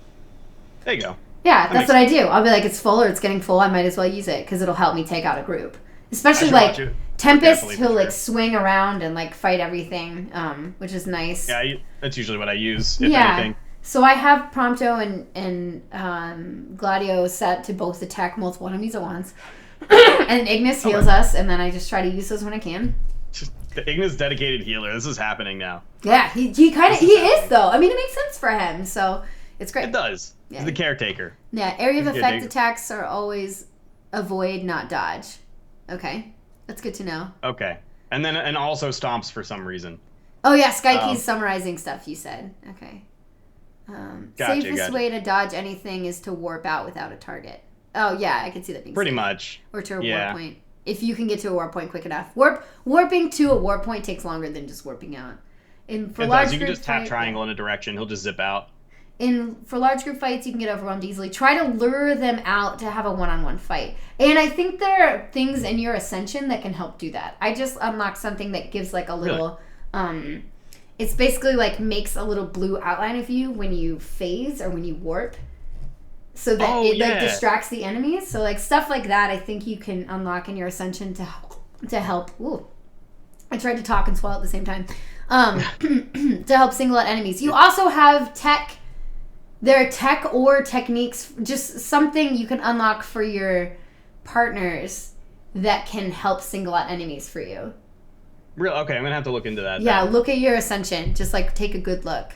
There you go. Yeah, that's what I do. I'll be like, it's full or it's getting full, I might as well use it, because it'll help me take out a group. Especially, like, Tempest, who'll, like, swing around and, like, fight everything, which is nice. Yeah, that's usually what I use, if anything. So I have Prompto and Gladio set to both attack multiple enemies at once. And Ignis heals us, and then I just try to use those when I can. The Ignis dedicated healer. This is happening now. Yeah, he is though. I mean, it makes sense for him, so it's great. It does. Yeah. He's the caretaker. Yeah, area of effect attacks are always avoid, not dodge. Okay, that's good to know. Okay, and also stomps for some reason. Oh yeah, Skykey's summarizing stuff you said. Okay. Safest way to dodge anything is to warp out without a target. Oh yeah, I can see that being pretty safe. much. Or to a warp point. If you can get to a warp point quick enough. Warping to a warp point takes longer than just warping out. You can just tap triangle in a direction. He'll just zip out. For large group fights, you can get overwhelmed easily. Try to lure them out to have a one-on-one fight. And I think there are things in your Ascension that can help do that. I just unlocked something that gives like a little... Really? It's basically like makes a little blue outline of you when you phase or when you warp. So that like distracts the enemies. So like stuff like that, I think you can unlock in your Ascension to help. Ooh, I tried to talk and swallow at the same time. To help single out enemies. You also have tech. There are tech or techniques, just something you can unlock for your partners that can help single out enemies for you. Real okay. I'm gonna have to look into that. Yeah, look at your Ascension. Just like take a good look.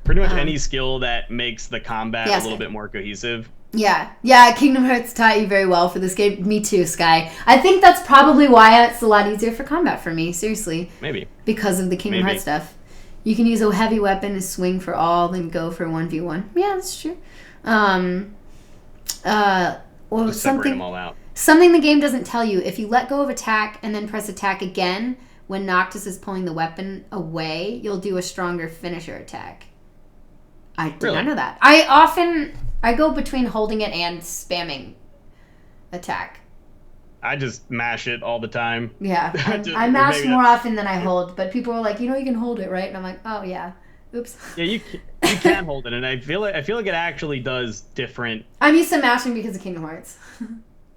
Pretty much any skill that makes the combat a little bit more cohesive. Yeah, Kingdom Hearts taught you very well for this game. Me too, Sky. I think that's probably why it's a lot easier for combat for me, seriously. Maybe. Because of the Kingdom Hearts stuff. You can use a heavy weapon to swing for all, then go for 1v1. Yeah, that's true. Or just separate them all out. Something the game doesn't tell you, if you let go of attack and then press attack again, when Noctis is pulling the weapon away, you'll do a stronger finisher attack. I did not know that. I go between holding it and spamming attack. I just mash it all the time. Yeah, I mash more often than I hold, but people are like, you can hold it, right? And I'm like, oh yeah, oops. Yeah, you can hold it, and I feel like it actually does different. I'm used to mashing because of Kingdom Hearts.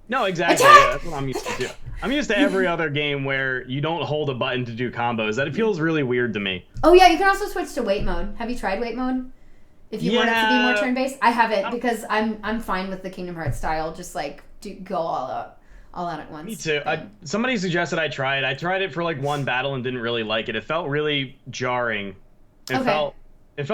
No, exactly. Yeah, that's what I'm used to. I'm used to every other game where you don't hold a button to do combos. That it feels really weird to me. Oh yeah, you can also switch to wait mode. Have you tried wait mode? If you want it to be more turn-based, I haven't because I'm fine with the Kingdom Hearts style. Just like go all out at once. Me too. Somebody suggested I try it. I tried it for like one battle and didn't really like it. It felt really jarring. It felt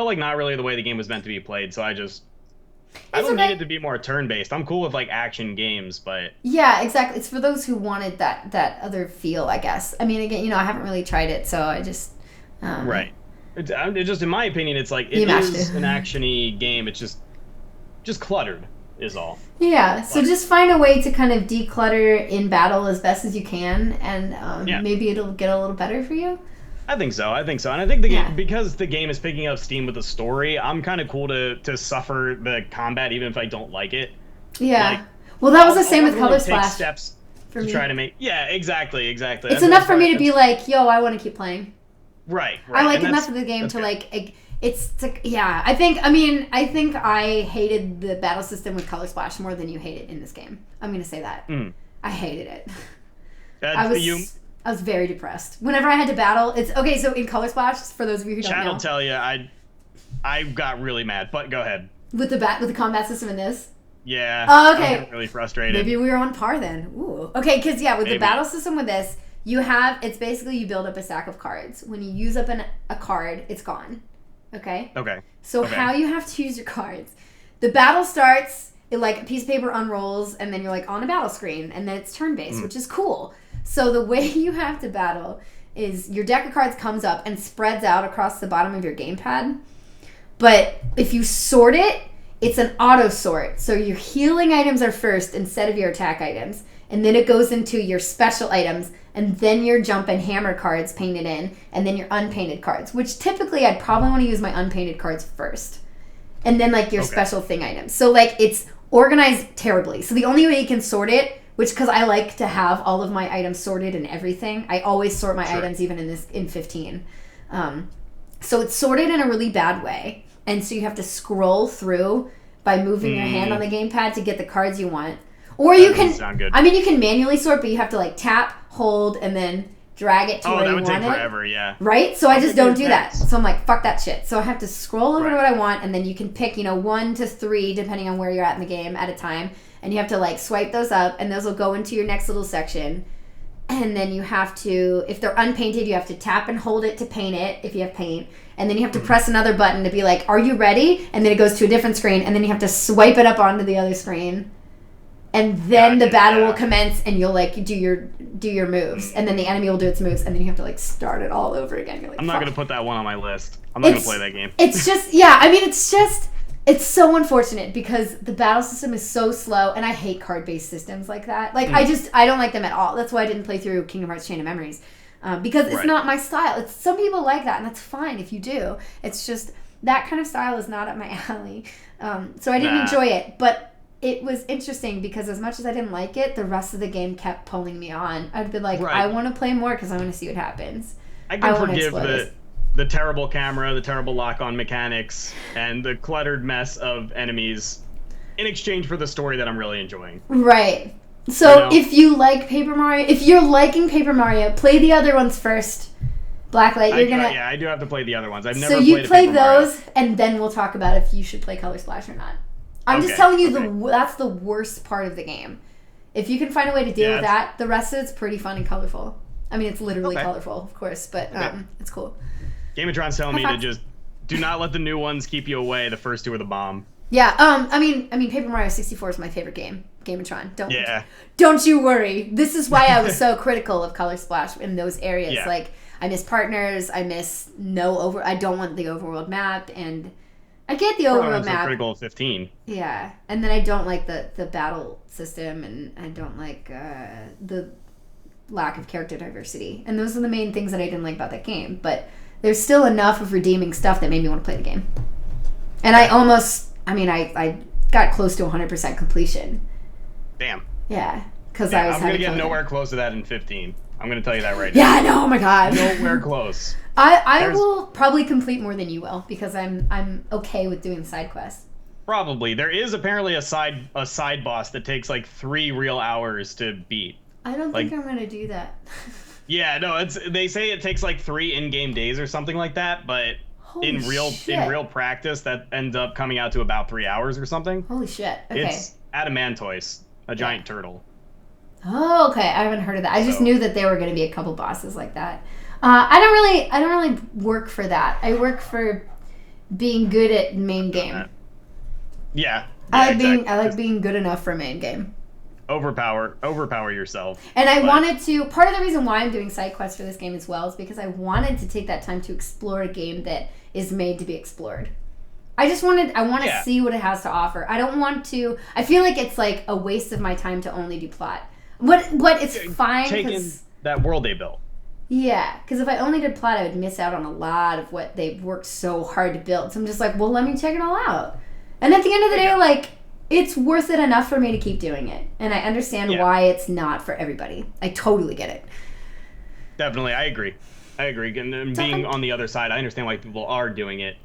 like not really the way the game was meant to be played. So I don't need it to be more turn-based. I'm cool with like action games, but yeah, exactly. It's for those who wanted that other feel, I guess. I mean, again, I haven't really tried it, so I just right. It just in my opinion, it's like it is an action-y game. It's just cluttered is all. Yeah, so just find a way to kind of declutter in battle as best as you can, and maybe it'll get a little better for you. I think so, and I think the game, because the game is picking up steam with the story, I'm kind of cool to suffer the combat even if I don't like it. Yeah. Like, well, that was the same with Color take Splash. Steps for to try to make. Yeah, exactly. It's That's enough for me to be like, yo, I want to keep playing. Right. I like enough of the game to like. I think I hated the battle system with Color Splash more than you hate it in this game. I'm gonna say that. I hated it. I was very depressed whenever I had to battle. It's okay. So in Color Splash, for those of you who don't know, Chad will tell you, I got really mad. But go ahead. With the combat system in this. Yeah. Oh, okay. I was really frustrated. Maybe we were on par then. Ooh. Okay, because with the battle system with this, it's basically you build up a stack of cards. When you use up a card, it's gone. Okay? Okay. So how you have to use your cards. The battle starts, a piece of paper unrolls, and then you're on a battle screen, and then it's turn-based, which is cool. So the way you have to battle is your deck of cards comes up and spreads out across the bottom of your gamepad. But if you sort it, it's an auto sort. So your healing items are first instead of your attack items. And then it goes into your special items, and then your jump and hammer cards painted in, and then your unpainted cards, which typically I'd probably want to use my unpainted cards first. And then your special thing items. So it's organized terribly. So the only way you can sort it, which because I like to have all of my items sorted and everything, I always sort my items even in 15. So it's sorted in a really bad way. And so you have to scroll through by moving your hand on the gamepad to get the cards you want. Or you can, you can manually sort, but you have to tap, hold, and then drag it to where you want it. Oh, that would take forever, yeah. Right? So I just don't do that. So I'm like, fuck that shit. So I have to scroll over to what I want, and then you can pick, 1 to 3, depending on where you're at in the game at a time. And you have to swipe those up, and those will go into your next little section. And then you have to, if they're unpainted, you have to tap and hold it to paint it, if you have paint. And then you have to press another button to be like, are you ready? And then it goes to a different screen, and then you have to swipe it up onto the other screen. And then the battle will commence, and you'll do your moves, and then the enemy will do its moves, and then you have to start it all over again. You're I'm not gonna put that one on my list. I'm not gonna play that game. It's just it's so unfortunate because the battle system is so slow, and I hate card-based systems like that. I don't like them at all. That's why I didn't play through Kingdom Hearts Chain of Memories because it's not my style. Some people like that, and that's fine if you do. It's just that kind of style is not up my alley, so I didn't enjoy it, but. It was interesting because as much as I didn't like it, the rest of the game kept pulling me on. I'd be like, I want to play more because I want to see what happens. I can forgive the terrible camera, the terrible lock-on mechanics, and the cluttered mess of enemies in exchange for the story that I'm really enjoying. Right. So if you like Paper Mario, if you're liking Paper Mario, play the other ones first. Blacklight, I do have to play the other ones. I've never played So you play those, Mario. And then we'll talk about if you should play Color Splash or not. I'm just telling you that's the worst part of the game. If you can find a way to deal with that, the rest of it's pretty fun and colorful. I mean, it's literally colorful, of course, but it's cool. Game of Thrones telling me to just do not let the new ones keep you away. The first two are the bomb. Yeah. I mean, Paper Mario 64 is my favorite game. Game of Tron. Don't you worry. This is why I was so critical of Color Splash in those areas. Yeah. Like, I miss partners. I miss I don't want the overworld map, and I get the overworld map. Critical of 15. Yeah, and then I don't like the battle system, and I don't like the lack of character diversity. And those are the main things that I didn't like about that game. But there's still enough of redeeming stuff that made me want to play the game. And I got close to 100% completion. Damn. Yeah, because I was. I'm gonna get nowhere close to that in 15. I'm gonna tell you that right now. now. Yeah, I know. Oh my god. Nowhere close. I will probably complete more than you will because I'm okay with doing side quests. Probably. There is apparently a side boss that takes like 3 real hours to beat. I don't think I'm gonna do that. Yeah, no, they say it takes like 3 in-game days or something like that, but in real practice that ends up coming out to about 3 hours or something. Holy shit. Okay. It's Adamantoise, a giant turtle. Oh, okay. I haven't heard of that. I just knew that there were going to be a couple bosses like that. I don't really work for that. I work for being good at main game. Yeah. I like being good enough for main game. Overpower yourself. And I wanted to. Part of the reason why I'm doing side quests for this game as well is because I wanted to take that time to explore a game that is made to be explored. I want to see what it has to offer. I don't want to. I feel like it's like a waste of my time to only do plot. What it's fine taking that world they built. Yeah, because if I only did plot, I would miss out on a lot of what they've worked so hard to build. So I'm just like, well, let me check it all out. And at the end of the day, like, it's worth it enough for me to keep doing it. And I understand why it's not for everybody. I totally get it. Definitely, I agree. And being on the other side, I understand why people are doing it.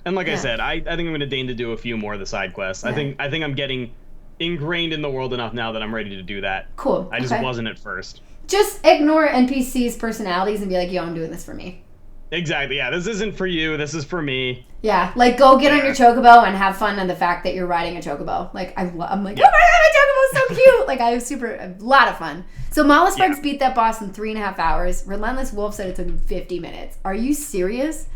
And like I said, I think I'm going to deign to do a few more of the side quests. Yeah. I think I'm getting ingrained in the world enough now that I'm ready to do that. Cool. I just wasn't at first. Just ignore NPCs' personalities and be like, yo, I'm doing this for me. Exactly, yeah. This isn't for you. This is for me. Yeah, like, go get on your chocobo and have fun on the fact that you're riding a chocobo. Like, I'm like, oh my god, my chocobo's so cute! Like, I was a lot of fun. So, Mollusbugs beat that boss in 3.5 hours. Relentless Wolf said it took him 50 minutes. Are you serious?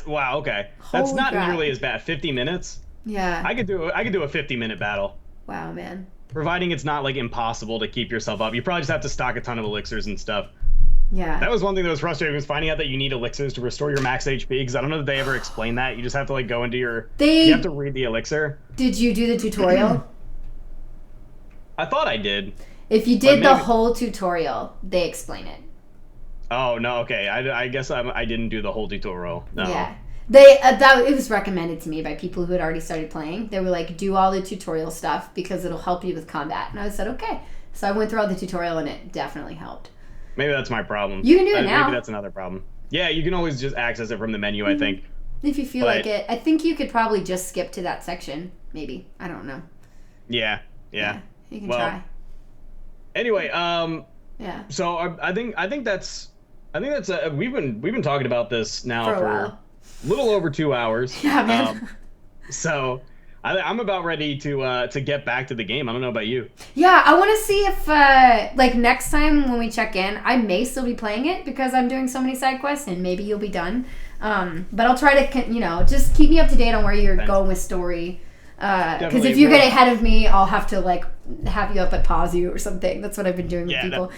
Wow, okay. Holy That's not crap. nearly as bad. 50 minutes? Yeah. I could do a 50-minute battle. Wow, man. Providing it's not, like, impossible to keep yourself up. You probably just have to stock a ton of elixirs and stuff. Yeah. That was one thing that was frustrating, was finding out that you need elixirs to restore your max HP, because I don't know if they ever explained that. You just have to, like, go into you have to read the elixir. Did you do the tutorial? I thought I did. If you did the whole tutorial, they explain it. Oh, no, okay. I guess I didn't do the whole tutorial. No. Yeah. It was recommended to me by people who had already started playing. They were like, do all the tutorial stuff because it'll help you with combat. And I said, okay. So I went through all the tutorial and it definitely helped. Maybe that's my problem. You can do it now. Maybe that's another problem. Yeah, you can always just access it from the menu, I think. If you feel like it. I think you could probably just skip to that section. Maybe. I don't know. Yeah. You can try. Anyway, yeah. So I think that's we've been talking about this now for a little over 2 hours. Yeah, man. So I'm about ready to get back to the game. I don't know about you. Yeah, I want to see if like next time when we check in, I may still be playing it because I'm doing so many side quests, and maybe you'll be done. But I'll try to just keep me up to date on where you're going with story. Because if you get ahead of me, I'll have to like have you up at pause you or something. That's what I've been doing with people.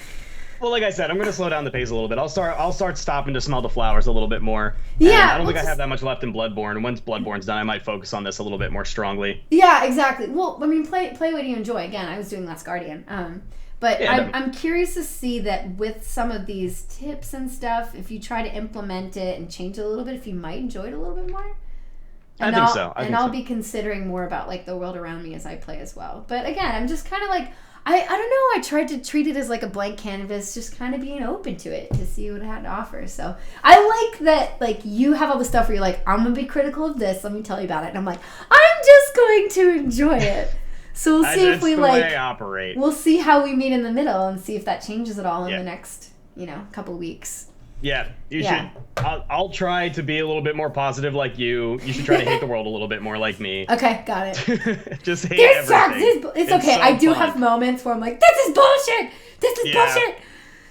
Well, like I said, I'm going to slow down the pace a little bit. I'll start stopping to smell the flowers a little bit more. Yeah. I don't think I have that much left in Bloodborne. And once Bloodborne's done, I might focus on this a little bit more strongly. Yeah, exactly. Well, I mean, play what you enjoy. Again, I was doing Last Guardian. But I'm curious to see that with some of these tips and stuff, if you try to implement it and change it a little bit, if you might enjoy it a little bit more. And I think so. I'll be considering more about like the world around me as I play as well. But again, I'm just kind of like, I don't know. I tried to treat it as like a blank canvas, just kind of being open to it to see what it had to offer. So I like that, like, you have all the stuff where you're like, I'm going to be critical of this. Let me tell you about it. And I'm like, I'm just going to enjoy it. So we'll see if we like, way I operate. We'll see how we meet in the middle and see if that changes at all in the next, couple weeks. Yeah, you should. I'll try to be a little bit more positive like you. You should try to hate the world a little bit more like me. Okay, got it. Just hate everything. It's okay. So I do have moments where I'm like, this is bullshit. This is bullshit.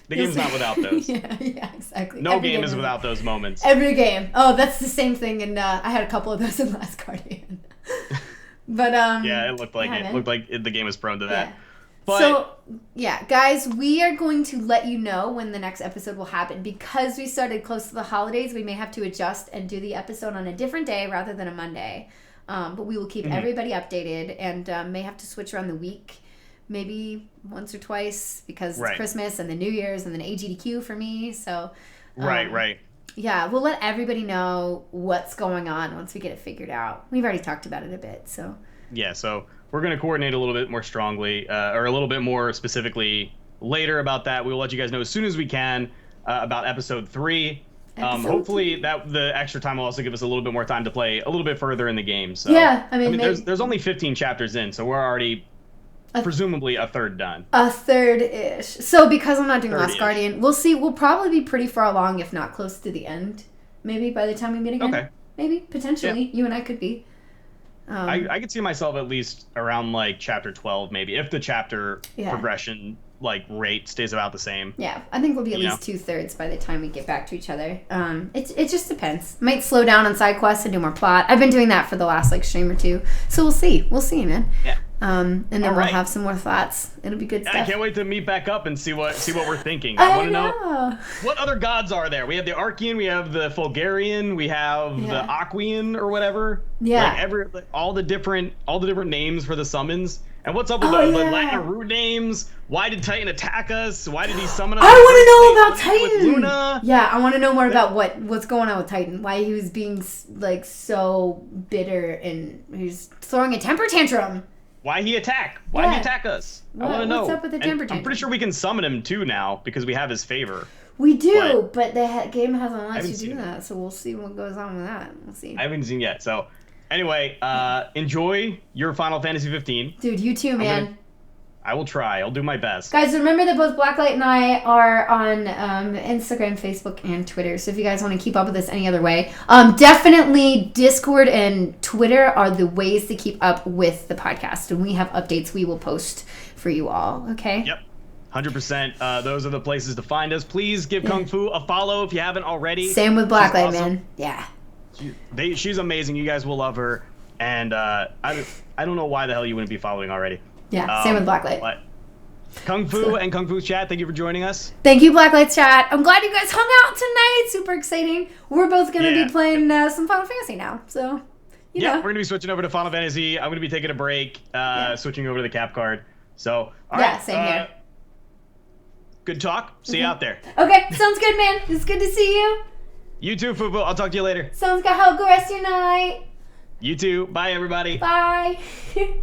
The game's not without those. yeah, exactly. No game is without those moments. Every game. Oh, that's the same thing. And I had a couple of those in Last Guardian. But yeah, it looked like the game was prone to that. Yeah. But so, yeah, guys, we are going to let you know when the next episode will happen. Because we started close to the holidays, we may have to adjust and do the episode on a different day rather than a Monday. But we will keep everybody updated and may have to switch around the week. Maybe once or twice because it's Christmas and the New Year's and then AGDQ for me. So, right. Yeah, we'll let everybody know what's going on once we get it figured out. We've already talked about it a bit, so. Yeah, so we're going to coordinate a little bit more strongly, or a little bit more specifically later about that. We will let you guys know as soon as we can about episode 3. Hopefully that the extra time will also give us a little bit more time to play a little bit further in the game. So yeah, I mean there's only 15 chapters in, so we're already presumably a third done. A third-ish. So because I'm not doing Last Guardian, we'll see. We'll probably be pretty far along, if not close to the end. Maybe by the time we meet again. Okay. Maybe, potentially. Yeah. You and I could be. I could see myself at least around like chapter 12, maybe, if the chapter progression rate stays about the same. Yeah, I think we'll be at least 2/3 by the time we get back to each other. It just depends. Might slow down on side quests and do more plot. I've been doing that for the last stream or two, so we'll see, man. Yeah. And then we'll have some more thoughts. It'll be good stuff. I can't wait to meet back up and see what we're thinking. I want to know what other gods are there. We have the Archean, we have the Fulgarian, we have the Aquian or whatever. Yeah. All the different names for the summons. And what's up with the Latin root names? Why did Titan attack us? Why did he summon us? I want to know about Titan. Luna? Yeah, I want to know more about what's going on with Titan. Why he was being so bitter and he's throwing a temper tantrum. Why he attack? Why he attack us? I want to know. What's up with the temper tantrum? I'm pretty sure we can summon him too now because we have his favor. We do, but the game hasn't let you do that, so we'll see what goes on with that. We'll see. I haven't seen yet, so anyway, enjoy your Final Fantasy 15. Dude, you too, man. I will try. I'll do my best. Guys, remember that both Blacklight and I are on Instagram, Facebook, and Twitter. So if you guys want to keep up with us any other way, definitely Discord and Twitter are the ways to keep up with the podcast. And we have updates we will post for you all, okay? Yep. 100%. Those are the places to find us. Please give Kung Fu a follow if you haven't already. Same with Blacklight, man. Yeah. She's amazing. You guys will love her. And I don't know why the hell you wouldn't be following already. Yeah, same with Blacklight. But Kung Fu and Kung Fu's chat, thank you for joining us. Thank you, Blacklight's chat. I'm glad you guys hung out tonight. Super exciting. We're both going to be playing some Final Fantasy now. So, you know. We're going to be switching over to Final Fantasy. I'm going to be taking a break, switching over to the cap card. So, all right. Same here. Good talk. See you out there. Okay, sounds good, man. It's good to see you. You too, Fufu. I'll talk to you later. Sounds good. Have a good rest of your night. You too. Bye, everybody. Bye.